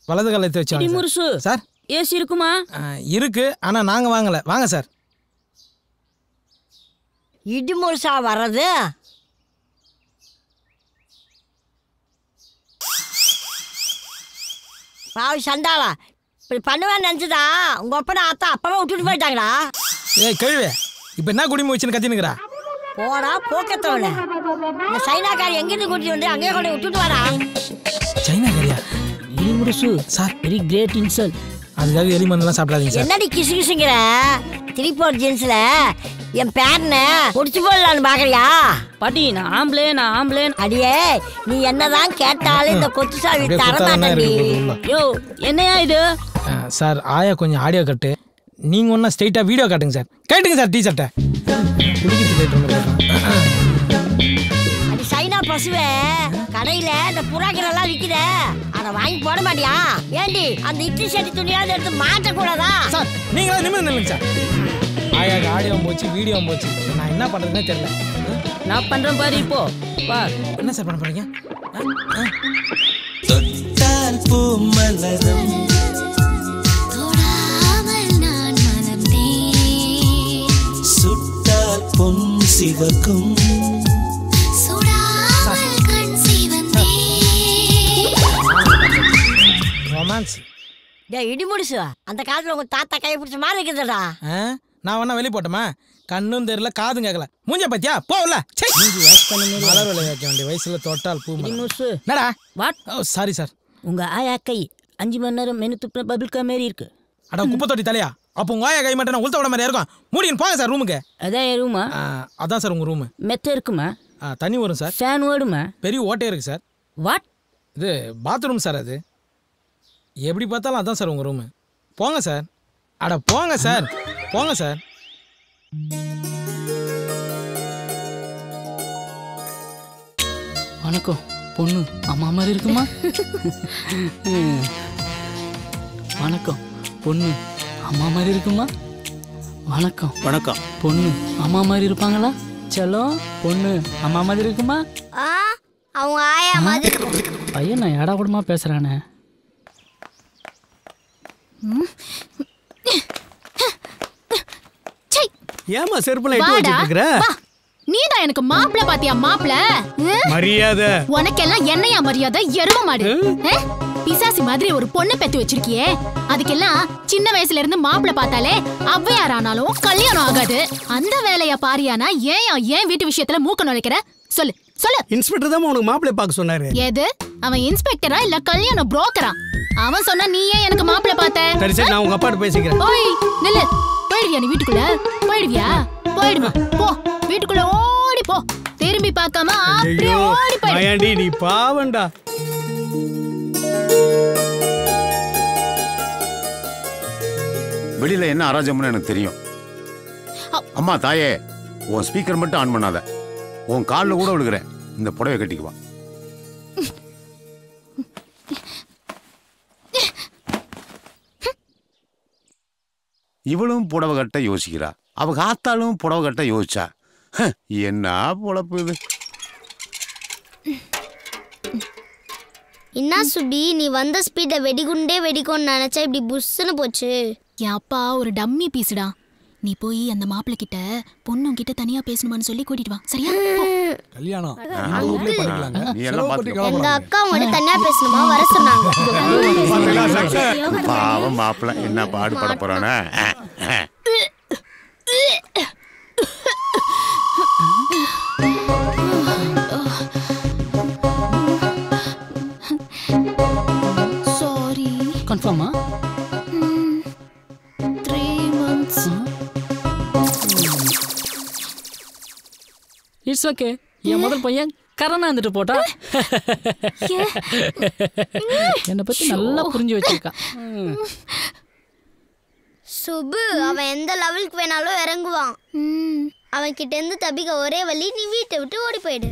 வலது காலத்தை வச்சு இடி முருசு சார். ஏசி இருக்குமா? இருக்கு, ஆனா நாங்க வாங்கல. வாங்க சார். இடி முருசா வர்றது? பாவி சண்டாளா, இப்படி பண்ணுவேன்னு நினச்சிதா உங்க அப்பா அத்தா அப்பவே விட்டுட்டு போயிட்டாங்களா? ஏய் கேள்வி, இப்போ என்ன குடிமை வச்சுன்னு கத்தினுக்குறா? போடா போக்கத்தவன. இந்த சைனாக்காரி எங்கிருந்து கூட்டிட்டு வந்து அங்கேயே கொண்டு விட்டுட்டு வரா? சைனாக்காரியா? இடி முருசு சார், வெரி கிரேட் இன்சல்ட். அதுக்காக எலி மருந்துலாம் சாப்பிடாதீங்க சார். என்னடி கிசு கிசுங்கிற? 3/4 ஜீன்ஸ்ல என் பேரனை முடிச்சு போடலான்னு பாக்குறியா? பாட்டி நான் ஆம்பளே. அடியே, நீ என்னதான் கேட்டாலும் இந்த கொத்து சாவி தரமாட்டேன்டி. யோ என்னையா இது? சார் ஆயா கொஞ்சம் ஆடியோ கட்டு. நீங்க ஒன்னா ஸ்ட்ரைட்டா வீடியோ காட்டுங்க சார். கேட்டுங்க சார் டீ-ஷர்ட்டை. அடி சைனா பசுவே, கடையில இந்த புறாக்கள் விக்குத, அதை வாங்கி போட மாட்டியா? ஏண்டி அந்த இட்லி சட்டி துணியாவது எடுத்து மாட்டக்கூடாதா? சார் நீங்களா நிமிர்ந்து நில்லுங்க சார். ஆயாக்கு ஆடியோ போச்சு, வீடியோ போச்சு. நான் என்ன பண்றதுன்னே தெரியல. நான் பண்றேன் பாரு. இப்போ பார் என்ன சார் பண்ண போறீங்க? தொட்டால் பூ மலரும், தொடாமல் நான் மலர்ந்தேன். சுட்டால் பொன் சிவக்கும், சுடாமல் கண் சிவந்தேன். ரொமான்ஸ். இடி முடிச்சு அந்த காலத்துல உங்க தாத்தா கை பிடிச்ச மாதிரி இருக்குதுடா. நான் வேணா வெளியே போட்டோமா? கண்ணும் தெரியல, காதும் கேட்கல. மூஞ்ச பத்தியா போகல. மலர் விலை வைக்க வேண்டிய வயசுல தொட்டால் பூ என்னடா? வாட்? Sorry sir. உங்க ஆயா கை 5 மணி நேரம் மெனு துப்புன பபிள்கா மாரி இருக்கு. அட குப்பை தொட்டி தலையா? அப்போ உங்க ஆயா கை மட்டும் நான் உளுத்த விட மாதிரி இருக்கும். மூடின்னு போங்க சார் ரூமுக்கு. அதான் என் ரூமா? அதான் சார் உங்க ரூமு. மெத்த இருக்குமா? தண்ணி வரும் சார். ஃபேன் ஓடுமா? பெரிய ஓட்டே இருக்கு சார். வாட்? இது பாத்ரூம் சார். அது எப்படி பார்த்தாலும் அதான் சார் உங்க ரூமு. போங்க சார். அட போங்க சார், போங்க சார். வணக்கம். பொண்ணு அம்மா மாதிரி இருக்குமா? வணக்கம். பொண்ணு அம்மா மாதிரி இருக்குமா? வணக்கம். வணக்கம். பொண்ணு அம்மா மாதிரி இருப்பாங்களா? செல்லம் பொண்ணு அம்மா மாதிரி இருக்குமா? அவங்க ஆயா மாதிரி. பையன் நான் ஏடா கூடமா பேசுறானே. ஏமா செருப்புல இட்டு வச்சிட்டு இருக்கற? நீதான் எனக்கு மாப்பிள பாத்தியா? மாப்பிள மரியாதை. உனக்கெல்லாம் என்னையா மரியாதை? எரும மாடு. பிசாசி மாதிரி ஒரு பொண்ணு பெத்து வச்சிருக்கியே, அதுக்கெல்லாம் சின்ன வயசுல இருந்து மாப்பிள பார்த்தாலே அவ்வையார் ஆனாலும் கல்யாணம் ஆகாது. அந்த வேலைய பாரியானா ஏன் வீட்டு விஷயத்துல மூக்க நுழைக்கிற? சொல்லு சொல்லு. இன்ஸ்பெக்டர் தான் உனக்கு மாப்பிளை பார்க்க சொன்னாரு. எது? அவன் இன்ஸ்பெக்டரா இல்ல கல்யாண புரோக்கரா? அவன் சொன்னா நீ ஏன் எனக்கு மாப்பிள பார்த்த? சரி சரி, நான் உங்க அப்பாட்ட பேசிக்கிறேன். ஓய் நில்லு. போயிடுவியா நீ வீட்டுக்குள்ள? போயிடுவியா? போயிடுமா போ. வீட்டுக்குள்ள ஓடி போ. திரும்பி பார்க்காம அப்படியே ஓடி போய். மாயாண்டி நீ பாவண்டா. வெளியில என்ன அராஜகம்னு எனக்கு தெரியும். அம்மா தாயே, உன் ஸ்பீக்கர் மட்டும் ஆன் பண்ணாத. உன் காலில் கூட விழுகிறேன். இந்த புடவை கட்டிக்குவா. இவளும் புடவை கட்ட யோசிக்கிறா. அவ காத்தாலும் புடவை கட்ட யோசிச்சா. என்ன பொழப்பு இது? என்ன சுபி, நீ வந்த ஸ்பீட வெடிகுண்டே வெடிக்கும்னு நினைச்சா இப்படி புஷ்ன்னு போச்சு. என் அப்பா ஒரு டம்மி பீஸுடா. நீ போய் அந்த மாப்பிள்ளை கிட்ட பொண்ணும் கிட்ட தனியா பேசணுமான்னு சொல்லி கூட்டிட்டு வா. சரியா? கல்யாணம் எங்க அக்கா உங்கள்ட்ட தனியா பேசணுமா வர சொன்னாங்க. பாவம் மாப்பிள்ள என்ன பாடுபட போறானே. சாரி. கன்ஃபார்மா? 3 months. It's okay. என் முதல் பையன் கரணா இருந்துட்டு போட்டா. என்னை பத்தி நல்லா புரிஞ்சு வச்சிருக்கான். சுபு அவன் எந்த லெவலுக்கு வேணாலும் இறங்குவான். அவன் கிட்ட இருந்து தப்பிக்க ஒரே வழி, நீ வீட்டை விட்டு ஓடி போயிடு.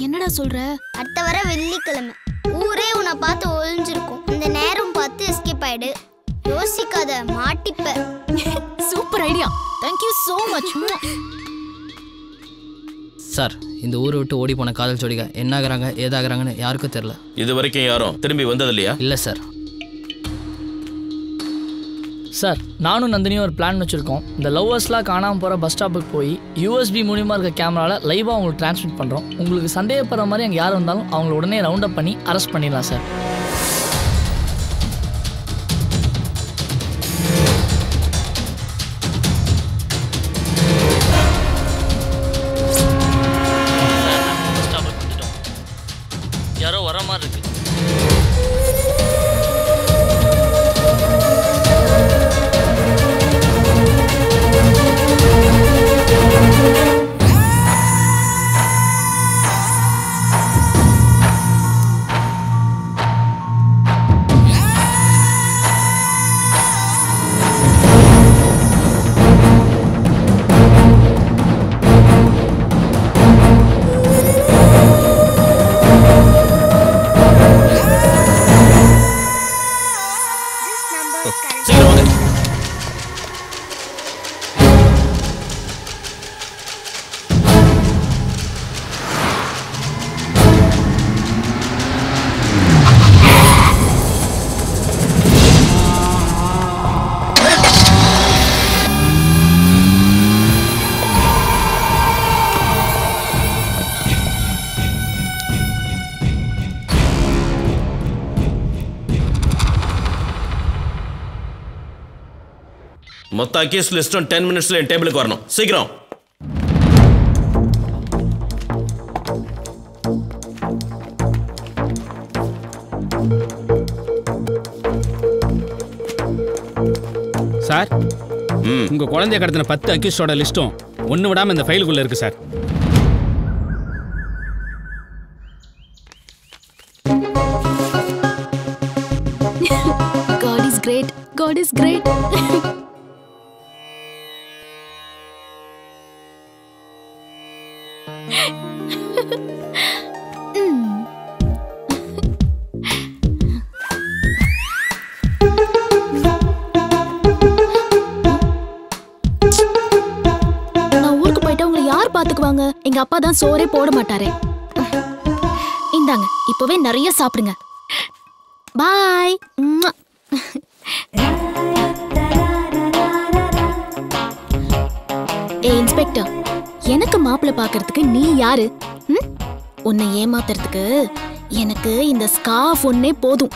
என்னடா சொல்ற? அடுத்த வர வெள்ளிக்கிழமை ஊரே உன்னை பார்த்து ஒளிஞ்சிருக்கும். அந்த நேரம் பார்த்து எஸ்கேப் ஆயிடு. யோசிக்காத, மாட்டிப்ப. Super idea. Thank you so much. Sir, இந்த ஊரை விட்டு ஓடி போன காதல் ஜோடிங்க என்ன ஆகுறாங்க ஏதாகிறாங்கன்னு யாருக்கும் தெரியல. இது வரைக்கும் யாரும் திரும்பி வந்தது இல்லையா? இல்லை சார். சார், நானும் நந்தினியும் ஒரு பிளான் வச்சுருக்கோம். இந்த லவ்வர்ஸ்லாம் காணாமல் போகிற பஸ் ஸ்டாப்புக்கு போய் யூஎஸ்பி மூலியமாக இருக்க கேமராவில் லைவாக உங்களுக்கு ட்ரான்ஸ்மிட் பண்ணுறோம். உங்களுக்கு சந்தேகப்படுற மாதிரி அங்கே யார் வந்தாலும் அவங்கள உடனே ரவுண்ட் அப் பண்ணி அரெஸ்ட் பண்ணிடலாம் சார். பஸ் ஸ்டாப்புக்கு வந்துட்டோம். யாரோ வர மாதிரி இருக்கு. மொத்த அக்யூஸ் லிஸ்டும் 10 மினிட்ஸ்ல என் டேபிளுக்கு வரணும். சீக்கிரம். சார், உங்க குழந்தைய கடத்தின 10 அக்யூஸ்டோட லிஸ்டும் ஒன்று விடாம இந்த ஃபைலுக்குள்ள இருக்கு sir. God is great. God is great. நான் ஊருக்கு போயிட்டா உங்களை யார் பாத்துக்குவாங்க? எங்க அப்பா தான் சோறே போட மாட்டாரே. இந்தாங்க, இப்பவே நிறைய சாப்பிடுங்க. பாய். ஏ இன்ஸ்பெக்டர், எனக்கு மாப்பிள்ளை பார்க்கறதுக்கு நீ யாரு? உன்னை ஏமாத்துறதுக்கு எனக்கு இந்த ஸ்கார்ஃப் ஒன்னே போதும்.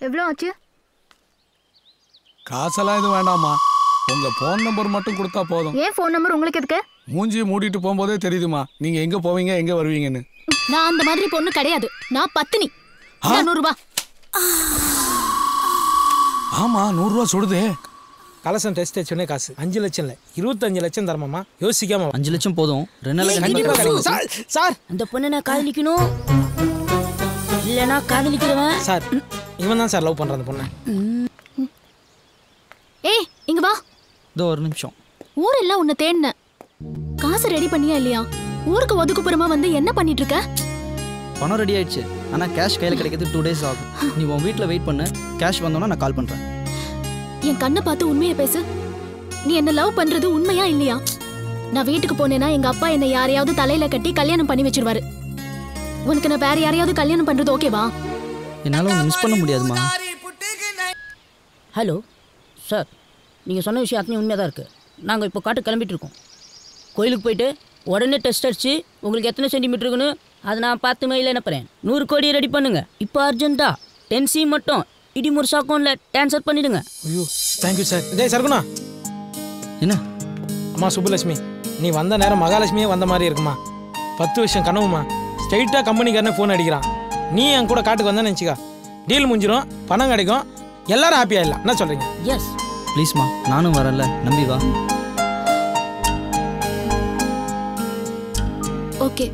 எவ்வளோ ஆச்சு? காசெல்லாம் எதுவும் வேண்டாமா, உங்க போன் நம்பர் மட்டும் கொடுத்தா போதும். ஏன் ஃபோன் நம்பர் உங்களுக்கு எதுக்கு? மூஞ்சி மூடிட்டு போகும்போதே தெரியுதுமா நீங்க எங்க போவீங்க எங்க வருவீங்கன்னு. நான் அந்த மாதிரி பொண்ணு கிடையாது. நான் பத்தினி. 100 ரூபாய். ஆமா, 100 ரூபா சுடுதே. கலசம் டெஸ்ட் வச்சோடனே காசு 5 லட்சம் இல்லை 25 லட்சம் தரமாமா. யோசிக்காம 5 லட்சம் போதும். 2 சார், சார் அந்த பொண்ணை நான் காதலிக்கணும் இல்லைனா காதலிக்கிறவன். சார், இவன் தான் சார் லவ் பண்ற அந்த பொண்ணை. ஏய், இங்க வா. இதோ ஒரு நிமிஷம். ஊரெல்லாம் உன்னை தேடினேன். காசு ரெடி பண்ணியா இல்லையா? ஊருக்கு ஒதுக்குப்புறமா வந்து என்ன பண்ணிட்டு இருக்க? பணம் ரெடி ஆயிடுச்சு. ஆனால் கேஷ் கையில் கிடைக்கிறது 2 days ஆகும். நீ உன் வீட்டில் வெயிட் பண்ணு. கேஷ் வந்தோன்னா நான் கால் பண்ணுறேன். என் கண்ணை பார்த்து உண்மையை பேசு. நீ என்ன லவ் பண்றது உண்மையா இல்லையா? நான் வீட்டுக்கு போனேன்னா எங்க அப்பா என்னை யாரையாவது தலையில கட்டி கல்யாணம் பண்ணி வச்சிருவாரு. உனக்கு நான் வேற யாரையாவது கல்யாணம் பண்றது ஓகேவா? என்னால் உன்னை மிஸ் பண்ண முடியாதுமா. ஹலோ சார், நீங்கள் சொன்ன விஷயம் அத்தனை உண்மையாக தான் இருக்குது. நாங்கள் இப்போ காட்டு கிளம்பிட்டு இருக்கோம். கோயிலுக்கு போயிட்டு உடனே டெஸ்ட் அடிச்சு உங்களுக்கு எத்தனை சென்டிமீட்டர் இருக்குன்னு அதை நான் 10 மைல் அனுப்புகிறேன். 100 கோடி ரெடி பண்ணுங்க இப்போ அர்ஜென்ட்டா. 10C மட்டும் இடிமுரசு அக்கௌண்ட்டில் ட்ரான்ஸ்ஃபர் பண்ணிடுங்க. ஐயோ தேங்க்யூ சார். டேய் சர்க்குணா. என்ன? அம்மா சுப்புலட்சுமி, நீ வந்த நேரம் மகாலட்சுமியே வந்த மாதிரி இருக்குமா. 10 வருஷம் கனவுமா. ஸ்ட்ரைட்டாக கம்பெனிக்காரனே ஃபோன் அடிக்கிறான். நீ என் கூட காட்டுக்கு வந்தேன்னு நினச்சிக்கா, டீல் முடிஞ்சிடும், பணம் கிடைக்கும், எல்லாரும் ஹாப்பியாக இல்லை. என்ன சொல்கிறீங்க? எஸ் ப்ளீஸ்மா, நானும் வரல, நம்பி வா. ஓகே.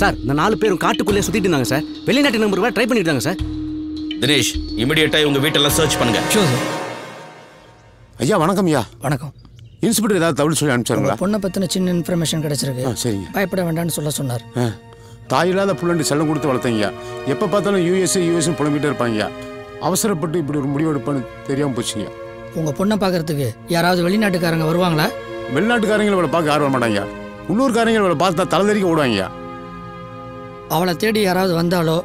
சார், இந்த 4 பேரும் காட்டுக்குள்ளே சுத்திட்டு இருந்தாங்க சார். வெளிநாட்டு நம்பர் ட்ரை பண்ணிட்டு இருந்தாங்க சார். தினேஷ், இமிடியேட்டாக உங்கள் வீட்டெல்லாம் சர்ச் பண்ணுங்க. Show sir. ஐயா வணக்கம் ஐயா. வணக்கம். இன்ஸ்பெக்டர் ஏதாவது தகவல் சொல்லி அனுப்பிச்சாருங்களா? பொண்ணை பற்றின சின்ன இன்ஃபர்மேஷன் கிடைச்சிருக்கு. சரிங்க. பயப்பட வேண்டாம்னு சொன்னார். தாயில்லாத புள்ளண்டு செல்லம் கொடுத்து வளர்த்தீங்க. எப்போ பார்த்தாலும் யூஎஸ் புலம்பிகிட்டே இருப்பாங்க. அவசரப்பட்டு இப்படி ஒரு முடிவு எடுப்பான்னு தெரியாமல் போச்சுங்க. உங்கள் பொண்ணை பார்க்கறதுக்கு யாராவது வெளிநாட்டுக்காரங்க வருவாங்களா? வெளிநாட்டுக்காரங்களை இவளை பார்க்க ஆர்வம் மாட்டாங்க. உள்ளூர்காரங்க இவளை பார்த்தா தலைதறிக்க ஓடுவாங்க. அவளை தேடி யாராவது வந்தாலோ,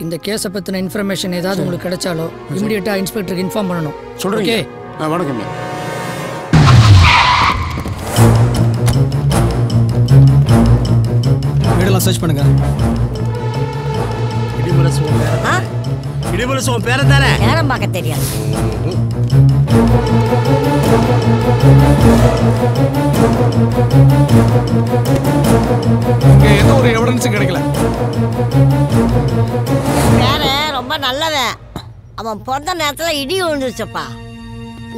இந்த கேஸை பற்றின இன்ஃபர்மேஷன் ஏதாவது உங்களுக்கு கிடைச்சாலோ இமிடியேட்டாக இன்ஸ்பெக்டருக்கு இன்ஃபார்ம் பண்ணணும். சொல்கிறீங்க? வணக்கம். வீடெல்லாம் சர்ச் பண்ணுங்க. இடிமுரசு உன் பேரன் தானே? நேரம் பார்க்க தெரியாது. எந்த ஒரு எவிடன்ஸும் கிடைக்கல. பேரன் ரொம்ப நல்லவன். அவன் பிறந்த நேரத்தில் இடி விழுந்துருச்சப்பா.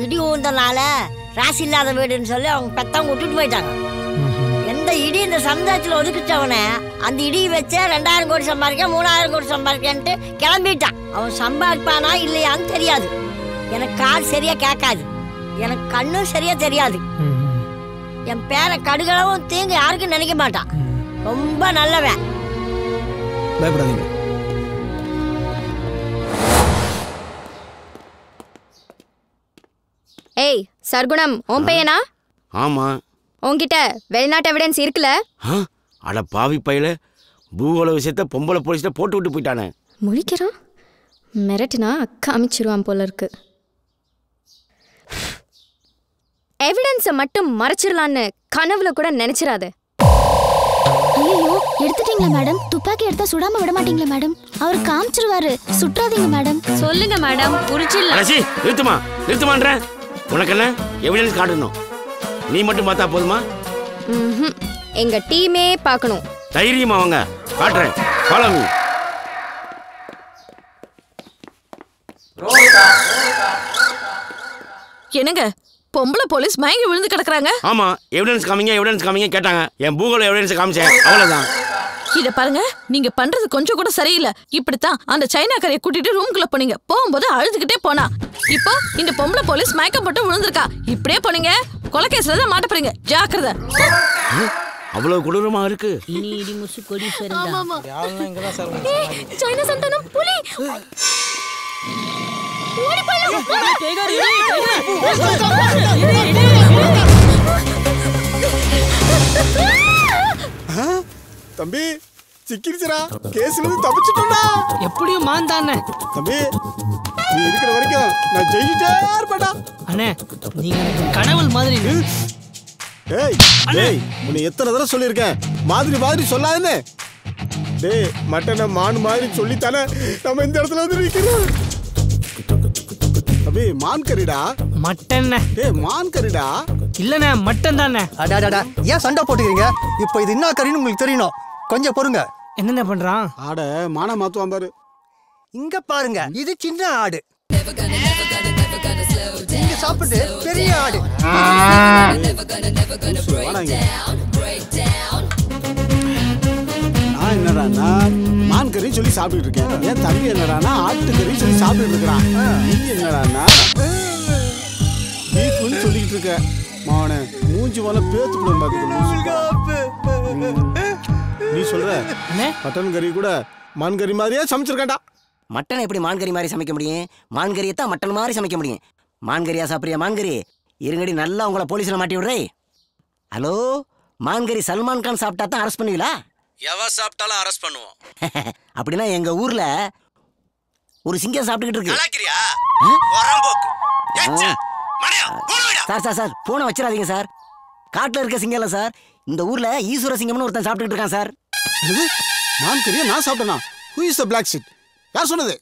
இடி விழுந்தனால ராசி இல்லாத வீடுன்னு சொல்லி அவங்க பெத்தவங்க விட்டுட்டு போயிட்டாங்க. எந்த இடி இந்த சமுதாயத்தில் ஒதுக்கிச்சவனே அந்த இடி வச்சே 2000 கோடி சம்பாதிக்க 3000 கோடி சம்பாதிக்கன்ட்டு கிளம்பிட்டான். அவன் சம்பாதிப்பானா இல்லையான்னு தெரியாது. எனக்கு கால் சரியா கேட்காது, எனக்கு கண்ணும் சரியா தெரியாது. என் பேரன் கடுகளவும் தீங்கு யாருக்கும் நினைக்க மாட்டான். ரொம்ப நல்லவன். பயப்படாதீங்க. ஏய் சர்க்குணம், உன் பையனா? ஆமா. உன்கிட்ட வெளிநாட்டு எவிடன்ஸ் இருக்குல்ல? அட பாவி பையில, பூகோள விஷயத்த பொம்பளை போலீஸ்ல போட்டு விட்டு போயிட்டானே. முழிக்கிறான். மிரட்டினா காமிச்சிருவான் போல இருக்கு. எவிடன்ஸை மட்டும் மறைச்சிடலான்னு கனவுல கூட நினைச்சிடாத. ஐயோ எடுத்துட்டீங்களா மேடம்? துப்பாக்கி எடுத்தா சுடாம விட மாட்டீங்களா மேடம்? அவர் காமிச்சிருவாரு, சுற்றாதீங்க மேடம். சொல்லுங்க மேடம், புடிச்சிடலாம். நிறுத்துமான்ற. உனக்கு என்ன எவிடன்ஸ் காட்டணும்? நீ மட்டும் பார்த்தா போதுமா? எங்க டீமே பார்க்கணும். தைரியமா வாங்க, காட்டுறேன். Follow me. என்னங்க பொம்பளை போலீஸ் மயங்கி விழுந்து கிடக்குறாங்க? ஆமா, எவிடன்ஸ் காமிங்க கேட்டாங்க. என் பூகோள எவிடன்ஸ் காமிச்சேன், அவ்வளவுதான். இத பாருங்க, நீங்க பண்றது கொஞ்சம் கூட சரியில்லை. இப்படித்தான் அந்த சைனாக்காரையை கூட்டிட்டு ரூம்குள்ள போனீங்க. போகும்போது அழுதுகிட்டே போனா. இப்போ இந்த பொம்பளை போலீஸ் மயக்கம் போட்டு விழுந்திருக்கா. இப்படியே போனீங்க கொலைகேஸ்ல தான் மாட்ட போறீங்க. ஜாக்கிரதை. அவ்வளவு கொடூரமா இருக்கு. இனி இடிமுரசு கொடி சரிதா. சைனா சந்தானம் புலி. ஓடி போலாம். தம்பி சிக்கிருச்சுடா. கேஸ்ல இருந்து தப்பிச்சிட்டோம்டா. எப்படியும் மாந்தானே. தம்பி நீ இருக்கிற வரைக்கும் நான் ஜெயிச்சிட்டே இருப்பேன்டா. அண்ணே நீங்க கனவுல் மாதிரி. ஏய் டேய், உன்னை எத்தனை தடவை சொல்லியிருக்கேன், மாதிரி சொல்லாதே. டேய் மட்டனை மான் மாதிரி சொல்லித்தானே நம்ம இந்த இடத்துல வந்து நிற்கிறோம். தம்பி மான் கறிடா. மட்டன். டேய் மான் கறிடா. இல்லண்ணே மட்டன் தானே. அடாடாடா, ஏன் சண்டை போட்டுக்கிறீங்க? இப்போ இது என்ன கறின்னு உங்களுக்கு தெரியணும். கொஞ்சம் பொறுங்க. என்னென்ன பண்றான்? ஆட மானா மாத்துவான் பாரு. இங்க பாருங்க, இது சின்ன ஆடு. இங்க சாப்பிட்டு பெரிய ஆடு. நான் என்னடானா மான் கறி சொல்லி சாப்பிட்டு இருக்கேன். என் தம்பி என்னடானா ஆட்டுக்கறி சொல்லி சாப்பிட்டு இருக்கிறான். நீ என்னடானா பீஃப்னு சொல்லிட்டு இருக்க. மாவனே மூஞ்சி போல பேத்து கூட பாத்துக்க. நீ சொல்ற மட்டன் கறி கூட மான் கறி மாதிரியே சமைச்சிருக்கேன்டா. மட்டன் எப்படி மான்கறி மாதிரி சமைக்க முடியும்? மான்கறியை தான் மட்டன் மாதிரி சமைக்க முடியும். மான்கறியா சாப்பிட்றியா? மான்கறி இருங்கடி, நல்லா உங்களை போலீஸில் மாட்டி விடுறே. ஹலோ, மான்கறி சல்மான் கான் சாப்பிட்டா தான் அரெஸ்ட் பண்ணுவீங்களா? எவ சாப்பிட்டாலும் அரெஸ்ட் பண்ணுவோம். அப்படின்னா எங்க ஊர்ல ஒரு சிங்கம் சாப்பிட்டுக்கிட்டு இருக்கு. சார் சார் சார் போனை வச்சிடாதீங்க சார். காட்டுல இருக்க சிங்கம் இல்ல சார், இந்த ஊர்ல ஈஸ்வர சிங்கம்னு ஒருத்தன் சாப்பிட்டுட்டு இருக்கான் சார். மான் கறியை நான் சாப்பிட்டேனா? Who is the black sheep? யார் சொன்னது?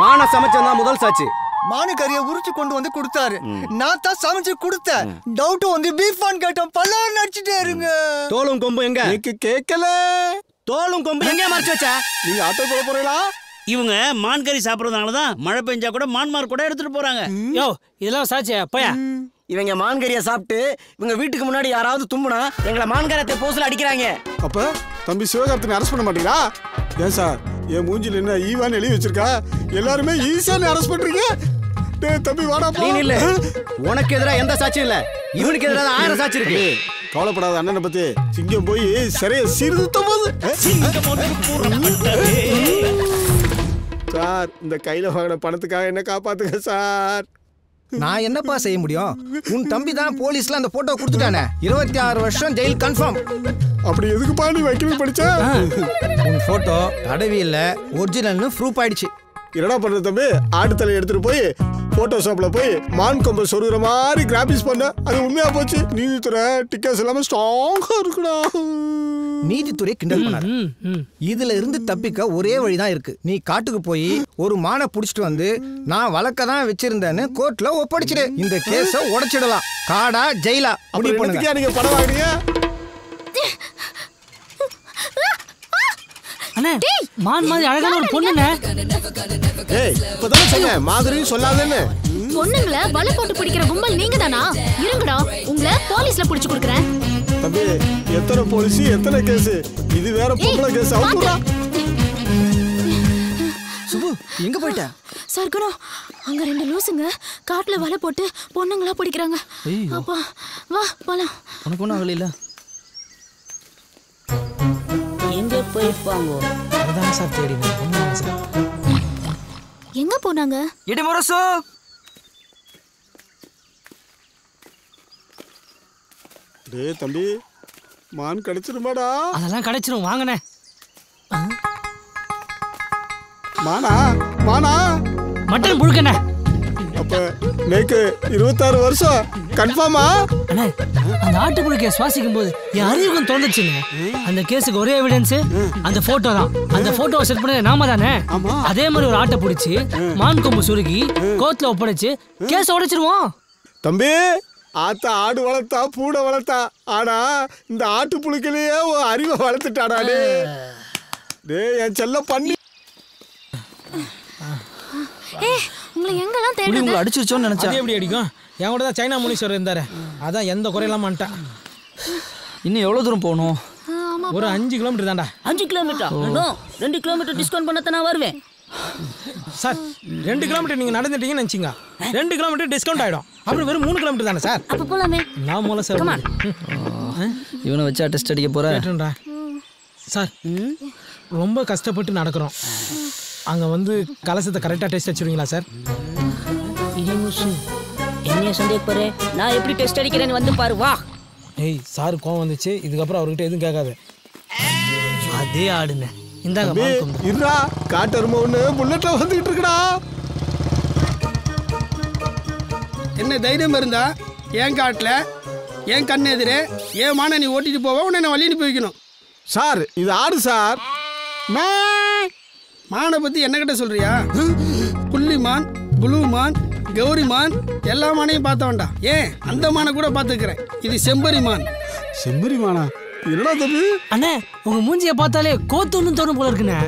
மான சமைச்சா முதல் சாட்சி. மானு கறியை உரிச்சு கொண்டு வந்து கொடுத்தாரு. நான் தான் சமைச்சு கொடுத்தேன். டவுட் வந்து பீஃப் ஆன் கேட்டோம். பல்லார் நடிச்சுட்டே இருங்க. தோலும் கொம்பு எங்க? கேட்கல. தோலும் கொம்பு எங்க மறைச்சு வச்ச? நீங்க ஆட்டோ போட போறீங்களா? இவங்க மான் கறி சாப்பிட்றதுனால தான் மழை பெஞ்சா கூட மான்மார் கூட எடுத்துட்டு போறாங்க. யோ இதெல்லாம் சாட்சியா போயா? இவங்க மான்கறியை சாப்பிட்டு இவங்க வீட்டுக்கு முன்னாடி யாராவது தும்முனா எங்களை மான்கரத்தை போஸ்ல அடிக்கிறாங்க. அப்ப தம்பி சிவகார்த்தினை அரெஸ்ட் பண்ண மாட்டீங்களா? ஏன் சார் என் மூஞ்சில என்ன ஈவான்னு எழுதி வச்சிருக்கா? எல்லாருமே ஈஸியான அரெஸ்ட் பண்றீங்க. டேய் தம்பி வாடா போ. நீ இல்ல. உனக்கு எதிரா எந்த சாட்சியும் இல்ல. இவனுக்கு எதிரா 1000 சாட்சி இருக்கு. கவலைப்படாத அண்ணனை பத்தி. சிங்கம் போய் சரியா சீர்திருத்தம் போது. சார் இந்த கையில வாங்கின பணத்துக்காக என்ன காப்பாத்துங்க சார். நான் என்னப்பா செய்ய முடியும்? உன் தம்பி தான் போலீஸ்ல அந்த போட்டோ கொடுத்துட்டானே. 26 வருஷம் ஜெயில் கன்ஃபார்ம். அப்படி எதுக்குப்பா நீ வைக்கவே படிச்ச? உன் போட்டோ தடவியில்ல ஒரிஜினல்னு ப்ரூஃப் ஆயிடுச்சு. என்னடா பண்ற தம்பி? ஆட்டு தலை எடுத்துட்டு போய் போட்டோஷாப்ல போய் மான் கொம்பை சொருகிற மாதிரி கிராபிக்ஸ் பண்ண. அது உண்மையா போச்சு. நீதித்துறை டிக்கெட்ஸ் எல்லாமே ஸ்ட்ராங்கா இருக்குடா. நீதித்துறை கிண்டல் பண்ணாரு. இதுல இருந்து தப்பிக்க ஒரே வழிதான் இருக்கு. நீ காட்டுக்கு போய் ஒரு மானை புடிச்சிட்டு வந்து நான் வழக்க தான் வச்சிருந்தேன்னு கோர்ட்ல ஒப்படைச்சிடு. இந்த கேஸ உடைச்சிடலாம். காடா ஜெயிலா முடிவு பண்ணுங்க. நீங்க படம் வாங்குறீங்க? அண்ணே மான் மாதிரி அழகான ஒரு பொண்ணுண்ணே. ஏய் இப்பதான் சொன்னேன் மாதிரி சொல்லாதேன்னு. பொண்ணுங்களை வலை போட்டு பிடிக்கிற கும்பல் நீங்க தானா? இருங்கடா, உங்களை போலீஸ்ல புடிச்சு கொடுக்குறேன். தம்பி எத்தனை போலீஸ் எத்தனை கேஸ்? இது வேற பொம்பளை கேஸ். அவுக்குடா. சுபு எங்க போயிட்ட? சார் குணா, அங்க 2 லூசுங்க காட்டுல வலை போட்டு பொண்ணுங்களா பிடிக்கிறாங்க. அப்பா வா போலாம். உனக்கு ஒன்றும் ஆகல. எங்க போயிருப்பாங்க? அதான் சார் தேடினேன். எங்க போனாங்க? இடிமுரசு டேய் தம்பி மான் கிடைச்சிருமாடா? அதெல்லாம் கிடைச்சிரும் வாங்கண்ணே. மானா மானா மட்டன் புழுக்கண்ணே. அப்ப நேக்கு 26 வருஷம் கன்ஃபார்மா? அண்ணே அந்த ஆட்டு புழுக்கைய சுவாசிக்கும் போது என் அறிவுக்கும் தோணுச்சுங்க. அந்த கேஸுக்கு ஒரே எவிடன்ஸ் அந்த போட்டோ தான். அந்த போட்டோவை செட் பண்ண நாம தானே. அதே மாதிரி ஒரு ஆட்டை பிடிச்சி மான் கொம்பு சுருகி கோர்ட்ல ஒப்படைச்சு கேஸ உடைச்சிருவோம். தம்பி ஆத்தா ஆடு வளர்த்தா பூனை வளர்த்தா. ஆனா இந்த ஆட்டு புழுக்கிலேயே அறிவை வளர்த்துட்டாடா. டேய் என் செல்ல பண்ணி. உங்களை எங்கெல்லாம் தேடுறது? உங்களை அடிச்சிருச்சோன்னு நினைச்சா. அது எப்படி அடிக்கும்? என் கூட தான் சைனா முனீஸ்வரர் இருந்தாரு. அதான் எந்த குறையெல்லாம் பண்ணிட்டான். இன்னும் எவ்வளோ தூரம் போகணும்? ஒரு 5 கிலோமீட்டர் தான்டா. 5 கிலோமீட்டர்? 2 கிலோமீட்டர் டிஸ்கவுண்ட் பண்ண நான் வருவேன். சார் 2 கிலோமீட்டர் நீங்க நடந்துட்டீங்கன்னு நினைச்சிங்க. 2 கிலோமீட்டர் டிஸ்கவுண்ட் ஆயிடும். அப்புறம் வெறும் 3 கிலோமீட்டர் தானே சார்? அப்ப போலாமே. நான் மூல சார். இவனை வச்சா டெஸ்ட் அடிக்க போறேன் சார். ரொம்ப கஷ்டப்பட்டு நடக்கிறோம். அங்க வந்து கலசத்தை கரெக்டா டெஸ்ட் அடிச்சிருவீங்களா சார்? இடிமுசு என்னைய சந்தேகப்படுற? நான் எப்படி டெஸ்ட் அடிக்கிறேன்னு வந்து பாரு வா. ஏய் சார் கோவம் வந்துச்சு. இதுக்கப்புறம் அவர்கிட்ட எதுவும் கேட்காது. அதே ஆடுன இந்தாங்க. இருடா காட்டரும ஒண்ணு புல்லட்ல வந்துட்டு இருக்குடா. என்ன தைரியம் இருந்தா என் காட்டுல என் கண்ணு எதிரே ஏன் மான நீ ஓட்டிட்டு போவ? உன்னை நான் வழி அனுப்பி வைக்கணும். சார் இது ஆடு சார். மானை பத்தி என்ன கிட்ட சொல்றியா? புள்ளி மான், புளூ மான், கௌரி மான் எல்லா மானையும் பார்த்த வேண்டாம். ஏன் அந்த மானை கூட பார்த்துக்கிறேன். இது செம்பரி மான். செம்பரி மானா? என்னடா தம்பி? அண்ணே உங்க மூஞ்சிய பார்த்தாலே கோத்துன்னு தோணும் போல இருக்குண்ணே.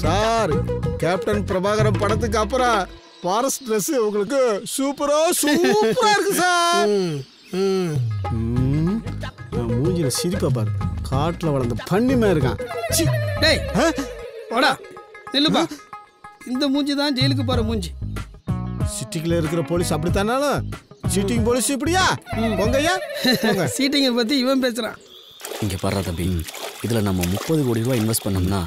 சார் கேப்டன் பிரபாகரன் படத்துக்கு அப்புறம் ஃபாரஸ்ட் ட்ரெஸ் உங்களுக்கு சூப்பரா இருக்கு சார். மூஞ்சில சிரிப்பா பாரு. காட்டுல வளர்ந்த பண்ணிமா இருக்கான். டேய் வாடா நில்லுப்பா. இந்த மூஞ்சி தான் ஜெயிலுக்கு போற மூஞ்சி. சிட்டிக்குள்ள இருக்கிற போலீஸ் அப்படித்தானாலும் சீட்டிங் போலீஸ் இப்படியா? பொங்கையா சீட்டிங்கை பத்தி இவன் பேசுறான். இங்க பாரு தம்பி, இதுல நம்ம 30 கோடி ரூபாய் இன்வெஸ்ட் பண்ணோம்னா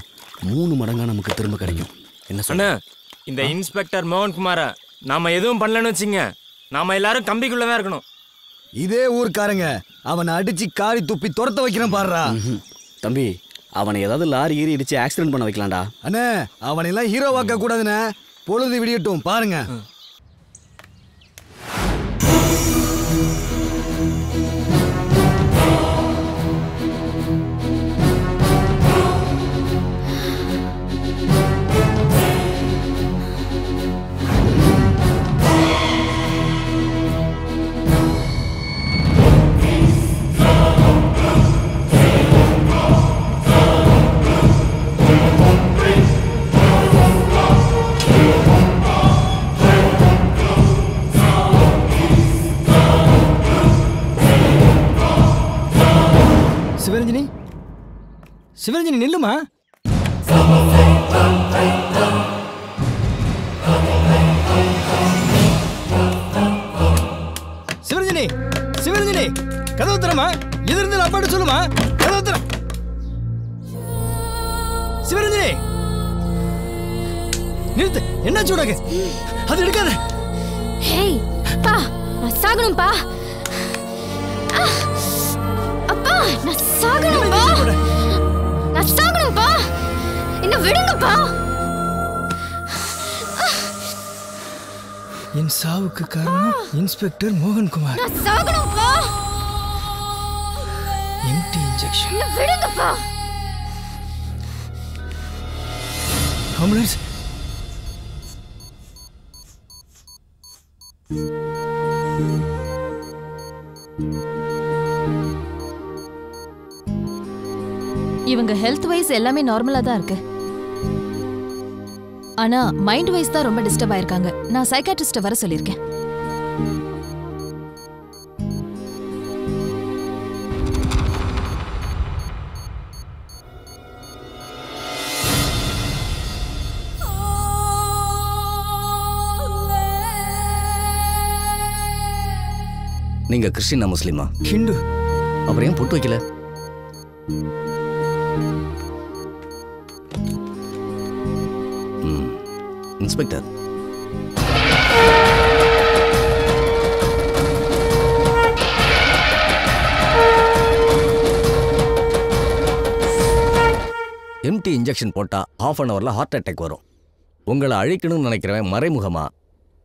3 மடங்கா நமக்கு திரும்ப கிடைக்கும். என்ன சொன்ன? இந்த இன்ஸ்பெக்டர் மோகன்குமார நாம எதுவும் பண்ணலன்னு வச்சுங்க, நாம எல்லாரும் கம்பிக்குள்ளதான் இருக்கணும். இதே ஊர்க்காரங்க அவனை அடிச்சு காரி துப்பி துரத்த வைக்கிறேன் பாருடா. தம்பி அவனை ஏதாவது லாரி ஏறி இடிச்சு ஆக்சிடென்ட் பண்ண வைக்கலாம்டா. அண்ணே அவனை எல்லாம் ஹீரோ வாக்க கூடாதுண்ணே. பொழுது விடியட்டும் பாருங்க. சிவரஞ்சனி நில்லுமா. சிவரஞ்சனி சிவரஞ்சனி கதவு தரமா. எது இருந்தாலும் அப்பாட்ட சொல்லுமா. கதவு தர. சிவரஞ்சனி நிறுத்து. என்ன சூடாக அது எடுக்காத. ஹேய் பா, நான் சாகணும்பா. அப்பா நான் சாகணும்பா. நான் சாகணும்பா. என்ன விடுங்கப்பா. என் சாவுக்கு காரணம் இன்ஸ்பெக்டர் மோகன்குமார். நான் சாகணும்பா. Empty injection. என்ன விடுங்கப்பா. ஆம்புலன்ஸ். இவங்க ஹெல்த் வைஸ் எல்லாமே நார்மலா தான் இருக்கு. ஆனா மைண்ட் வைஸ் தான் ரொம்ப டிஸ்டர்ப் ஆயிருக்காங்க. நான் சைக்காட்ரிஸ்ட வர சொல்லியிருக்கேன். நீங்க கிறிஸ்டினா முஸ்லிமா? ஹிந்து. அப்புறம் ஏன் பொட்டு வைக்கல? இன்ஸ்பெக்டர், எம்டி இன்ஜெக்ஷன் போட்டா ½ அன் ஹவர்ல ஹார்ட் அட்டாக் வரும். உங்களை அழிக்கணும்னு நினைக்கிறவன் மறைமுகமா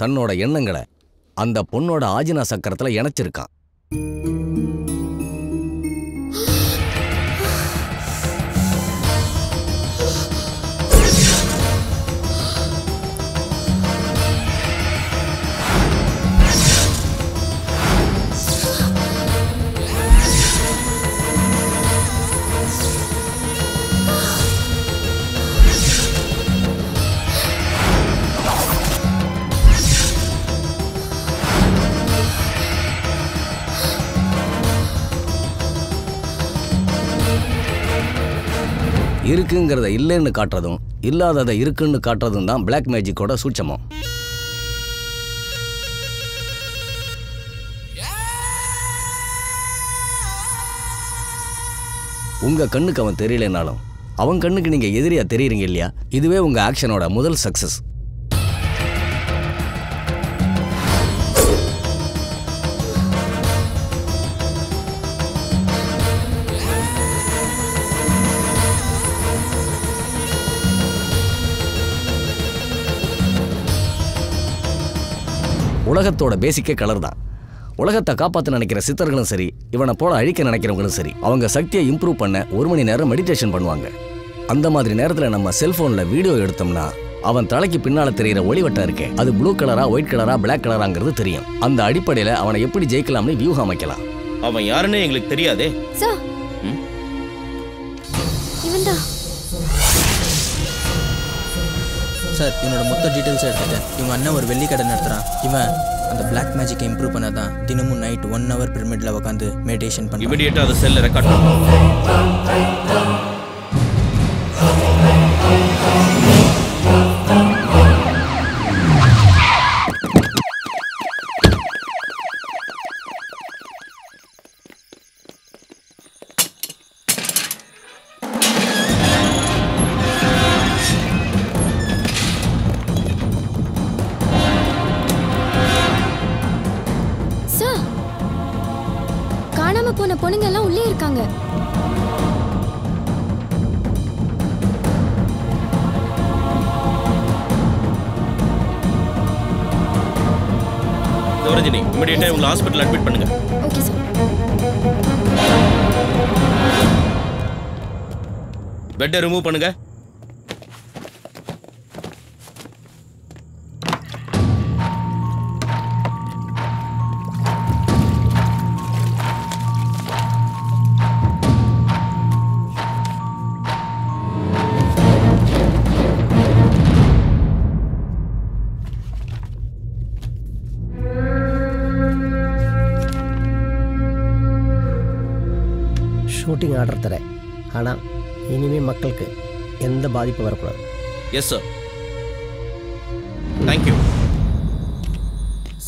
தன்னோட எண்ணங்களை அந்த பொண்ணோட ஆஜினா சக்கரத்துல இணைச்சிருக்கான். இருக்குங்கிறத இல்லைன்னு காட்டுறதும் இல்லாததை இருக்குன்னு காட்டுறதும் தான் பிளாக் மேஜிக்கோட சூட்சமம். உங்க கண்ணுக்கு அவன் தெரியலனாலும் அவன் கண்ணுக்கு நீங்க எதிரியா தெரியுறீங்க இல்லையா? இதுவே உங்க ஆக்ஷனோட முதல் சக்சஸ். உலகத்தோட பேசிக்கே கலர் தான். உலகத்தை காப்பாற்ற நினைக்கிற சித்தர்களும் சரி, இவனை போல அழிக்க நினைக்கிறவங்களும் சரி, அவங்க சக்தியை இம்ப்ரூவ் பண்ண 1 மணி நேரம் மெடிடேஷன் பண்ணுவாங்க. அந்த மாதிரி நேரத்தில் நம்ம செல்போனில் வீடியோ எடுத்தோம்னா அவன் தலைக்கு பின்னால் தெரிகிற ஒளிவட்டம் இருக்கே, அது ப்ளூ கலரா ஒயிட் கலரா பிளாக் கலராங்கிறது தெரியும். அந்த அடிப்படையில் அவனை எப்படி ஜெயிக்கலாம்னு வியூகம் அமைக்கலாம். அவன் யாருன்னு எங்களுக்கு தெரியாதே சார். இவன்தான் சார். இவனோட மொத்த டீட்டெயில்ஸ் எடுத்துட்டேன். இவங்க அண்ணன் ஒரு வெள்ளி கடை நடத்துகிறான். இவன் அந்த பிளாக் மேஜிக்கை இம்ப்ரூவ் பண்ண தான் தினமும் நைட் 1 ஹவர் பிரமிடில் உட்காந்து மெடிடேஷன் பண்ணி இமிடியேட்டாக அதை செல்ல ரெக்கார்ட் போன பொண்ணுங்க எல்லாம் உள்ளே இருக்காங்க. ரஜினி, இமிடியேட்டா உங்களை ஹாஸ்பிடல் அட்மிட் பண்ணுங்க. Okay sir. பெட்டை ரிமூவ் பண்ணுங்க. ஷூட்டிங் ஆர்டர் தரேன், ஆனால் இனிமேல் மக்களுக்கு எந்த பாதிப்பும் வரக்கூடாது. Yes sir. Thank you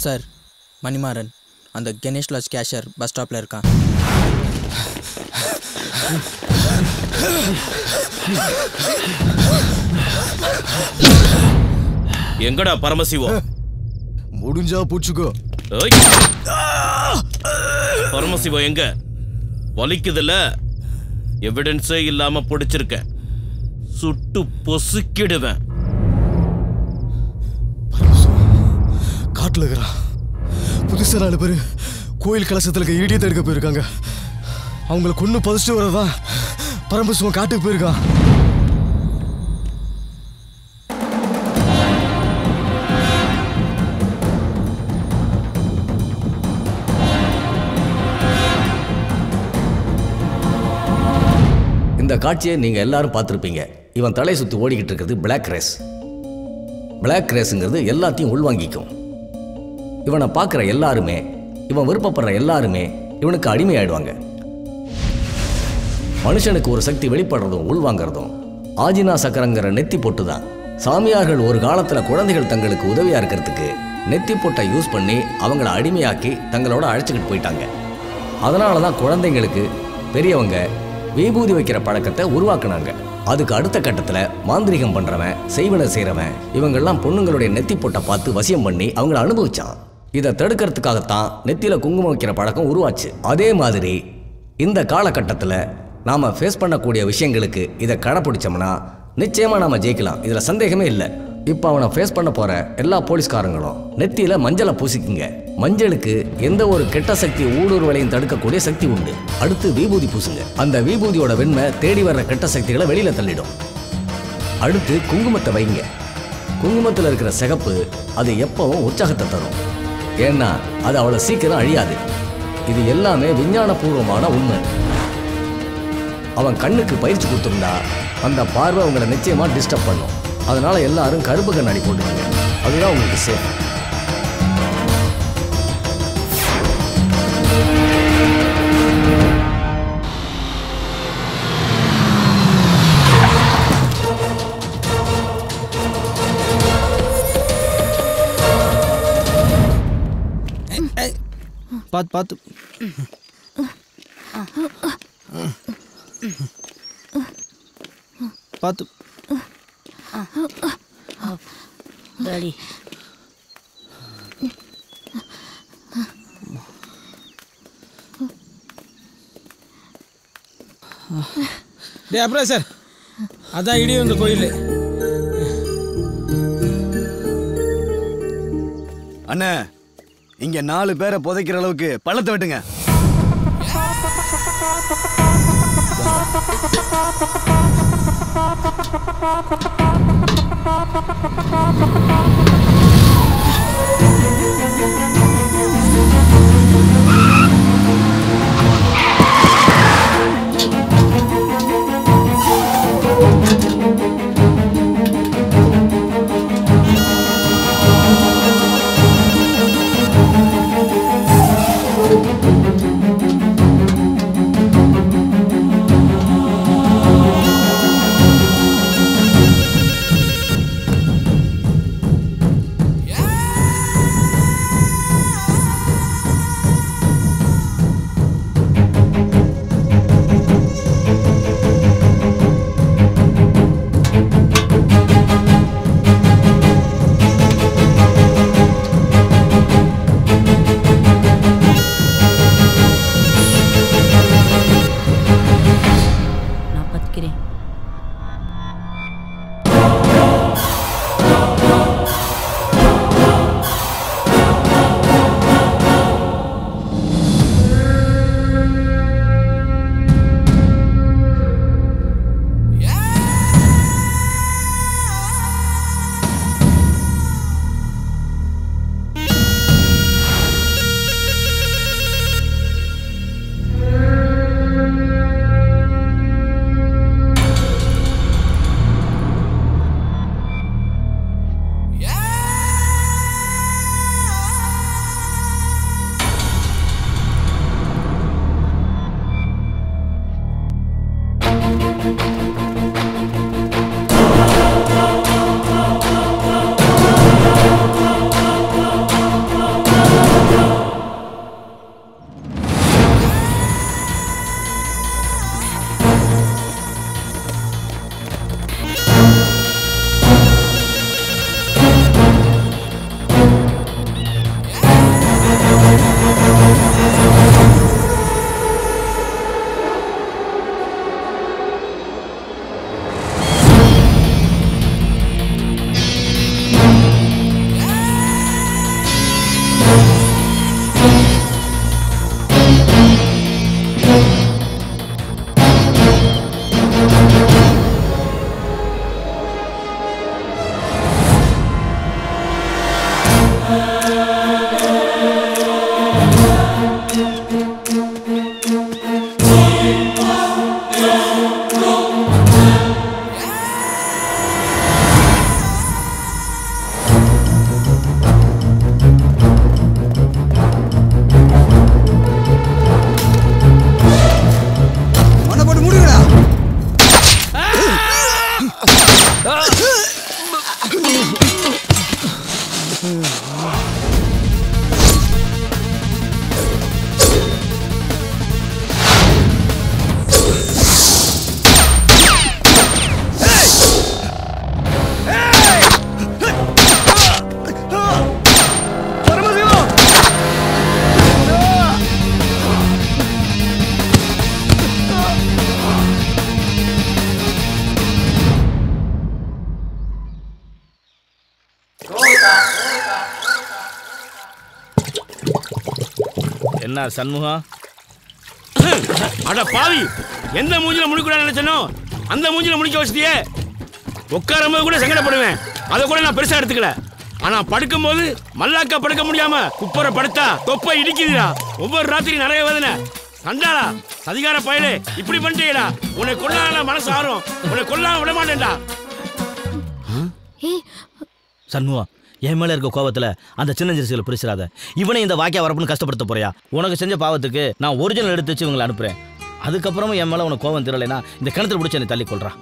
sir. Manimaran அந்த கணேஷ் லாட்ஜ் கேஷியர் பஸ் ஸ்டாப்பில் இருக்கான். எங்கடா பரமசிவம்? முடிஞ்சா பூச்சுக்கோ. பரமசிவம் எங்க? வலிக்குதுல்ல? எவிடன்ஸே இல்லாம பிடிச்சிருக்க, சுட்டு பொசுக்கிடுவேன். காட்டுல இருக்கிறான். புதுசா 4 பேர் கோயில் கலசத்துல ஈடியத்தை எடுக்க போயிருக்காங்க. அவங்கள கொண்டு பதிச்சுட்டு வரதான் பரமசிவம் காட்டுக்கு போயிருக்கான். இந்த காட்சியை நீங்க எல்லாரும் பார்த்துருப்பீங்க. இவன் தலை சுற்றி ஓடிக்கிட்டு இருக்கிறது பிளாக் ரேஸ். பிளாக் ரேஸுங்கிறது எல்லாத்தையும் உள்வாங்கிக்கும். இவனை பார்க்குற எல்லாருமே, இவன் விருப்பப்படுற எல்லாருமே இவனுக்கு அடிமையாயிடுவாங்க. மனுஷனுக்கு ஒரு சக்தி வெளிப்படுறதும் உள்வாங்கிறதும் ஆஜினா சக்கரங்கிற நெத்தி பொட்டு தான். சாமியார்கள் ஒரு காலத்தில் குழந்தைகள் தங்களுக்கு உதவியாக இருக்கிறதுக்கு நெத்தி பொட்டை யூஸ் பண்ணி அவங்கள அடிமையாக்கி தங்களோட அழைச்சிக்கிட்டு போயிட்டாங்க. அதனால தான் குழந்தைங்களுக்கு பெரியவங்க விபூதி வைக்கிற பழக்கத்தை உருவாக்குனாங்க. அதுக்கு அடுத்த கட்டத்தில் மாந்திரிகம் பண்ணுறவன், செய்வனை செய்கிறவன் இவங்கெல்லாம் பொண்ணுங்களுடைய நெத்தி பொட்டை பார்த்து வசியம் பண்ணி அவங்கள அனுபவிச்சான். இதை தடுக்கிறதுக்காகத்தான் நெத்தியில் குங்குமம் வைக்கிற பழக்கம் உருவாச்சு. அதே மாதிரி இந்த காலகட்டத்தில் நாம் ஃபேஸ் பண்ணக்கூடிய விஷயங்களுக்கு இதை கடைப்பிடிச்சோம்னா நிச்சயமாக நாம் ஜெயிக்கலாம். இதில் சந்தேகமே இல்லை. இப்போ அவனை ஃபேஸ் பண்ண போகிற எல்லா போலீஸ்காரங்களும் நெத்தியில் மஞ்சளை பூசிக்குங்க. மஞ்சளுக்கு எந்த ஒரு கெட்ட சக்தி ஊடுருவலையும் தடுக்கக்கூடிய சக்தி உண்டு. அடுத்து விபூதி பூசுங்க. அந்த விபூதியோட வெண்மை தேடி வர்ற கெட்ட சக்திகளை வெளியில் தள்ளிடும். அடுத்து குங்குமத்தை வைங்க. குங்குமத்தில் இருக்கிற சிகப்பு அது எப்பவும் உற்சாகத்தை தரும். ஏன்னா அது அவ்வளோ சீக்கிரம் அழியாது. இது எல்லாமே விஞ்ஞானபூர்வமான உண்மை. அவன் கண்ணுக்கு பயிற்சி கொடுத்துருந்தா அந்த பார்வை அவங்களை நிச்சயமாக டிஸ்டர்ப் பண்ணும். அதனால எல்லாரும் கருப்பு கண்ணாடி போட்டுருங்க. அதுதான் உங்களுக்கு சேஃப். பார்த்து பார்த்து. பார்த்து. டாடி அப்புறம் சார் அதான் இடி வந்த கோயில். அண்ணே, இங்க 4 பேரை புதைக்கிற அளவுக்கு பள்ளத்தை வெட்டுங்க. என்ன சண்முகம்? அட பாவி, எந்த மூஞ்சில முடிக்கூட நினைச்சனோ அந்த மூஞ்சில முடிக்க வச்சிட்டியே. உட்காரும்போது கூட சங்கடப்படுவேன், அதை கூட நான் பெருசா எடுத்துக்கல. ஆனா படுக்கும்போது மல்லாக்கா படுக்க முடியாம குப்பரை படுத்தா தொப்பை இடிக்குதுடா. ஒவ்வொரு ராத்திரி நிறைய வேதனை. கண்டாளா அதிகார பயலே, இப்படி பண்ணிட்டேடா. உன்னை கொல்லாம மனசு ஆறும், உன்னை கொல்லாம விட மாட்டேன்டா. சண்முகம், என் மேல இருக்க கோபத்துல அந்த சின்ன ஜெர்சிகளை பிரிச்சிடாத. இவனை இந்த வாக்கியா வரப்புன்னு கஷ்டப்படுத்த போறியா? உனக்கு செஞ்ச பாவத்துக்கு நான் ஒரிஜினல் எடுத்து வச்சு இவங்களை அனுப்புறேன். அதுக்கப்புறமும் என் மேல உனக்கு கோபம் தெரியலைன்னா இந்த கிணத்துல பிடிச்சி என்னை தள்ளி கொள்றான்.